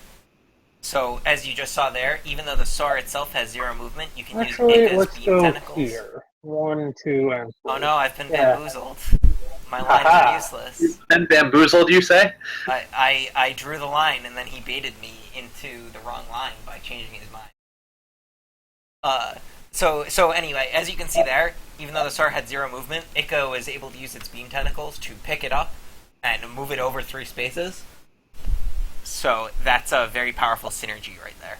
So, as you just saw there, even though the SAR itself has 0 movement, you can use Ika's Beam Tentacles. Here. 1, 2, and 3. Oh no, I've been bamboozled. My lines are useless. You've been bamboozled, you say? I drew the line, and then he baited me into the wrong line by changing his mind. So anyway, as you can see there, even though the SAR had 0 movement, Ika was able to use its Beam Tentacles to pick it up and move it over 3 spaces. So that's a very powerful synergy right there.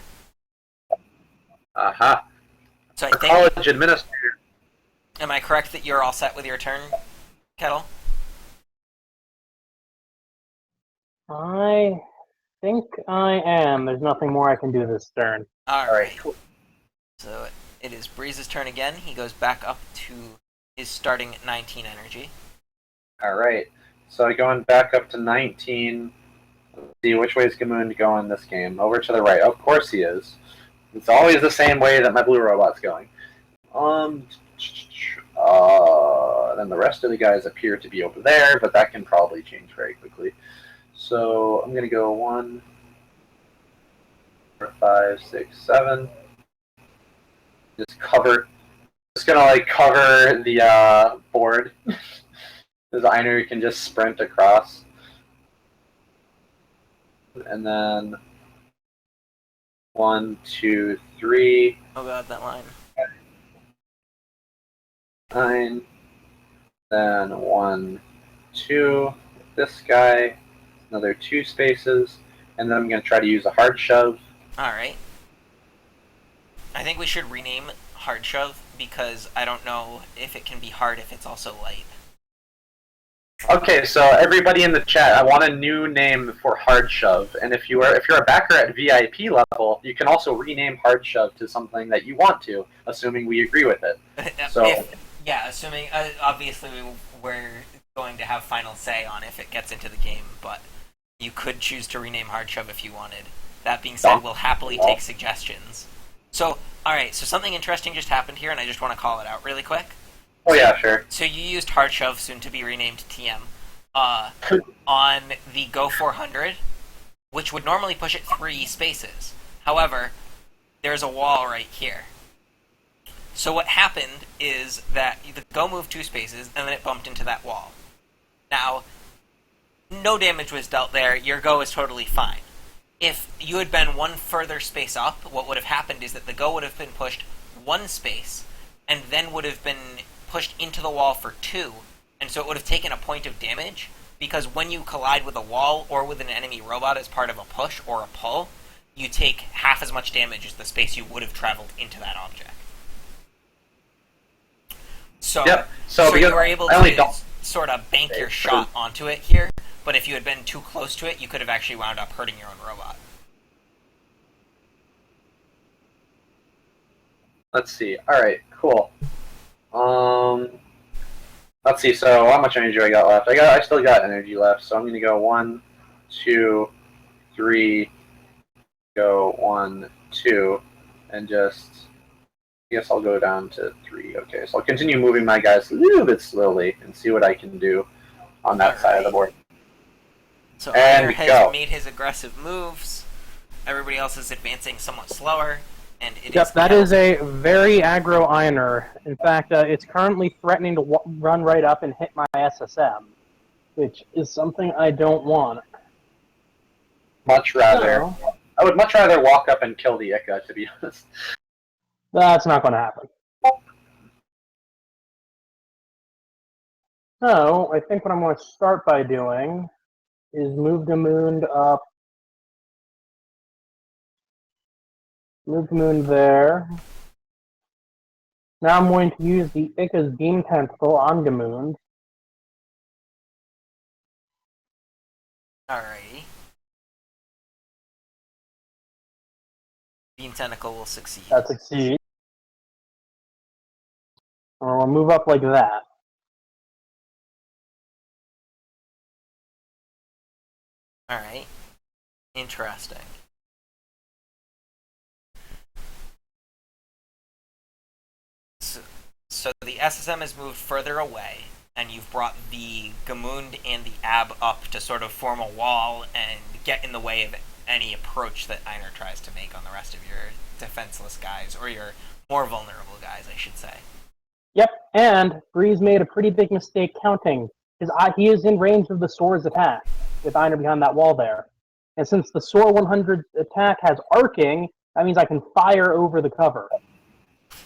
Aha. So I think, college administrator. Am I correct that you're all set with your turn, Kettle? I think I am. There's nothing more I can do this turn. Alright. Cool. So it is Breeze's turn again. He goes back up to his starting 19 energy. Alright. So going back up to 19. Let's see, which way is Gamoon going this game? Over to the right. Of course he is. It's always the same way that my blue robot's going. Then the rest of the guys appear to be over there, but that can probably change very quickly. So I'm going to go 1, 4, 5, 6, 7. Just cover. Just going to like cover the board. The designer can just sprint across. And then 1, 2, 3. Oh god, that line. 9. Then 1, 2. This guy. Another 2 spaces. And then I'm going to try to use a hard shove. Alright. I think we should rename hard shove because I don't know if it can be hard if it's also light. Okay, so everybody in the chat, I want a new name for hard shove, and if you're a backer at VIP level, you can also rename hard shove to something that you want to, assuming we agree with it. So assuming obviously we're going to have final say on if it gets into the game, but you could choose to rename hard shove if you wanted. That being said, we'll happily take suggestions. So, alright, so something interesting just happened here, and I just want to call it out really quick. Oh yeah, sure. So you used hard shove, soon to be renamed TM, on the Go 400, which would normally push it 3 spaces. However, there's a wall right here. So what happened is that the Go moved 2 spaces, and then it bumped into that wall. Now, no damage was dealt there. Your Go is totally fine. If you had been 1 further space up, what would have happened is that the Go would have been pushed 1 space, and then would have been pushed into the wall for 2, and so it would have taken a point of damage, because when you collide with a wall or with an enemy robot as part of a push or a pull, you take half as much damage as the space you would have traveled into that object. So, Yep. so you were able to sort of bank your shot onto it here, but if you had been too close to it, you could have actually wound up hurting your own robot. Let's see. All right, cool. Let's see. So how much energy I got left? I still got energy left. So I'm gonna go 1, 2, 3. Go 1, 2, and just. I guess I'll go down to 3. Okay, so I'll continue moving my guys a little bit slowly and see what I can do on that side of the board. So Iron has made his aggressive moves. Everybody else is advancing somewhat slower. And that is a very aggro Ironer. In fact, it's currently threatening to run right up and hit my SSM, which is something I don't want. Much rather. I would much rather walk up and kill the Ica, to be honest. That's not going to happen. So, I think what I'm going to start by doing is move Gamoon up. Move Gamoon there. Now I'm going to use the Ica's Beam Tentacle on Gamoon. Alrighty. Beam Tentacle will succeed. That succeeds. And we'll move up like that. Alright. Interesting. So the SSM has moved further away, and you've brought the Gamund and the Ab up to sort of form a wall and get in the way of any approach that Einar tries to make on the rest of your defenseless guys, or your more vulnerable guys, I should say. Yep, and Breeze made a pretty big mistake counting, because he is in range of the Soar's attack, with Einar behind that wall there. And since the Soar 100 attack has arcing, that means I can fire over the cover.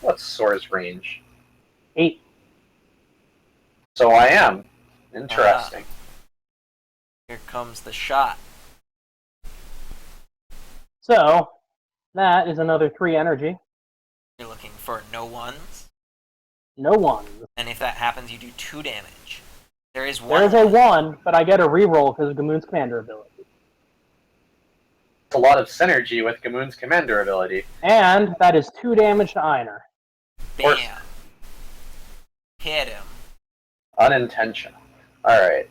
What's Soar's range? 8. So I am. Interesting. Here comes the shot. So, that is another 3 energy. You're looking for no ones. No ones. And if that happens, you do 2 damage. There is 1. There's a 1, but I get a reroll because of Gamoon's commander ability. A lot of synergy with Gamoon's commander ability. And that is 2 damage to Einar. Bam. Hit him. Unintentional. Alright.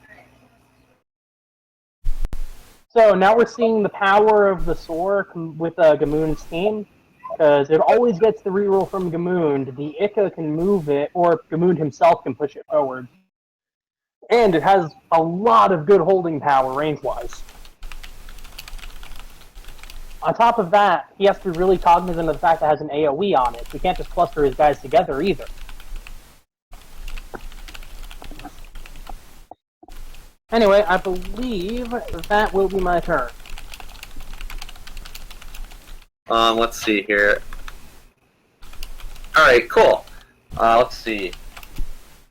So now we're seeing the power of the Soar with Gamoon's team, because it always gets the reroll from Gamoon. The Ica can move it, or Gamoon himself can push it forward. And it has a lot of good holding power range-wise. On top of that, he has to be really cognizant of the fact that it has an AoE on it. We can't just cluster his guys together either. Anyway, I believe that will be my turn. Let's see here. Alright, cool. Let's see.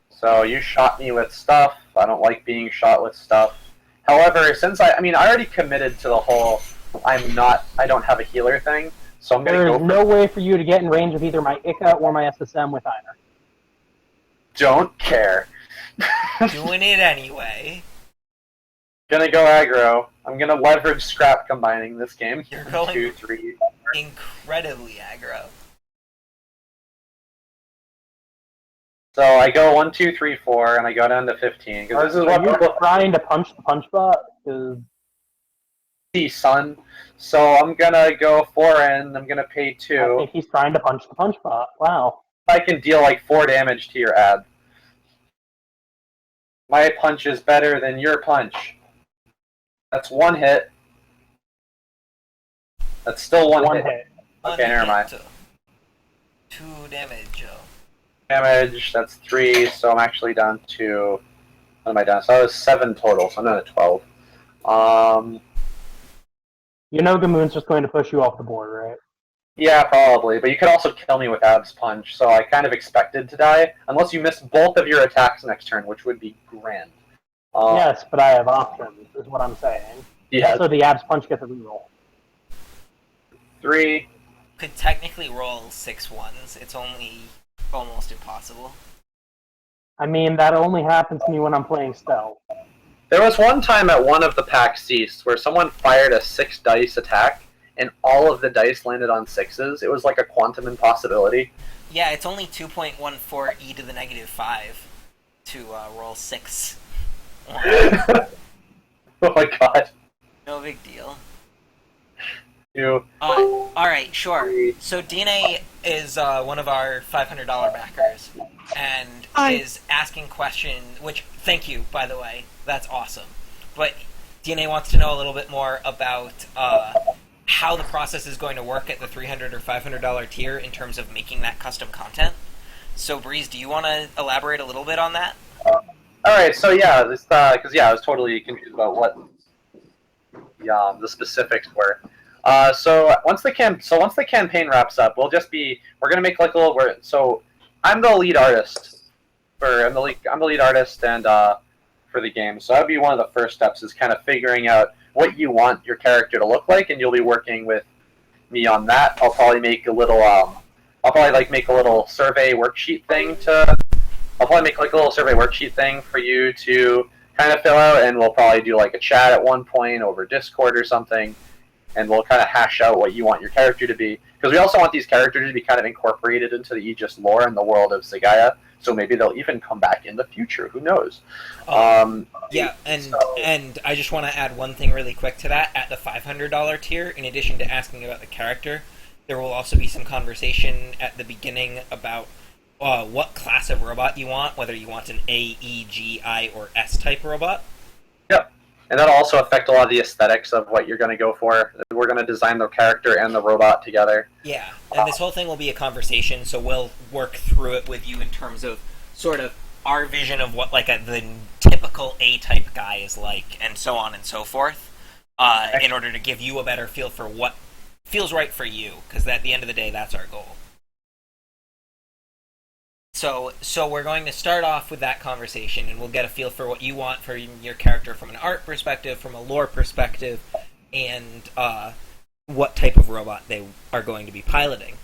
So you shot me with stuff. I don't like being shot with stuff. However, since I already committed to the whole I don't have a healer thing, so I'm gonna go for... There's no way for you to get in range of either my Ica or my SSM with Einar. Don't care. Doing it anyway. Gonna go aggro. I'm gonna leverage scrap combining this game. You're going 2, 3. incredibly aggro. So I go 1, 2, 3, 4, and I go down to 15. Because this is what people trying to punch the punch bot. See, son. So I'm gonna go 4 in. I'm gonna pay 2. I think he's trying to punch the punch bot. Wow. I can deal like 4 damage to your ad. My punch is better than your punch. That's 1 hit. That's still one hit. Okay, never mind. 2 damage, Joe. Damage, that's 3, so I'm actually down to... What am I down? So I was 7 total, so I'm down to 12. You know Gamoon's just going to push you off the board, right? Yeah, probably, but you could also kill me with Ab's punch, so I kind of expected to die, unless you miss both of your attacks next turn, which would be grand. Yes, but I have options, is what I'm saying. Yeah, So the abs punch gets a reroll. 3. Could technically roll 6 ones. It's only almost impossible. I mean, that only happens to me when I'm playing stealth. There was one time at one of the PAX East where someone fired a 6 dice attack, and all of the dice landed on 6s. It was like a quantum impossibility. Yeah, it's only 2.14 e to the negative 5 to roll 6. Oh my god. No big deal. You. Alright, sure. So DNA is one of our $500 backers, and is asking questions, which, thank you, by the way, that's awesome. But DNA wants to know a little bit more about how the process is going to work at the $300 or $500 tier in terms of making that custom content. So, Breeze, do you want to elaborate a little bit on that? Alright, so yeah, this because I was totally confused about what the specifics were. So once the campaign wraps up, we're gonna make like a little. So I'm the lead artist I'm the lead artist and for the game. So that'd be one of the first steps, is kind of figuring out what you want your character to look like, and you'll be working with me on that. I'll probably make a little make a little survey worksheet thing for you to kind of fill out, and we'll probably do like a chat at one point over Discord or something, and we'll kind of hash out what you want your character to be, because we also want these characters to be kind of incorporated into the Aegis lore and the world of Zagaya, so maybe they'll even come back in the future, who knows. Yeah, and I just want to add one thing really quick to that. At the $500 tier, in addition to asking about the character, there will also be some conversation at the beginning about what class of robot you want, whether you want an A, E, G, I, or S type robot. Yep. And that'll also affect a lot of the aesthetics of what you're going to go for. We're going to design the character and the robot together. Yeah, and this whole thing will be a conversation, so we'll work through it with you in terms of sort of our vision of what the typical A-type guy is like, and so on and so forth, in order to give you a better feel for what feels right for you, because at the end of the day, that's our goal. So we're going to start off with that conversation, and we'll get a feel for what you want for your character from an art perspective, from a lore perspective, and what type of robot they are going to be piloting.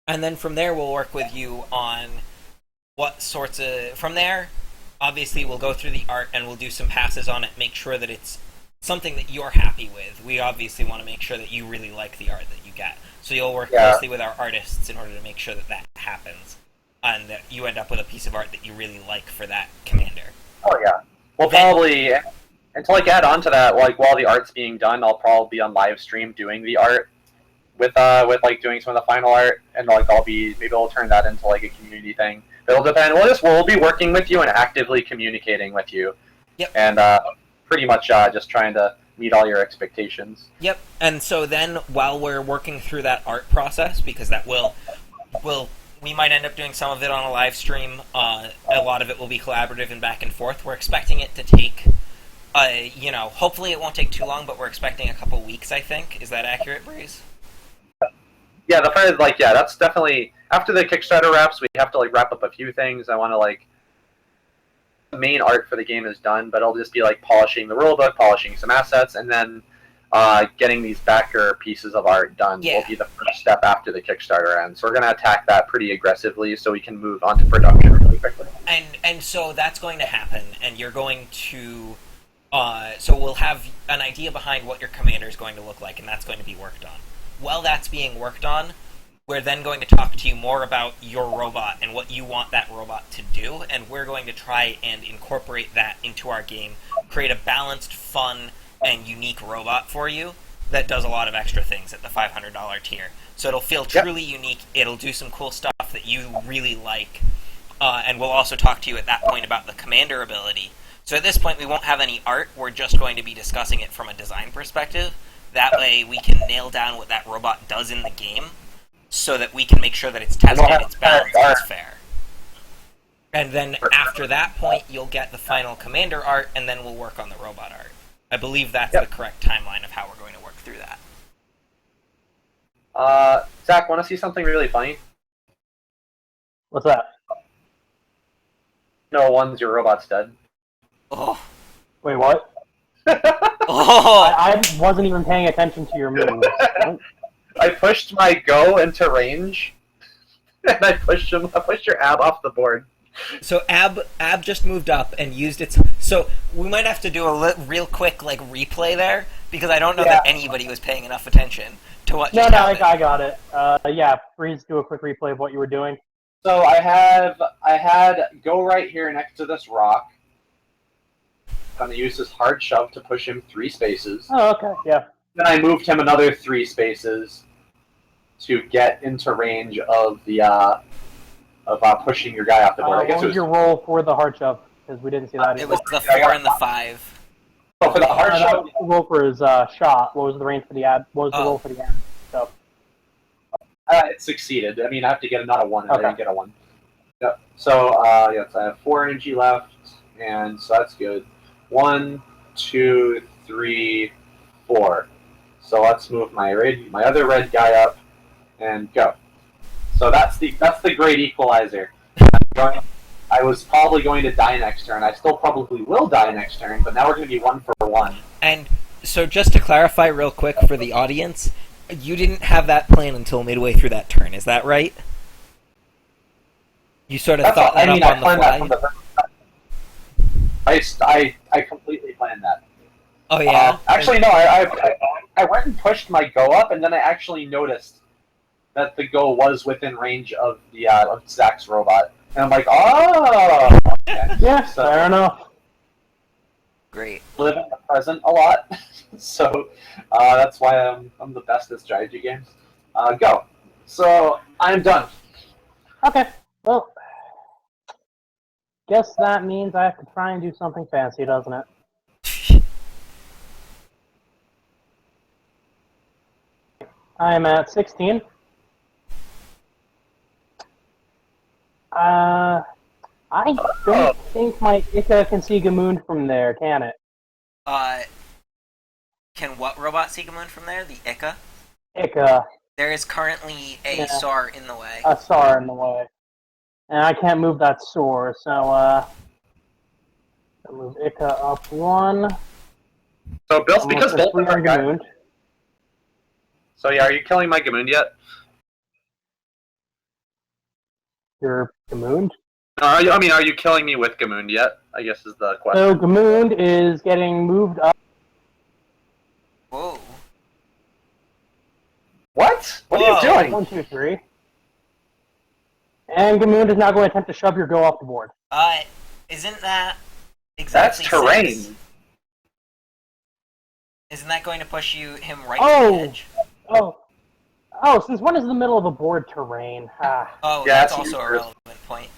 And then from there, we'll work with you on what sorts of... From there, obviously, we'll go through the art, and we'll do some passes on it, make sure that it's something that you're happy with. We obviously want to make sure that you really like the art that you get. So you'll work closely with our artists in order to make sure that that happens, and that you end up with a piece of art that you really like for that commander. Oh yeah. We'll probably, and to add on to that, while the art's being done, I'll probably be on live stream doing the art with doing some of the final art, and maybe we'll turn that into a community thing. It'll depend. We'll be working with you and actively communicating with you. Yep. And pretty much just trying to meet all your expectations. Yep. And so then, while we're working through that art process, because that we might end up doing some of it on a live stream. A lot of it will be collaborative and back and forth. We're expecting it to take, hopefully it won't take too long, but we're expecting a couple weeks, I think. Is that accurate, Breeze? Yeah, that's definitely... After the Kickstarter wraps, we have to wrap up a few things. I want to the main art for the game is done, but it'll just be polishing the rulebook, polishing some assets, and then getting these backer pieces of art done will be the first step after the Kickstarter ends. So we're going to attack that pretty aggressively so we can move on to production really quickly. And so that's going to happen, and you're going to... so we'll have an idea behind what your commander is going to look like, and that's going to be worked on. While that's being worked on, we're then going to talk to you more about your robot and what you want that robot to do, and we're going to try and incorporate that into our game, create a balanced, fun, and unique robot for you that does a lot of extra things at the $500 tier. So it'll feel truly unique, it'll do some cool stuff that you really like, and we'll also talk to you at that point about the commander ability. So at this point we won't have any art, we're just going to be discussing it from a design perspective. That way we can nail down what that robot does in the game, so that we can make sure that it's tested, it's balanced, it's fair. And then after that point, you'll get the final commander art, and then we'll work on the robot art. I believe that's the correct timeline of how we're going to work through that. Zach, want to see something really funny? What's that? No, one's your robot's dead. Oh. Wait, what? Oh! I wasn't even paying attention to your moves. I pushed my go into range, and I pushed your ab off the board. So Ab just moved up and used its. So we might have to do a real quick replay there because I don't know that anybody was paying enough attention to what just happened. I got it. Yeah, please do a quick replay of what you were doing. So I had go right here next to this rock. I'm gonna use this hard shove to push him 3 spaces. Oh, okay, yeah. Then I moved him another 3 spaces to get into range of the pushing your guy off the board. I guess what was your roll for the hard shove? Because we didn't see that. It was the 4 and the 5. Oh, for the hard shove. The roll for his shot. What was the range for the ad? What was the roll for the ad? So. It succeeded. I mean, I have to get not a 1, and I didn't get a 1. Yep. So yes, I have 4 energy left, and so that's good. 1, 2, 3, 4. So let's move my other red guy up, and go. So that's the great equalizer. I was probably going to die next turn. I still probably will die next turn, but now we're going to be 1 for 1. And so just to clarify real quick for the audience, you didn't have that plan until midway through that turn, is that right? You sort of thought that up on the fly? I completely planned that. Oh yeah. Actually, no. I went and pushed my go up, and then I actually noticed that the go was within range of the of Zach's robot, and I'm like, oh. Okay. Yeah, so, fair enough. Great. Live in the present a lot, so that's why I'm the best at strategy games. Go. So I'm done. Okay. Well. Guess that means I have to try and do something fancy, doesn't it? I'm at 16. I don't think my Ika can see Gamoon from there, can it? Can what robot see Gamoon from there? The Ika? Ika. There is currently a SAR in the way. A SAR in the way. And I can't move that SAR, so I'll move Ika up 1. So Bill, because both of them Gamoon. So yeah, are you killing my Gamoon yet? Your Gamoon? No, are you killing me with Gamoon yet? I guess is the question. So Gamoon is getting moved up. Whoa. What? What are you doing? 1, 2, 3. And Gamoon is now going to attempt to shove your go off the board. Isn't that exactly That's terrain. 6? Isn't that going to push him right to the edge? Oh, since when is the middle of a board terrain? Oh, yeah, that's also a relevant point.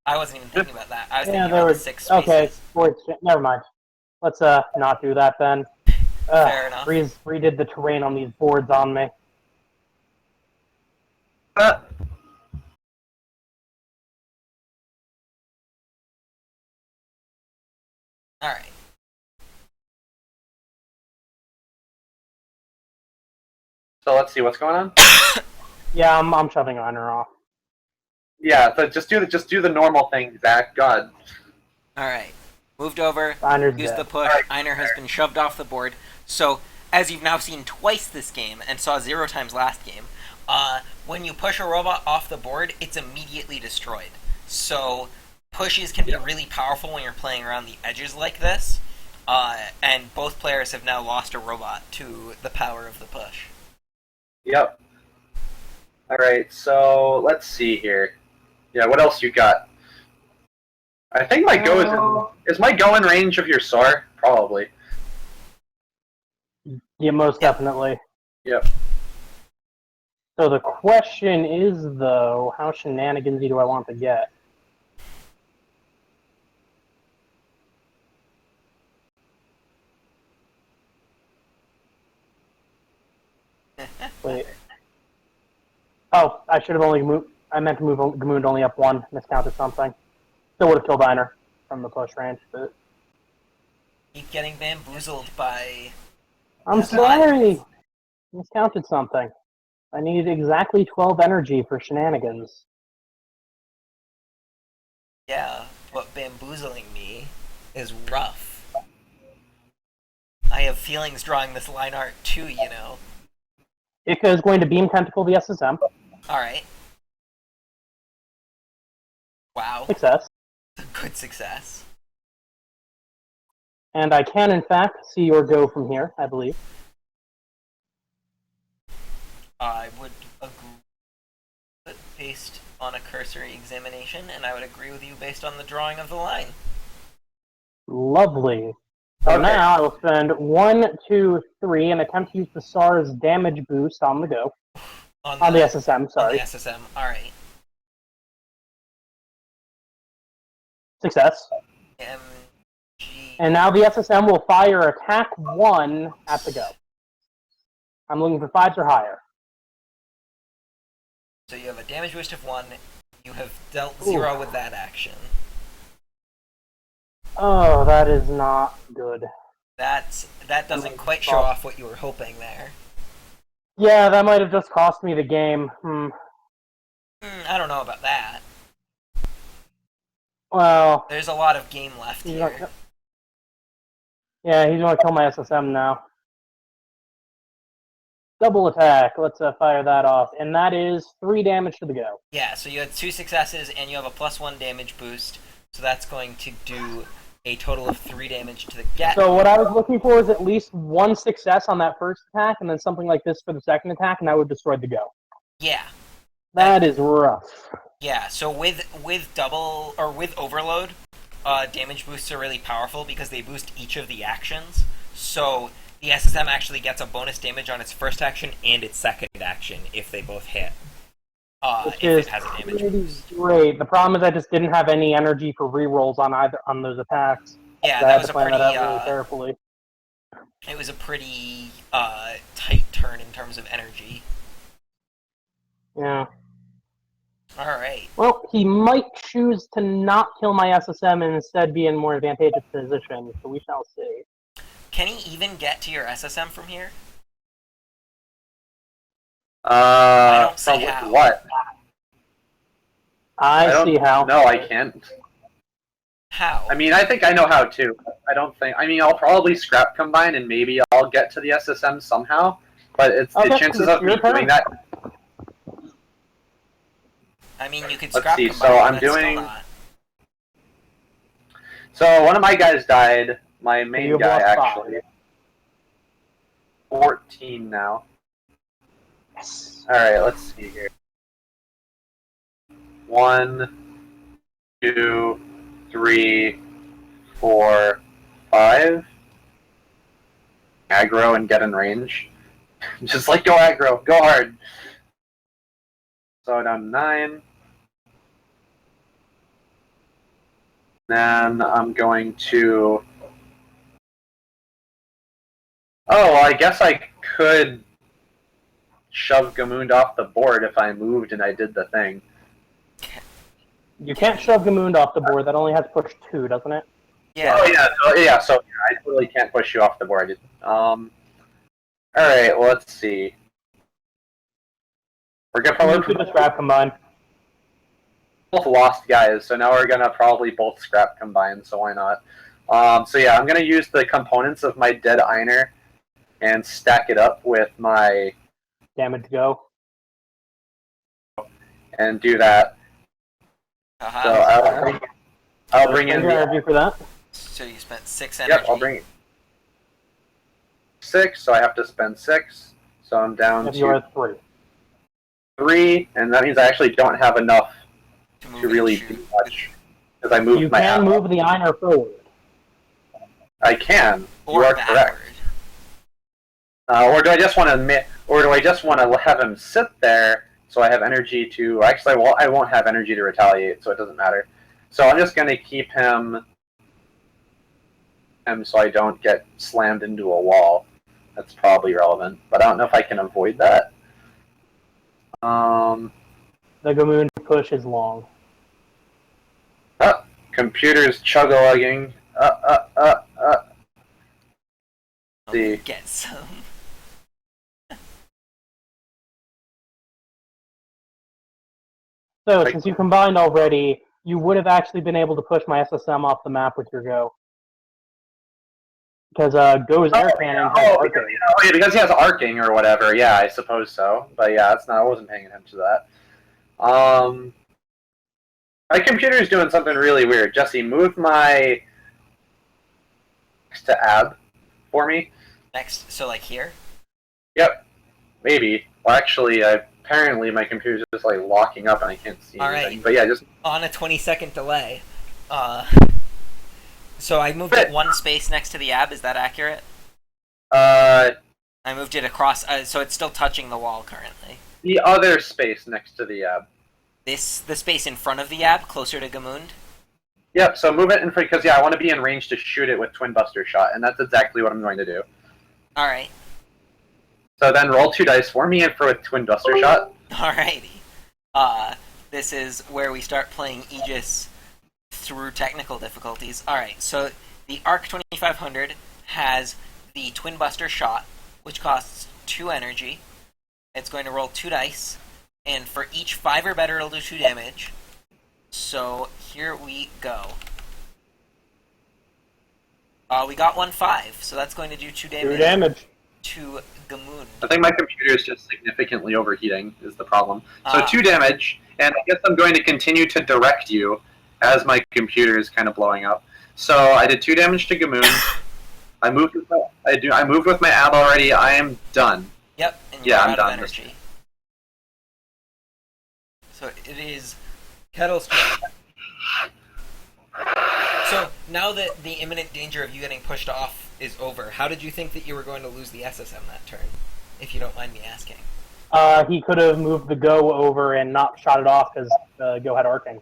I wasn't even thinking about that. I was thinking about the 6 spaces. Okay, never mind. Let's not do that then. Fair enough. Redid the terrain on these boards on me. Alright. So let's see what's going on. Yeah, I'm shoving Einer off. Yeah, so just do the normal thing, Zach. God. Alright. Moved over, Einer's used dead. the push, Einer has been shoved off the board. So, as you've now seen twice this game, and saw 0 times last game, when you push a robot off the board, it's immediately destroyed. So, pushes can be really powerful when you're playing around the edges like this, and both players have now lost a robot to the power of the push. Yep. Alright, so let's see here. Yeah, what else you got? I think my go is my go in range of your SAR? Probably. Yeah, most definitely. Yep. So the question is, though, how shenanigansy do I want to get? Wait. Oh, I should have only moved. I meant to move Gamoon only up 1. Miscounted something. Still would have killed Einer from the push range, but... Keep getting bamboozled by... I'm sorry! Miscounted something. I need exactly 12 energy for shenanigans. Yeah, but bamboozling me is rough. I have feelings drawing this line art too, you know. Ika is going to beam tentacle the SSM. Alright. Wow. Success. Good success. And I can, in fact, see your go from here, I believe. I would agree based on a cursory examination, and I would agree with you based on the drawing of the line. Lovely. So Okay. now I will spend 1, 2, 3 and attempt to use the SARS damage boost on the go. On the SSM, sorry. On the SSM, alright. Success. MG. And now the SSM will fire attack 1 at the go. I'm looking for 5s or higher. So you have a damage boost of 1. You have dealt 0 with that action. Oh, that is not good. That doesn't quite show off what you were hoping there. Yeah, that might have just cost me the game. I don't know about that. Well, There's a lot of game left here. Yeah, he's going to kill my SSM now. Double attack. Let's fire that off. And that is 3 damage to the go. Yeah, so you had 2 successes, and you have a +1 damage boost. So that's going to do a total of 3 damage to the get. So what I was looking for is at least 1 success on that first attack, and then something like this for the second attack, and that would destroy the go. Yeah. That is rough. Yeah, so with double, or with overload, damage boosts are really powerful because they boost each of the actions. So the SSM actually gets a bonus damage on its first action and its second action if they both hit. Which if is it has a damage pretty boost. great. The problem is I just didn't have any energy for rerolls on those attacks. Yeah, So I that had was to a plan pretty that out really carefully. it was a pretty tight turn in terms of energy. Yeah. Alright. Well, he might choose to not kill my SSM and instead be in more advantageous position, so we shall see. Can he even get to your SSM from here? I don't see how. What? I see how. No, I can't. How? I mean, I think I know how to. I don't think. I mean, I'll probably scrap combine and maybe I'll get to the SSM somehow. But it's the chances of me doing that. I mean, you could Let's scrap see. combine. So I'm but it's doing. Still not. So one of my guys died. My main You've guy lost actually. 14 now. Yes. All right. Let's see here. 1, 2, 3, 4, 5. Aggro and get in range. Just like go aggro, go hard. So down 9. Then I'm going to. Oh, well, I guess I could shove Gamund off the board if I moved and I did the thing. You can't shove Gamund off the board. That only has push 2, doesn't it? Yeah. Oh yeah. So I totally can't push you off the board. All right. Well, let's see. We're gonna You could just scrap combine. both lost guys, so now we're gonna probably both scrap combine. So why not? So yeah, I'm gonna use the components of my dead Einer and stack it up with my Damage go. and do that. Uh-huh. So I'll bring in your the. energy for that. So you spent 6 energy. Yep, I'll bring 6, so I have to spend 6. So I'm down If you are to at 3. 3, and that means I actually don't have enough move to really and shoot. do much because I moved You my. can move the Einer forward. I can. Or You are backward. correct. Or do I just want to have him sit there so I have energy to? Actually, I won't have energy to retaliate, so it doesn't matter. So I'm just going to keep him so I don't get slammed into a wall. That's probably relevant, but I don't know if I can avoid that. The Gamund push is long. Computer's chug-a-lugging. See. Get some. So, since you combined already, you would have actually been able to push my SSM off the map with your go. Because Go's air cannon has arcing. Because he has arcing or whatever. Yeah, I suppose so. But yeah, it's not. I wasn't paying attention to that. My computer is doing something really weird. Jesse, move my to ab for me. Next, so like here? Yep, maybe. Well, actually, apparently my computer's just like locking up and I can't see anything. Right. But yeah, just on a 20-second delay. So I moved it one space next to the ab. Is that accurate? I moved it across, so it's still touching the wall currently. The other space next to the ab. The space in front of the ab, closer to Gamund? Yep, so move it in front, because, yeah, I want to be in range to shoot it with Twin Buster Shot, and that's exactly what I'm going to do. Alright. So then roll 2 dice for me and for with Twin Buster Shot. Alrighty. This is where we start playing Aegis through technical difficulties. Alright, so the ARC 2500 has the Twin Buster Shot, which costs 2 energy. It's going to roll 2 dice, and for each 5 or better, it'll do 2 damage. So here we go. We got 1 5, so that's going to do 2 damage. 2 damage. To Gamund. I think my computer is just significantly overheating, is the problem. So 2 damage, and I guess I'm going to continue to direct you as my computer is kind of blowing up. So I did 2 damage to Gamund. I moved with my ab already. I am done. Yep, and you're I'm out done. of energy. So it is Kettle's turn. So now that the imminent danger of you getting pushed off is over, how did you think that you were going to lose the SSM that turn, if you don't mind me asking? He could have moved the Go over and not shot it off because Go had arcing.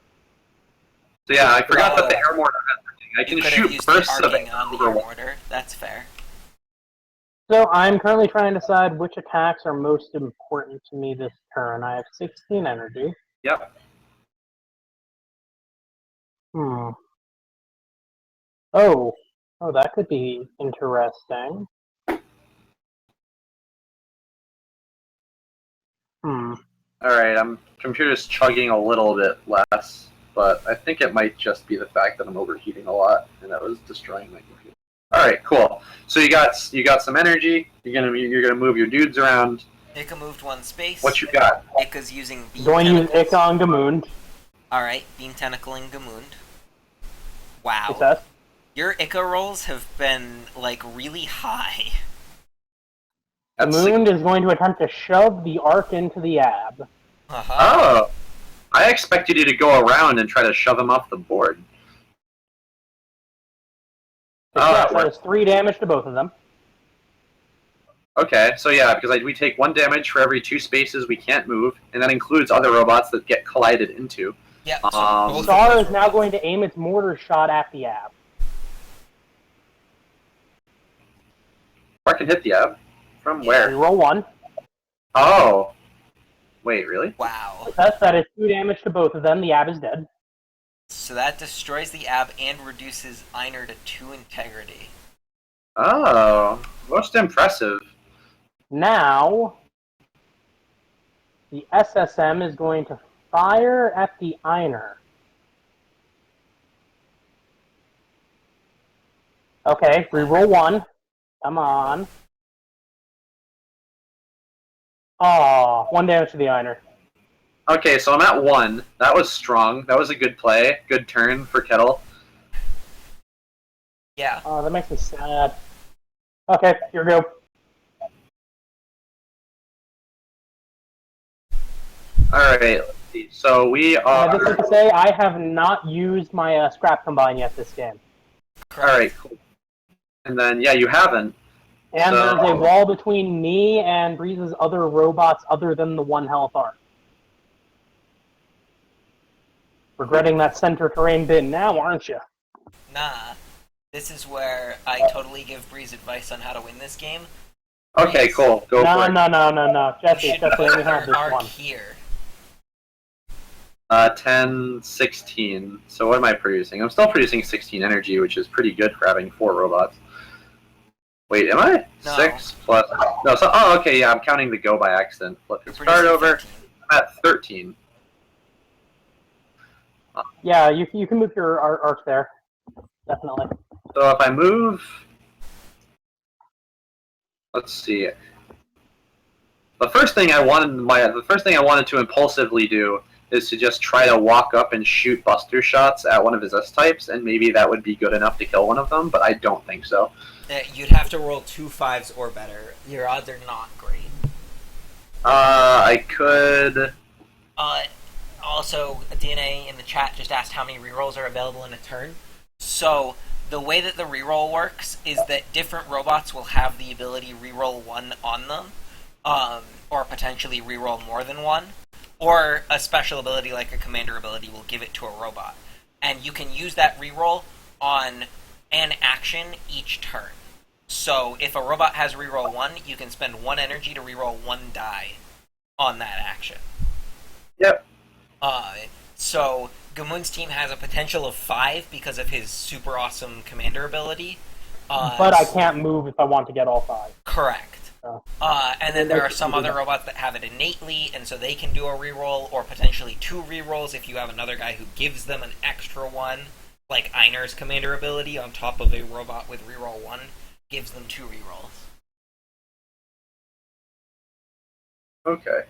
So yeah, I forgot that the air mortar has arcing. I can shoot bursts of it on the air mortar. That's fair. So I'm currently trying to decide which attacks are most important to me this turn. I have 16 energy. Yep. Oh, that could be interesting. Alright, computer's chugging a little bit less, but I think it might just be the fact that I'm overheating a lot and that was destroying my computer. Alright, cool. So you got some energy, you're gonna move your dudes around. Ika moved 1 space. What you got? Ika's using beam Going to use tentacles. Ika on Gamund. Alright, beam tentacling Gamund. Wow. Success. Your Ika rolls have been, like, really high. Gamund is going to attempt to shove the arc into the ab. Oh! I expected you to go around and try to shove him off the board. Success, that is 3 damage to both of them. Okay, so yeah, because we take 1 damage for every 2 spaces we can't move, and that includes other robots that get collided into. Yeah, Star is now going to aim its mortar shot at the ab. Or can hit the ab. From where? Roll 1. Oh. Wait, really? Wow. Success, that is 2 damage to both of them. The ab is dead. So that destroys the ab and reduces Einer to 2 integrity. Oh. Most impressive. Now, the SSM is going to fire at the Einer. Okay, reroll 1. Come on. Aw, 1 damage to the Einer. Okay, so I'm at 1. That was strong. That was a good play. Good turn for Kettle. Yeah. Oh, that makes me sad. Okay, here we go. Alright, let's see. So we are... I just have to say, I have not used my scrap combine yet this game. Alright, cool. And then, yeah, you haven't. And there's a wall between me and Breeze's other robots other than the 1 health arc. Regretting that center terrain bit now, aren't you? Nah. This is where I totally give Breeze advice on how to win this game. Okay, Breeze, cool. Go for it. No. Jesse, let me have this arc one. here. 10, 16. So what am I producing? I'm still producing 16 energy, which is pretty good for having 4 robots. Wait, am I? No. 6 plus... No, so... Oh, okay, yeah, I'm counting the go by accident. Flip and start over. 13. I'm at 13. Yeah, you can move your arc there. Definitely. So if I move let's see. The first thing I wanted to impulsively do is to just try to walk up and shoot buster shots at one of his S-types, and maybe that would be good enough to kill one of them, but I don't think so. You'd have to roll 2 5s or better. Your odds are not great. I could... Also, DNA in the chat just asked how many rerolls are available in a turn. So, the way that the reroll works is that different robots will have the ability reroll 1 on them, or potentially reroll more than 1, or a special ability like a commander ability will give it to a robot. And you can use that reroll on an action each turn. So, if a robot has reroll 1, you can spend 1 energy to reroll 1 die on that action. Yep. So Gamun's team has a potential of 5 because of his super awesome commander ability. But I can't move if I want to get all 5. Correct. Oh. And then there are some other robots that have it innately, and so they can do a reroll, or potentially 2 rerolls if you have another guy who gives them an extra 1, like Einar's commander ability on top of a robot with reroll 1, gives them 2 rerolls. Okay.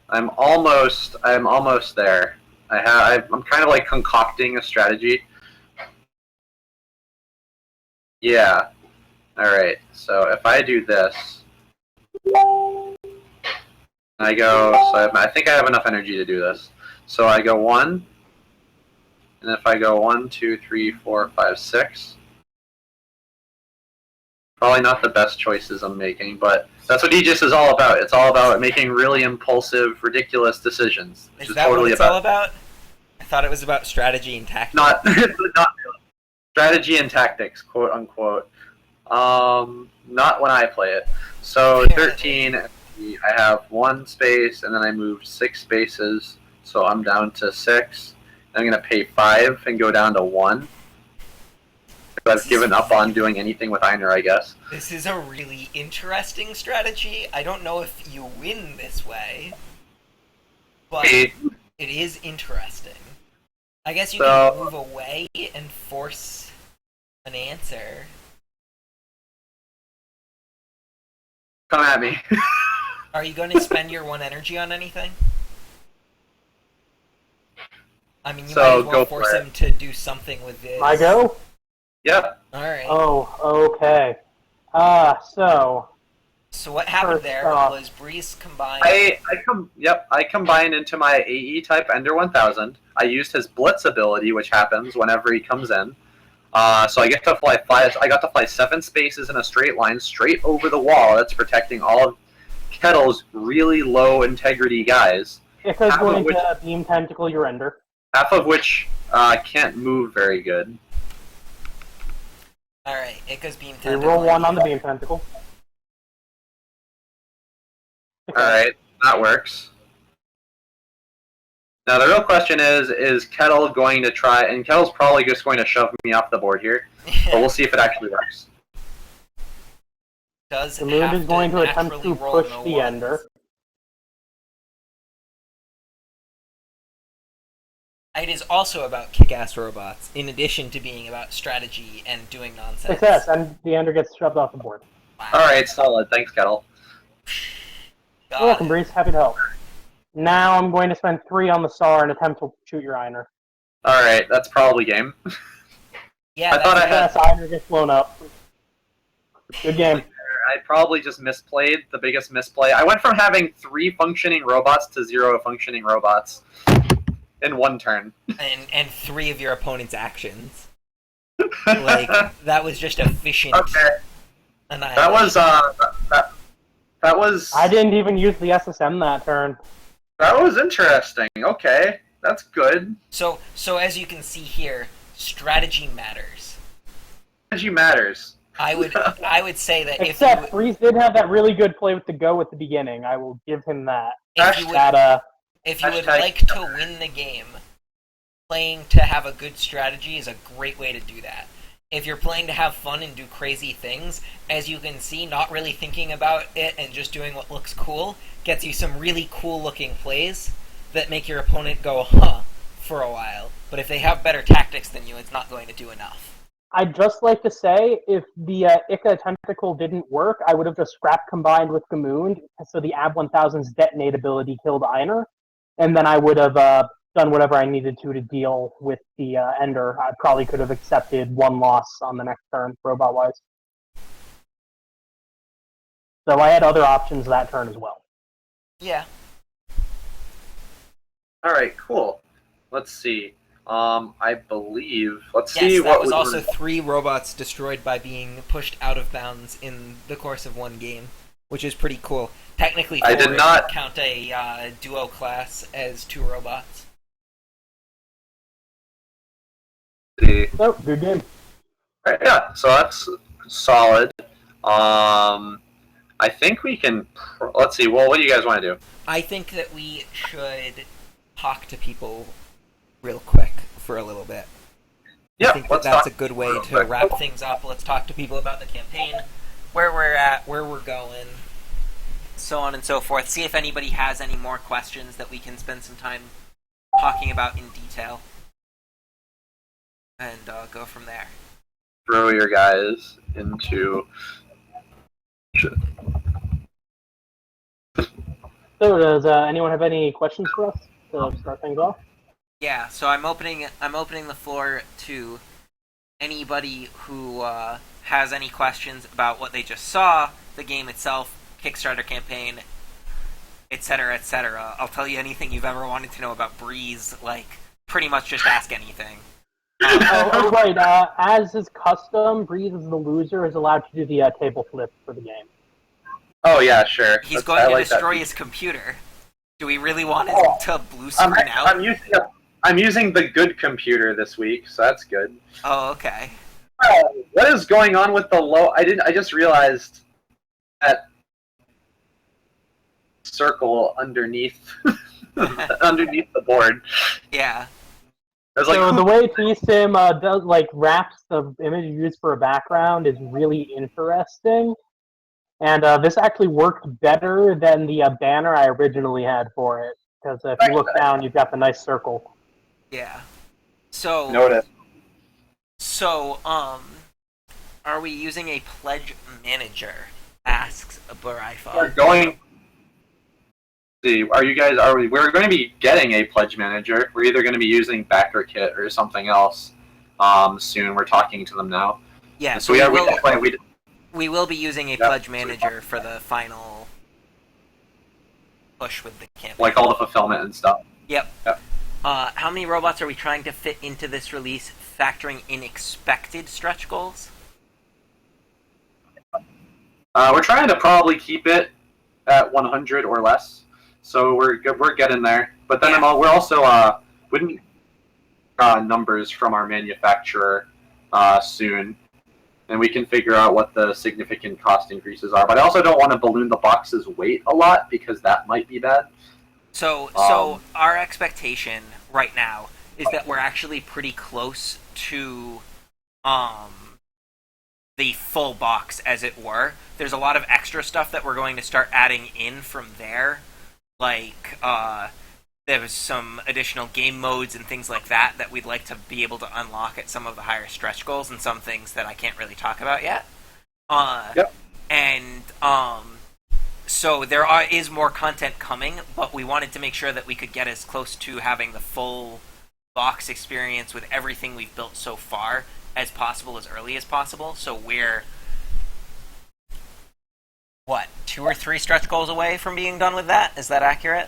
I'm almost there. I'm kind of like concocting a strategy. Yeah. Alright, so if I do this, I go, so I think I have enough energy to do this. So I go 1, and if I go 1, 2, 3, 4, 5, 6, probably not the best choices I'm making, but that's what Aegis is all about. It's all about making really impulsive, ridiculous decisions. Is that totally what it's all about? I thought it was about strategy and tactics. Not really. Strategy and tactics, quote unquote. Not when I play it. So 13, I have 1 space, and then I moved 6 spaces, so I'm down to 6. I'm going to pay 5 and go down to 1. I've given up on doing anything with Einar, I guess. This is a really interesting strategy. I don't know if you win this way, but it is interesting. I guess you can move away and force an answer. Come at me. Are you going to spend your 1 energy on anything? I mean, you might as well force him to do something with this. I go? Yep. Alright. Oh, okay. So what happened there was Breeze combined... I combined into my AE type Ender 1000. I used his Blitz ability, which happens whenever he comes in. So I get to fly 5. I got to fly 7 spaces in a straight line straight over the wall that's protecting all of Kettle's really low integrity guys. Because going to beam tentacle your Ender. Half of which can't move very good. Alright, it goes beam We tentacle. roll 1 on the beam tentacle. Okay. Alright, that works. Now the real question is Kettle going to try, and Kettle's probably just going to shove me off the board here, but we'll see if it actually works. The moon is going to attempt to push the Ender. It is also about kick-ass robots, in addition to being about strategy and doing nonsense. Success, and the Ender gets shoved off the board. Wow. Alright, solid. Thanks, Kettle. You're welcome, Breeze. Happy to help. Now I'm going to spend 3 on the Star and attempt to shoot your Einar. Alright, that's probably game. Yeah, I thought I had... Yes, Einar gets blown up. Good game. I probably just misplayed, the biggest misplay. I went from having 3 functioning robots to 0 functioning robots in 1 turn. And 3 of your opponent's actions. Like, that was just efficient. Okay. That was, that was... I didn't even use the SSM that turn. That was interesting. Okay. That's good. So as you can see here, strategy matters. Strategy matters. I would say that Except Breeze did have that really good play with the go at the beginning. I will give him that. If you would like to win the game, playing to have a good strategy is a great way to do that. If you're playing to have fun and do crazy things, as you can see, not really thinking about it and just doing what looks cool gets you some really cool looking plays that make your opponent go, huh, for a while. But if they have better tactics than you, it's not going to do enough. I'd just like to say, if the Ica tentacle didn't work, I would have just scrap combined with Gamoon, so the AB 1000's detonate ability killed Einer, and then I would have done whatever I needed to deal with the Ender. I probably could have accepted one loss on the next turn, robot-wise. So I had other options that turn as well. Yeah. All right, cool. Let's see. I believe. Let's Yes, see that what was we also were... 3 robots destroyed by being pushed out of bounds in the course of one game, which is pretty cool. Technically, 4 I did not count a duo class as 2 robots. see. So, good game. All right, yeah, so that's solid. I think we can. Let's see. Well, what do you guys want to do? I think that we should talk to people real quick for a little bit. Yeah, I think let's that's talk a good way real to quick. wrap things up. Let's talk to people about the campaign, where we're at, where we're going, so on and so forth. See if anybody has any more questions that we can spend some time talking about in detail, and go from there. Throw your guys into. So, does anyone have any questions for us to start things off? Yeah, so I'm opening the floor to anybody who has any questions about what they just saw, the game itself, Kickstarter campaign, etc., etc. I'll tell you anything you've ever wanted to know about Breeze. Like, pretty much just ask anything. Right. As is custom, Breeze as the loser is allowed to do the table flip for the game. Oh yeah, sure. He's going to destroy his computer. Do we really want him to blue screen out? I'm using the good computer this week, so that's good. Oh, okay. What is going on with the low? I just realized that circle underneath underneath the board. Yeah. I was like, So the way TSIM does wraps the image used for a background is really interesting, and this actually worked better than the banner I originally had for it. Because if you look down, you've got the nice circle. Yeah. So. Notice. So, are we using a pledge manager? Asks Baraifa. We're going. See, we're going to be getting a pledge manager. We're either going to be using Backer Kit or something else. Soon. We're talking to them now. Yeah. So we will be using a pledge manager for the final push with the campaign. Like all the fulfillment and stuff. Yep. How many robots are we trying to fit into this release, factoring in expected stretch goals? We're trying to probably keep it at 100 or less, so we're getting there. But then we're also wouldn't numbers from our manufacturer soon, and we can figure out what the significant cost increases are. But I also don't want to balloon the box's weight a lot because that might be bad. So our expectation right now is that we're actually pretty close to the full box, as it were. There's a lot of extra stuff that we're going to start adding in from there. Like, there's some additional game modes and things like that that we'd like to be able to unlock at some of the higher stretch goals, and some things that I can't really talk about yet. Yep. And, so there is more content coming, but we wanted to make sure that we could get as close to having the full box experience with everything we've built so far as possible, as early as possible. So we're, 2 or 3 stretch goals away from being done with that? Is that accurate?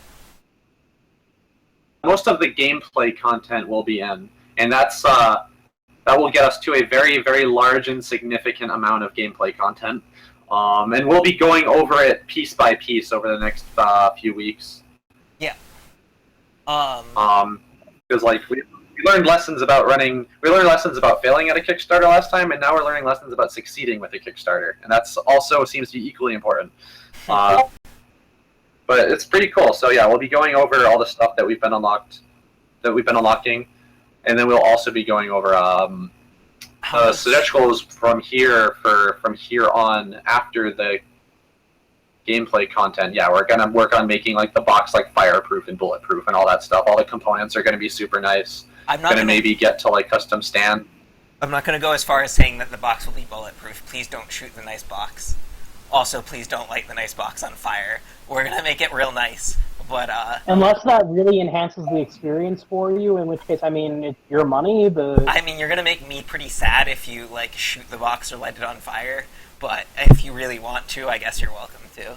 Most of the gameplay content will be in, and that will get us to a very, very large and significant amount of gameplay content. And we'll be going over it piece by piece over the next few weeks. Yeah. Because we learned lessons about failing at a Kickstarter last time, and now we're learning lessons about succeeding with a Kickstarter, and that's also seems to be equally important. But it's pretty cool. So yeah, we'll be going over all the stuff that we've been unlocking, and then we'll also be going over stretch goals from here on after the gameplay content. Yeah, we're gonna work on making the box fireproof and bulletproof and all that stuff. All the components are gonna be super nice. I'm not gonna maybe get to custom stand. I'm not going to go as far as saying that the box will be bulletproof. Please don't shoot the nice box. Also, please don't light the nice box on fire. We're going to make it real nice. But, unless that really enhances the experience for you, in which case, I mean, it's your money. I mean, you're going to make me pretty sad if you, like, shoot the box or light it on fire. But if you really want to, I guess you're welcome to.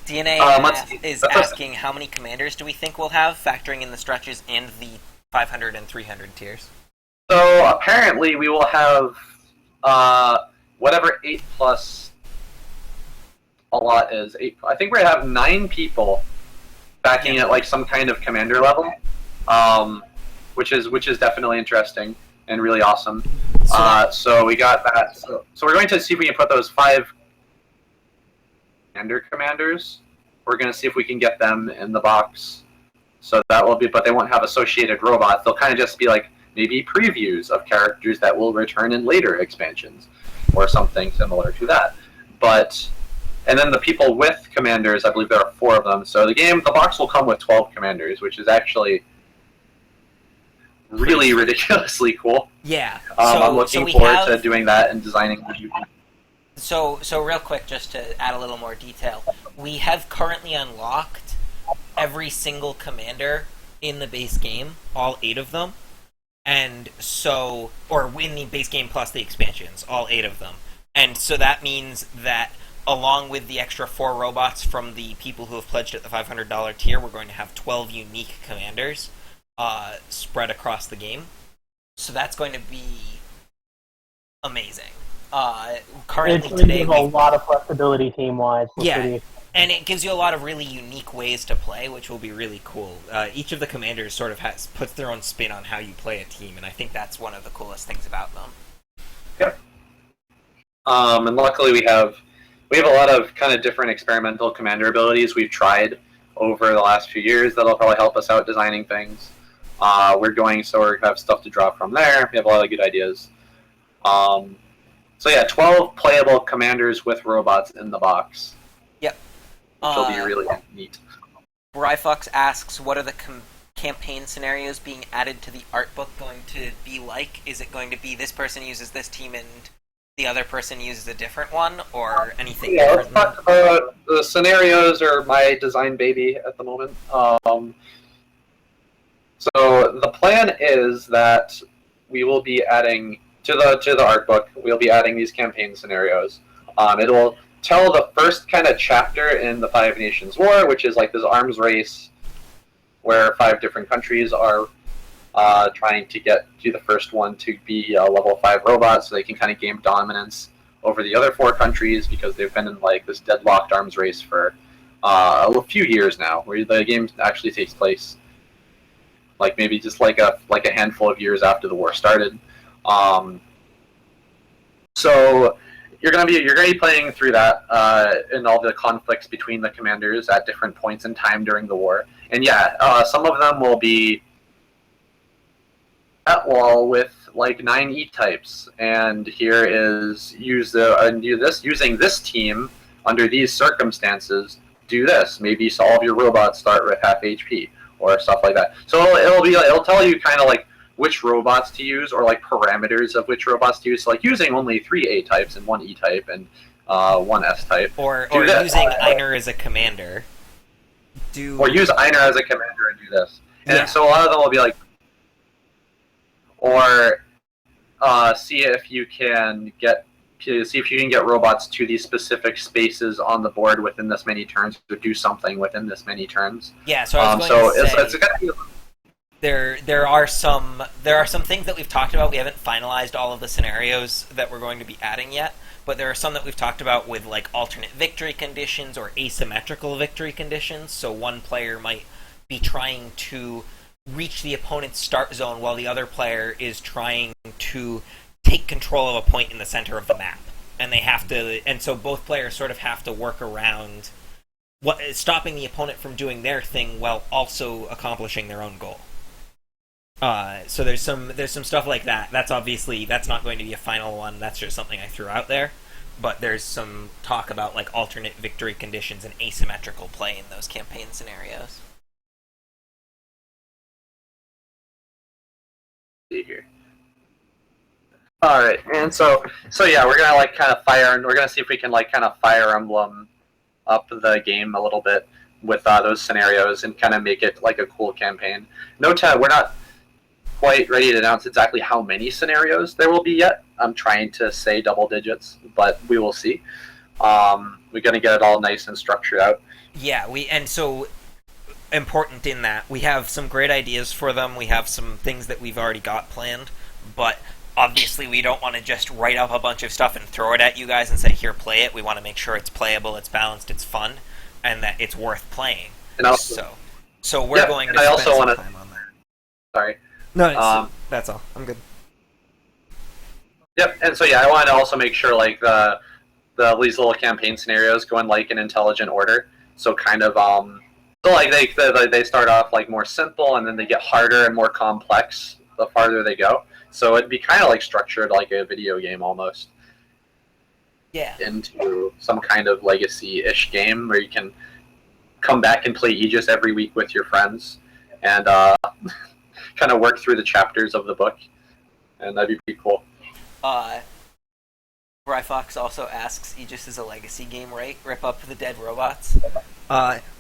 DNA is asking how many commanders do we think we'll have, factoring in the stretches and the 500 and 300 tiers? So apparently we will have whatever 8 plus a lot is. 8. I think we're gonna have 9 people backing at like some kind of commander level, which is definitely interesting and really awesome. So we got that. So we're going to see if we can put those 5 commanders. We're going to see if we can get them in the box. So that will be, but they won't have associated robots. They'll kind of just be like maybe previews of characters that will return in later expansions or something similar to that. And then the people with commanders, I believe there are 4 of them. So the box will come with 12 commanders, which is actually really ridiculously cool. Yeah. I'm looking forward to doing that and designing. So real quick, just to add a little more detail, we have currently unlocked every single commander in the base game, all 8 of them, and so, or in the base game plus the expansions, all 8 of them, and so that means that along with the extra 4 robots from the people who have pledged at the $500 tier, we're going to have 12 unique commanders spread across the game. So that's going to be amazing. Currently today, we have a lot of flexibility team-wise. Yeah, and it gives you a lot of really unique ways to play, which will be really cool. Each of the commanders sort of puts their own spin on how you play a team, and I think that's one of the coolest things about them. Yep. And luckily we have a lot of kind of different experimental commander abilities we've tried over the last few years that'll probably help us out designing things. We're going to have stuff to draw from there. We have a lot of good ideas. So yeah, 12 playable commanders with robots in the box. Yep. Which will be really neat. Ryfox asks, what are the campaign scenarios being added to the art book going to be like? Is it going to be this person uses this team and the other person uses a different one, or anything different? Let's talk about the scenarios are my design baby at the moment. So the plan is that we will be adding to the art book. We'll be adding these campaign scenarios. It will tell the first kind of chapter in the 5 Nations War, which is like this arms race where 5 different countries are trying to get to the first one to be a level 5 robot, so they can kind of gain dominance over the other 4 countries because they've been in like this deadlocked arms race for a few years now, where the game actually takes place like maybe just like a handful of years after the war started. So you're gonna be playing through that and all the conflicts between the commanders at different points in time during the war. And yeah, some of them will be at wall with like 9 E-types, and here is using this team under these circumstances. Do this. Maybe all of your robots start with half HP or stuff like that. So it'll tell you kind of like which robots to use, or like parameters of which robots to use. So like using only 3 A-types and 1 E-type and 1 S-type. Or using Einer as a commander. Or use Einer as a commander and do this. And so a lot of them will be like, or see if you can get robots to these specific spaces on the board within this many turns, or do something within this many turns. Yeah, so I was going to say, it's gonna be... there are some things that we've talked about. We haven't finalized all of the scenarios that we're going to be adding yet, but there are some that we've talked about with like alternate victory conditions or asymmetrical victory conditions. So one player might be trying to reach the opponent's start zone while the other player is trying to take control of a point in the center of the map, and so both players sort of have to work around stopping the opponent from doing their thing while also accomplishing their own goal. So there's some stuff like that. That's not going to be a final one. That's just something I threw out there. But there's some talk about like alternate victory conditions and asymmetrical play in those campaign scenarios. See here. All right, and so yeah, we're gonna like kind of we're gonna see if we can like kind of Fire Emblem up the game a little bit with those scenarios and kind of make it like a cool campaign. We're not quite ready to announce exactly how many scenarios there will be yet. I'm trying to say double digits, but we will see. We're gonna get it all nice and structured out. Yeah, so important in that we have some great ideas for them. We have some things that we've already got planned, but obviously we don't want to just write up a bunch of stuff and throw it at you guys and say, here, play it. We want to make sure it's playable, it's balanced, it's fun, and that it's worth playing. And also, so we're going to spend some time on that. Sorry. No, that's all. I'm good. Yep, and so yeah, I wanted to also make sure like these little campaign scenarios go in like an intelligent order. So kind of so like they start off like more simple and then they get harder and more complex the farther they go. So it'd be kind of like structured like a video game almost. Yeah. Into some kind of legacy-ish game where you can come back and play Aegis every week with your friends and kind of work through the chapters of the book, and that'd be pretty cool. Fox also asks, Aegis is a legacy game, right? Rip up the dead robots.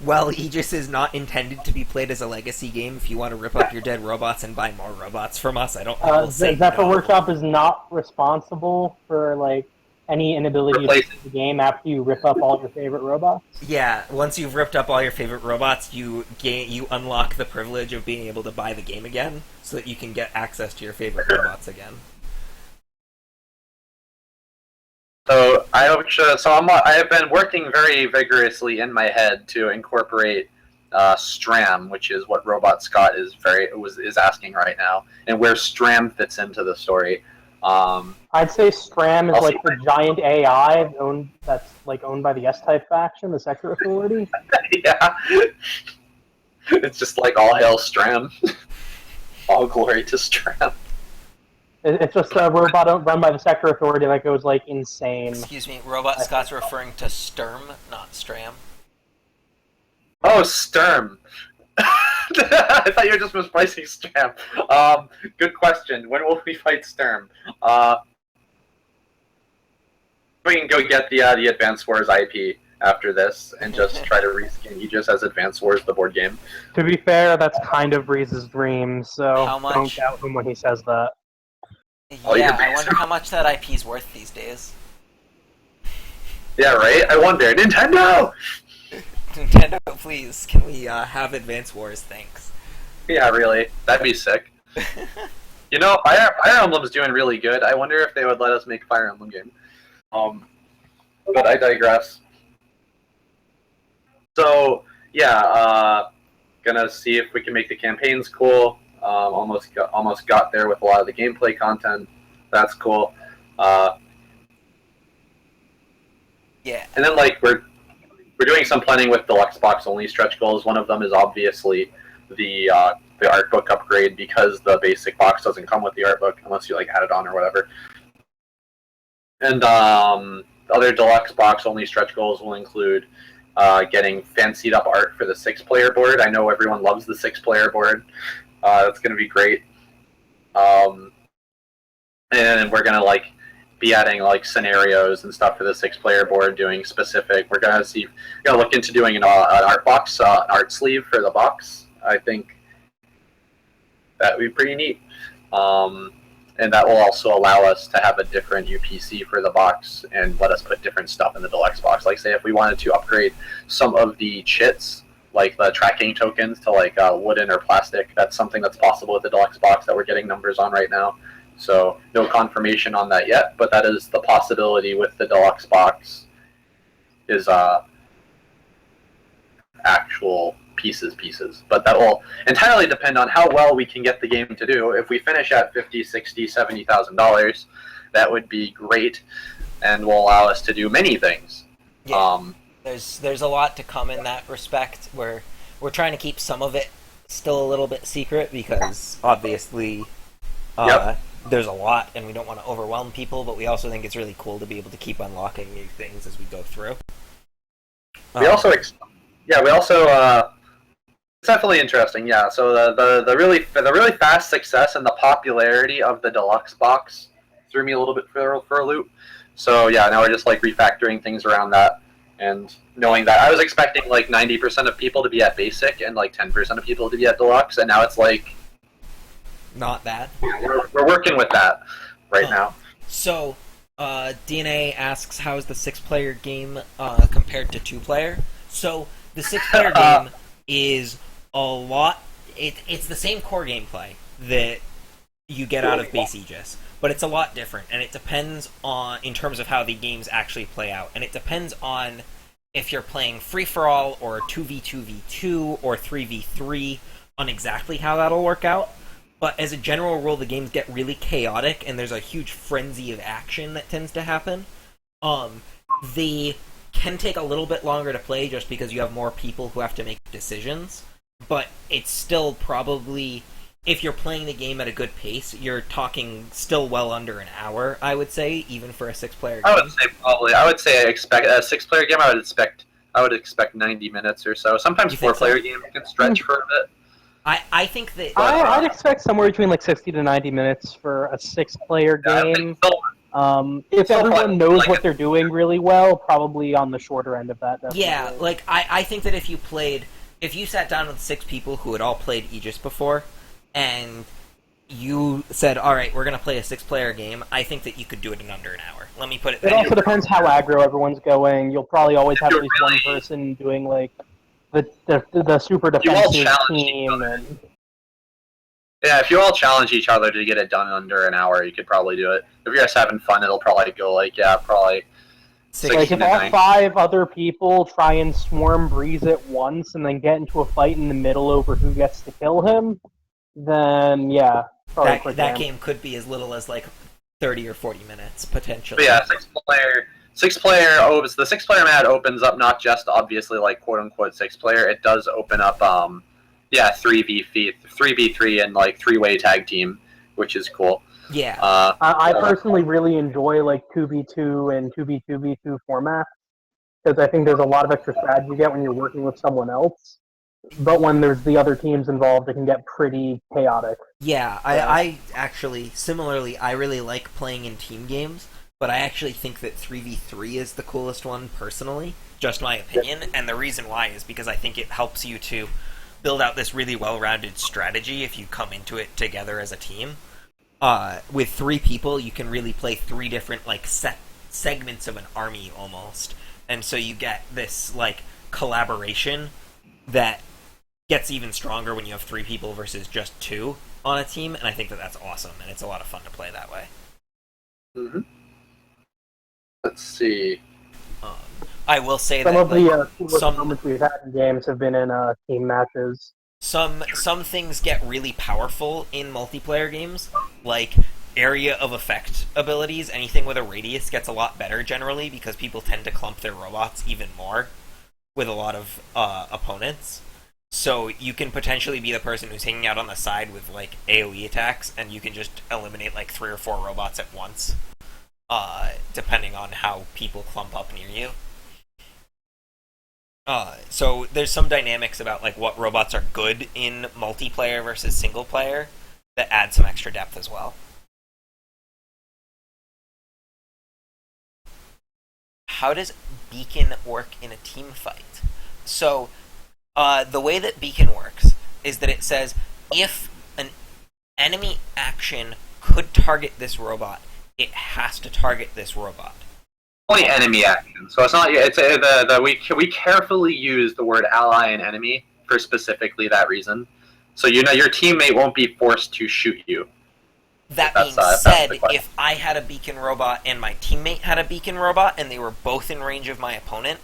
Well, Aegis is not intended to be played as a legacy game. If you want to rip up your dead robots and buy more robots from us, I don't think we'll say Zephyr no. Workshop is not responsible for like any inability to play the game after you rip up all your favorite robots. Yeah, once you've ripped up all your favorite robots, you unlock the privilege of being able to buy the game again, so that you can get access to your favorite robots again. So I have been working very vigorously in my head to incorporate Stram, which is what Robot Scott is asking right now, and where Stram fits into the story. I'd say Stram is like the giant AI that's owned by the S-Type faction, the Sector Authority. Yeah, it's just like all hail Stram, all glory to Stram. It's just a robot run by the Sector Authority that goes like insane. Excuse me, Robot Scott's referring to Sturm, not Stram. Oh, Sturm. I thought you were just misplacing Stram. Good question. When will we fight Sturm? We can go get the Advance Wars IP after this and just try to reskin Aegis as Advance Wars, the board game. To be fair, that's kind of Reese's dream, so don't doubt him when he says that. Yeah, I wonder how much that IP's worth these days. Yeah, right? I wonder. Nintendo! Nintendo, please, can we have Advance Wars, thanks. Yeah, really. That'd be sick. You know, Fire Emblem's doing really good. I wonder if they would let us make a Fire Emblem game. But I digress. So, yeah, gonna see if we can make the campaigns cool. Almost got there with a lot of the gameplay content. That's cool. Yeah. And then like we're doing some planning with deluxe box only stretch goals. One of them is obviously the art book upgrade, because the basic box doesn't come with the art book unless you like add it on or whatever. And other deluxe box only stretch goals will include getting fancied up art for the 6-player board. I know everyone loves the 6-player board. That's going to be great. And we're going to like be adding like scenarios and stuff for the 6-player board, doing specific. We're going to look into doing an art box, an art sleeve for the box. I think that would be pretty neat. And that will also allow us to have a different UPC for the box and let us put different stuff in the deluxe box. Like say if we wanted to upgrade some of the chits, like the tracking tokens, to like wooden or plastic, that's something that's possible with the deluxe box that we're getting numbers on right now. So no confirmation on that yet, but that is the possibility with the deluxe box, is actual pieces. But that will entirely depend on how well we can get the game to do. If we finish at $50,000, $60,000, $70,000, that would be great and will allow us to do many things. Yeah. There's a lot to come in that respect. We're trying to keep some of it still a little bit secret because obviously there's a lot and we don't want to overwhelm people, but we also think it's really cool to be able to keep unlocking new things as we go through. It's definitely interesting. Yeah. So the really fast success and the popularity of the deluxe box threw me a little bit for a loop. So yeah, now we're just like refactoring things around that, and knowing that I was expecting like 90% of people to be at basic and like 10% of people to be at deluxe, and now it's like not that. We're working with that right now. So, DNA asks, how is the 6-player game compared to 2-player? So, the 6-player game is a lot... It's the same core gameplay that you get out of base Aegis, but it's a lot different, and it depends on, in terms of how the games actually play out, and it depends on if you're playing free-for-all, or 2v2v2, or 3v3, on exactly how that'll work out. But as a general rule, the games get really chaotic, and there's a huge frenzy of action that tends to happen. They can take a little bit longer to play just because you have more people who have to make decisions, but it's still probably, if you're playing the game at a good pace, you're talking still well under an hour, I would say, even for a 6-player game. I would say expect a 6-player game. I would expect 90 minutes or so. Sometimes 4-player games can stretch for a bit. I think that I'd expect somewhere between like 60 to 90 minutes for a 6-player game. If everyone knows what they're doing really well, probably on the shorter end of that. Definitely. Yeah, like I think that if you sat down with 6 people who had all played Aegis before, and you said, all right, we're going to play a 6-player game, I think that you could do it in under an hour. Let me put it that way. It also depends how aggro everyone's going. You'll probably always have at least one person doing like the super defensive team. And... Yeah, if you all challenge each other to get it done in under an hour, you could probably do it. If you're just having fun, it'll probably go probably 60 like if all 5 other people try and swarm Breeze at once and then get into a fight in the middle over who gets to kill him, then yeah, that game could be as little as like 30 or 40 minutes potentially. But yeah, 6-player opens the 6-player map opens up not just obviously like quote unquote 6-player. It does open up 3v3 and like 3-way tag team, which is cool. Yeah. I personally really enjoy like 2v2 and 2v2v2 format because I think there's a lot of extra strategy you get when you're working with someone else. But when there's the other teams involved, it can get pretty chaotic. Yeah, I actually, similarly, I really like playing in team games, but I actually think that 3v3 is the coolest one, personally. Just my opinion, and the reason why is because I think it helps you to build out this really well-rounded strategy if you come into it together as a team. With 3 people, you can really play 3 different, like, segments of an army, almost. And so you get this, like, collaboration that gets even stronger when you have 3 people versus just 2 on a team, and I think that that's awesome, and it's a lot of fun to play that way. Mm-hmm. Let's see. I will say some that of the coolest moments we've had in games have been in team matches. Some things get really powerful in multiplayer games, like area of effect abilities. Anything with a radius gets a lot better generally because people tend to clump their robots even more with a lot of opponents. So you can potentially be the person who's hanging out on the side with like AoE attacks, and you can just eliminate like 3 or 4 robots at once, depending on how people clump up near you. So there's some dynamics about like what robots are good in multiplayer versus single player that add some extra depth as well. How does beacon work in a team fight? So the way that beacon works is that it says if an enemy action could target this robot, it has to target this robot. Only enemy action, so it's not. It's we carefully use the word ally and enemy for specifically that reason. So you know your teammate won't be forced to shoot you. That being said, if I had a beacon robot and my teammate had a beacon robot and they were both in range of my opponent,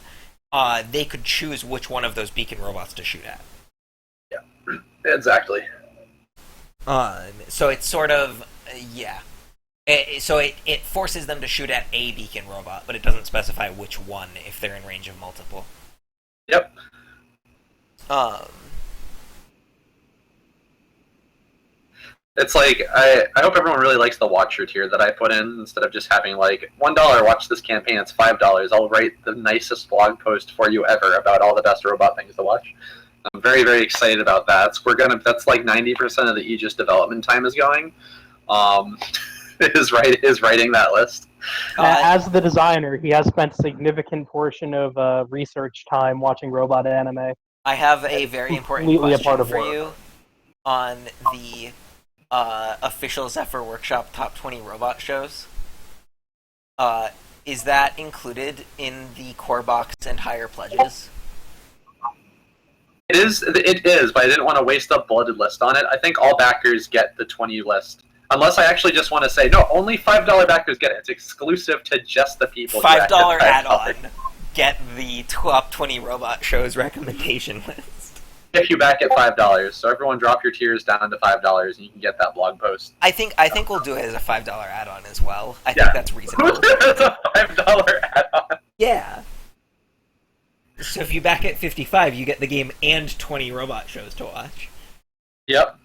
they could choose which one of those beacon robots to shoot at. Yeah, exactly. So it's sort of yeah. So it forces them to shoot at a beacon robot, but it doesn't specify which one if they're in range of multiple. Yep. It's like, I hope everyone really likes the Watcher tier that I put in, instead of just having like, $1, watch this campaign, it's $5. I'll write the nicest blog post for you ever about all the best robot things to watch. I'm very, very excited about that. That's like 90% of the Aegis development time is going. is writing that list. As the designer, he has spent a significant portion of research time watching robot anime. I have a very important Completely a part question of for work. you on the official Zephyr Workshop Top 20 Robot Shows. Is that included in the core box and higher pledges? It is, but I didn't want to waste a bulleted list on it. I think all backers get the 20 list. Unless I actually just want to say, no, only $5 backers get it. It's exclusive to just the people. $5 add-on. Get the top 20 robot shows recommendation list. If you back at $5, so everyone drop your tiers down to $5, and you can get that blog post. I think we'll do it as a $5 add-on as well. I think that's reasonable. It's a $5 add-on. Yeah. So if you back at 55, you get the game and 20 robot shows to watch. Yep.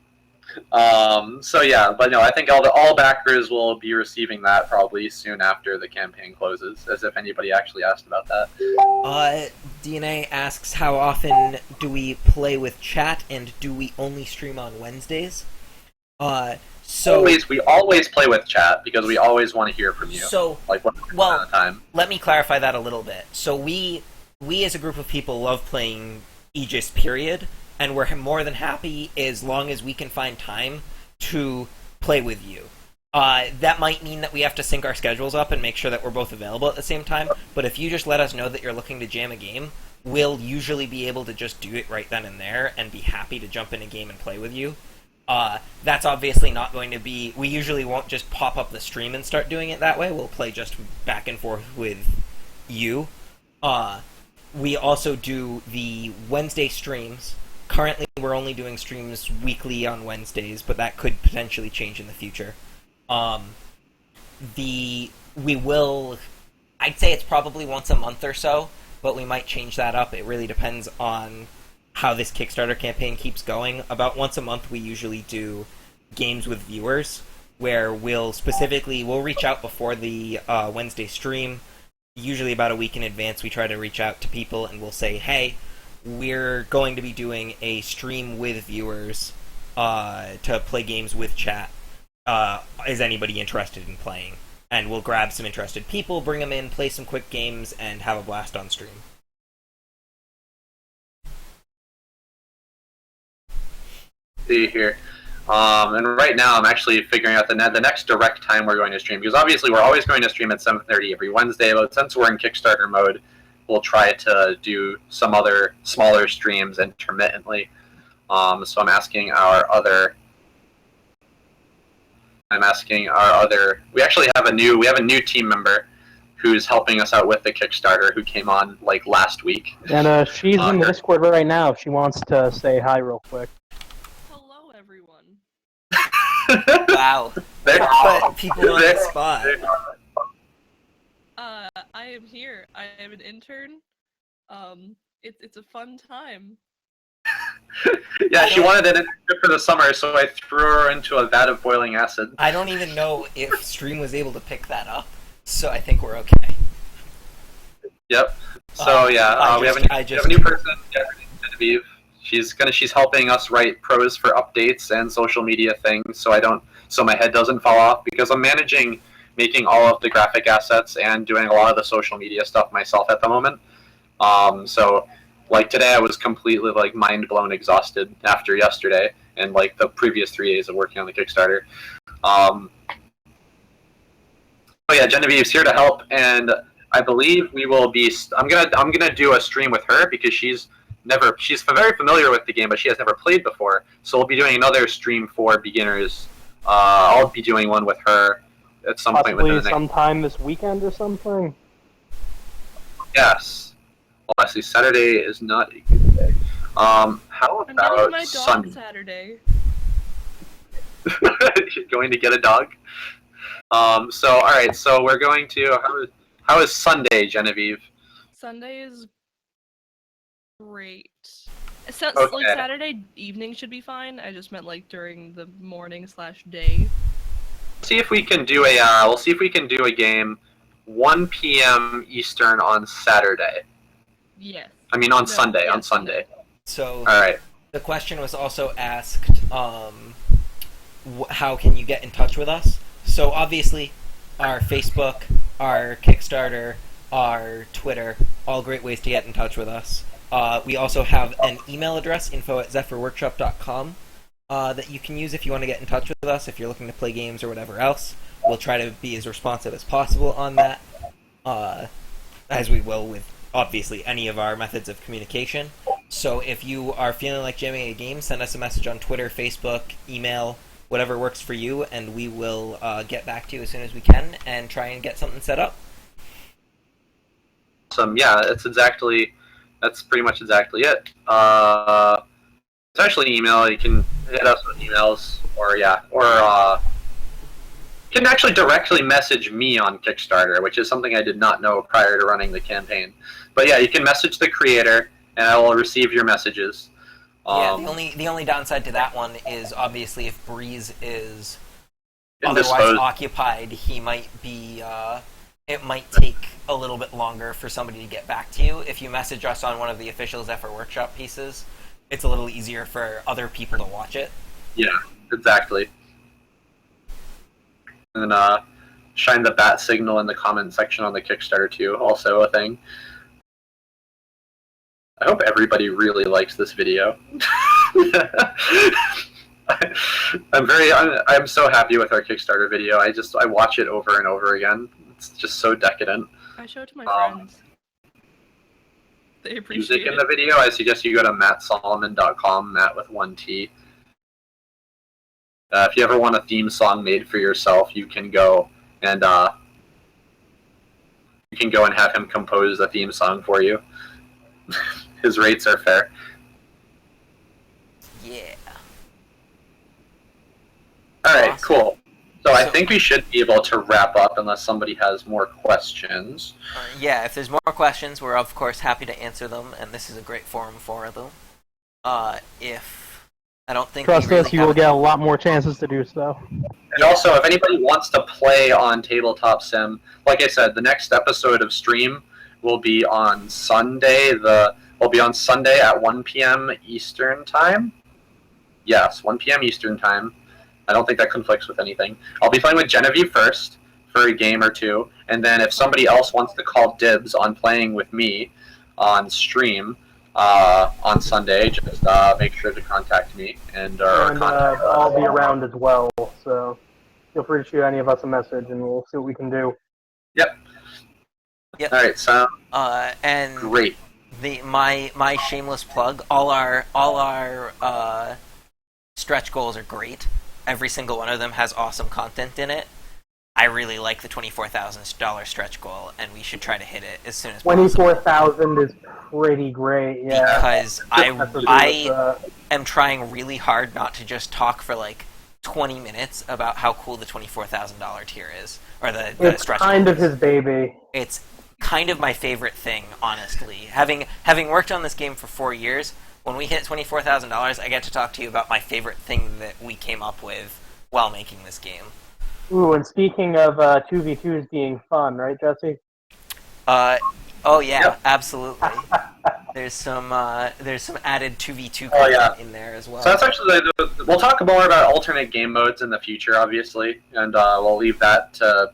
So yeah, but no, I think all backers will be receiving that probably soon after the campaign closes, as if anybody actually asked about that. DNA asks, how often do we play with chat, and do we only stream on Wednesdays? We always play with chat, because we always want to hear from you. So, like, well, time. Let me clarify that a little bit. So we as a group of people love playing Aegis, period, and we're more than happy as long as we can find time to play with you. That might mean that we have to sync our schedules up and make sure that we're both available at the same time, but if you just let us know that you're looking to jam a game, we'll usually be able to just do it right then and there and be happy to jump in a game and play with you. That's obviously not going to be... We usually won't just pop up the stream and start doing it that way. We'll play just back and forth with you. We also do the Wednesday streams. Currently, we're only doing streams weekly on Wednesdays, but that could potentially change in the future. We will... I'd say it's probably once a month or so, but we might change that up. It really depends on how this Kickstarter campaign keeps going. About once a month, we usually do games with viewers, where we'll reach out before the Wednesday stream. Usually about a week in advance, we try to reach out to people and we'll say, hey, we're going to be doing a stream with viewers to play games with chat. Is anybody interested in playing? And we'll grab some interested people, bring them in, play some quick games, and have a blast on stream. See here. And right now I'm actually figuring out the next direct time we're going to stream, because obviously we're always going to stream at 7:30 every Wednesday, but since we're in Kickstarter mode, we'll try to do some other smaller streams intermittently. So I'm asking our other... We actually have a new team member who's helping us out with the Kickstarter, who came on like last week. And she's in the Discord right now. If she wants to say hi real quick. Hello, everyone. Wow. Put people on the spot. I am here. I am an intern. It's a fun time. Yeah, she wanted an internship for the summer, so I threw her into a vat of boiling acid. I don't even know if Stream was able to pick that up, so I think we're okay. Yep. So we have a new person, Genevieve. She's helping us write prose for updates and social media things, so my head doesn't fall off, because I'm making all of the graphic assets and doing a lot of the social media stuff myself at the moment. So like today I was completely like mind blown exhausted after yesterday and like the previous 3 days of working on the Kickstarter. So yeah, Genevieve's here to help, and I believe we will be. I'm gonna do a stream with her, because she's very familiar with the game, but she has never played before. So we'll be doing another stream for beginners. I'll be doing one with her at some point within the next... sometime this weekend or something. Yes. Well, actually, Saturday is not a good day. How I'm about getting my dog Sunday? Saturday. You're going to get a dog? So, alright, so we're going to... How is Sunday, Genevieve? Sunday is great. Okay. Like Saturday evening should be fine. I just meant like during the morning/day. See if we can do we'll see if we can do a game 1 p.m. Eastern on Saturday. Yes. I mean on No, Sunday, yes. on Sunday. So Alright. the question was also asked, how can you get in touch with us? So obviously, our Facebook, our Kickstarter, our Twitter, all great ways to get in touch with us. We also have an email address, info@zephyrworkshop.com, that you can use if you want to get in touch with us, if you're looking to play games or whatever else. We'll try to be as responsive as possible on that, as we will with, obviously, any of our methods of communication. So if you are feeling like jamming a game, send us a message on Twitter, Facebook, email, whatever works for you, and we will get back to you as soon as we can and try and get something set up. Yeah, that's pretty much exactly it. Especially email, you can hit us with emails, or you can actually directly message me on Kickstarter, which is something I did not know prior to running the campaign. But yeah, you can message the creator, and I will receive your messages. Yeah, the only downside to that one is obviously if Breeze is otherwise occupied, he might be. It might take a little bit longer for somebody to get back to you. If you message us on one of the official Zephyr Workshop pieces, it's a little easier for other people to watch it. Yeah, exactly. And shine the bat signal in the comment section on the Kickstarter too, also a thing. I hope everybody really likes this video. I'm so happy with our Kickstarter video. I watch it over and over again. It's just so decadent. I show it to my friends. They appreciate music in the video. I suggest you go to mattsolomon.com, Matt with 1 T. If you ever want a theme song made for yourself, you can go and have him compose a theme song for you. His rates are fair. Yeah. Alright, Awesome. cool. So I think we should be able to wrap up unless somebody has more questions. Yeah, if there's more questions, we're of course happy to answer them, and this is a great forum for them. If I don't think Trust we really us, you will get a lot more chances to do so. And also, if anybody wants to play on Tabletop Sim, like I said, the next episode of stream will be on Sunday. Will be on Sunday at 1 p.m. Eastern Time. Yes, 1 p.m. Eastern Time. I don't think that conflicts with anything. I'll be playing with Genevieve first for a game or two, and then if somebody else wants to call dibs on playing with me on stream on Sunday, just make sure to contact me. I'll be around as well, so feel free to shoot any of us a message, and we'll see what we can do. Yep. Yep. All right, so and great. My shameless plug. All our stretch goals are great. Every single one of them has awesome content in it. I really like the $24,000 stretch goal, and we should try to hit it as soon as possible. 24,000 is pretty great, yeah. Because I am trying really hard not to just talk for like 20 minutes about how cool the $24,000 tier is, or the It's stretch kind goal of his baby. It's kind of my favorite thing, honestly. Having worked on this game for 4 years, when we hit $24,000, I get to talk to you about my favorite thing that we came up with while making this game. Ooh, and speaking of 2v2s being fun, right, Jesse? Oh yeah, Yep. Absolutely. There's some added 2v2 content in there as well. So that's actually we'll talk more about alternate game modes in the future, obviously, and we'll leave that to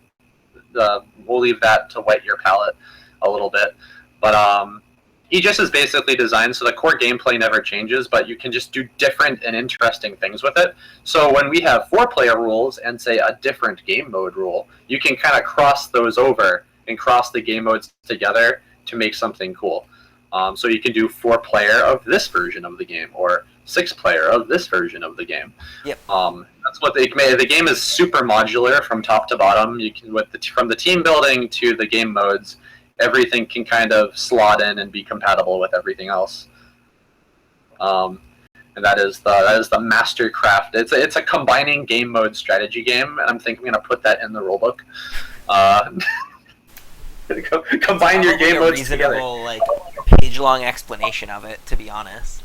wet your palate a little bit. But AEGIS is basically designed so the core gameplay never changes, but you can just do different and interesting things with it. So when we have 4-player rules and, say, a different game mode rule, you can kind of cross those over and cross the game modes together to make something cool. So you can do 4-player of this version of the game, or 6-player of this version of the game. Yep. That's what the game is super modular from top to bottom. You can from the team building to the game modes, everything can kind of slot in and be compatible with everything else. And that is the Mastercraft. It's a combining game mode strategy game, and I'm thinking I'm gonna put that in the rulebook. Combine your game modes together. Reasonable, like, page-long explanation of it, to be honest.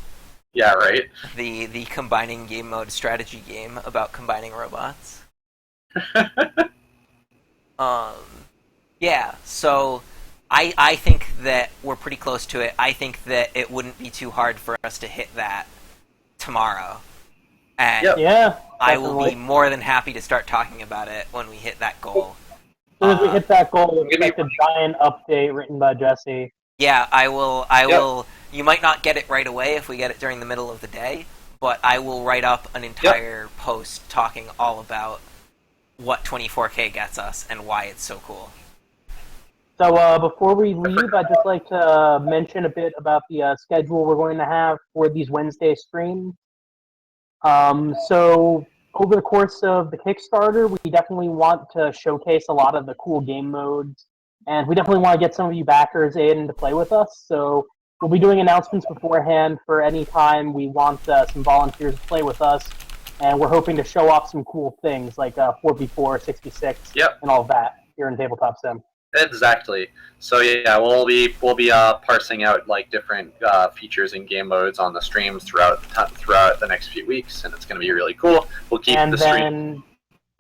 Yeah, right. The combining game mode strategy game about combining robots. Yeah. So. I think that we're pretty close to it. I think that it wouldn't be too hard for us to hit that tomorrow. And Yep. Yeah, I will be definitely. more than happy to start talking about it when we hit that goal. As soon as we hit that goal, Give me- expect a giant update written by Jesse. Yeah, I will. I Yep. will. You might not get it right away if we get it during the middle of the day, but I will write up an entire post talking all about what 24K gets us and why it's so cool. So before we leave, I'd just like to mention a bit about the schedule we're going to have for these Wednesday streams. So over the course of the Kickstarter, we definitely want to showcase a lot of the cool game modes, and we definitely want to get some of you backers in to play with us. So we'll be doing announcements beforehand for any time we want some volunteers to play with us, and we're hoping to show off some cool things like 4v4, 6v6, Yep. and all of that here in Tabletop Sim. Exactly. So yeah, we'll be parsing out like different features and game modes on the streams throughout the next few weeks, and it's going to be really cool. We'll keep And the stream then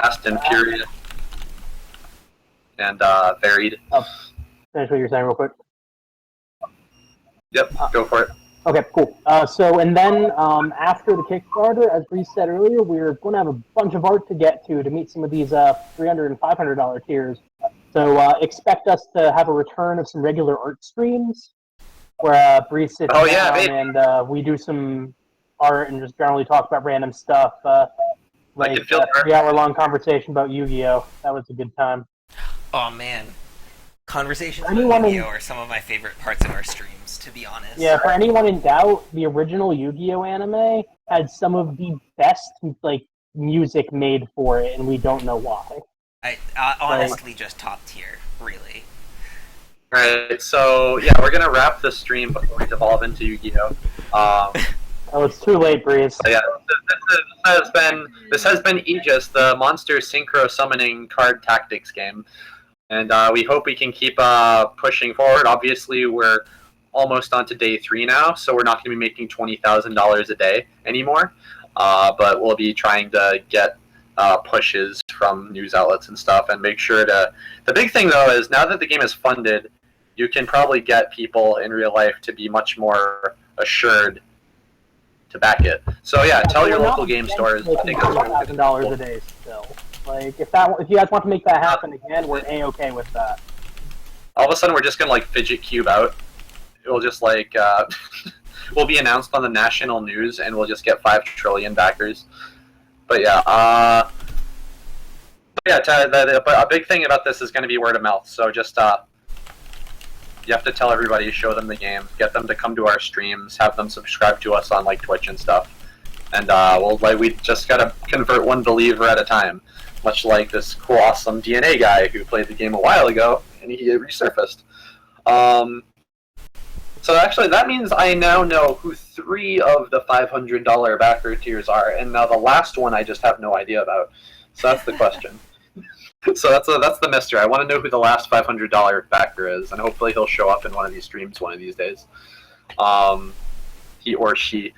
fast and furious and varied. finish what you're saying real quick. Yep, go for it. Okay, cool. And then after the Kickstarter, as Bree said earlier, we're going to have a bunch of art to get to meet some of these $300 and $500 tiers. So expect us to have a return of some regular art streams where Bree sits down and we do some art and just generally talk about random stuff. Like a 3-hour-long conversation about Yu-Gi-Oh! That was a good time. Oh man, conversations Anyone about in- Yu-Gi-Oh are some of my favorite parts of our streams, to be honest. Yeah, for anyone in doubt, the original Yu-Gi-Oh! Anime had some of the best music made for it, and we don't know why. I honestly just top tier, really. Alright, so yeah, we're gonna wrap the stream before we devolve into Yu-Gi-Oh! Oh, it's too late, Breeze. Yeah, this has been AEGIS, the Monster Synchro Summoning Card Tactics game, and we hope we can keep pushing forward. Obviously, we're almost on to day 3 now, so we're not going to be making $20,000 a day anymore, but we'll be trying to get pushes from news outlets and stuff, and make sure to. The big thing though is now that the game is funded, you can probably get people in real life to be much more assured to back it. So yeah, tell your local game stores. I think that's $1,000 a day still. Like if you guys want to make that happen again, we're a-okay with that. All of a sudden, we're just gonna like fidget cube out. It'll just like we'll be announced on the national news, and we'll just get 5 trillion backers. But yeah, a big thing about this is going to be word of mouth. So just you have to tell everybody, show them the game, get them to come to our streams, have them subscribe to us on like Twitch and stuff. And we just gotta convert one believer at a time, much like this cool, awesome DNA guy who played the game a while ago and he resurfaced. So actually, that means I now know who 3 of the $500 backer tiers are, and now the last one I just have no idea about. So that's the question. So that's the mystery. I want to know who the last $500 backer is, and hopefully he'll show up in one of these streams one of these days. He or she.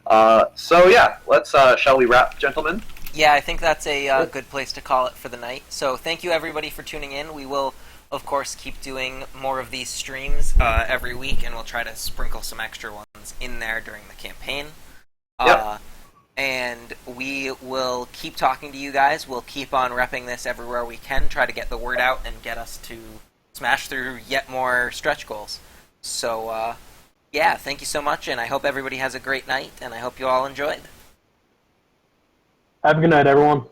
So yeah, let's. Shall we wrap, gentlemen? Yeah, I think that's a good place to call it for the night. So thank you everybody for tuning in. We will, of course, keep doing more of these streams every week, and we'll try to sprinkle some extra ones in there during the campaign. Yep. And we will keep talking to you guys. We'll keep on repping this everywhere we can, try to get the word out and get us to smash through yet more stretch goals. So, yeah, thank you so much, and I hope everybody has a great night, and I hope you all enjoyed. Have a good night, everyone.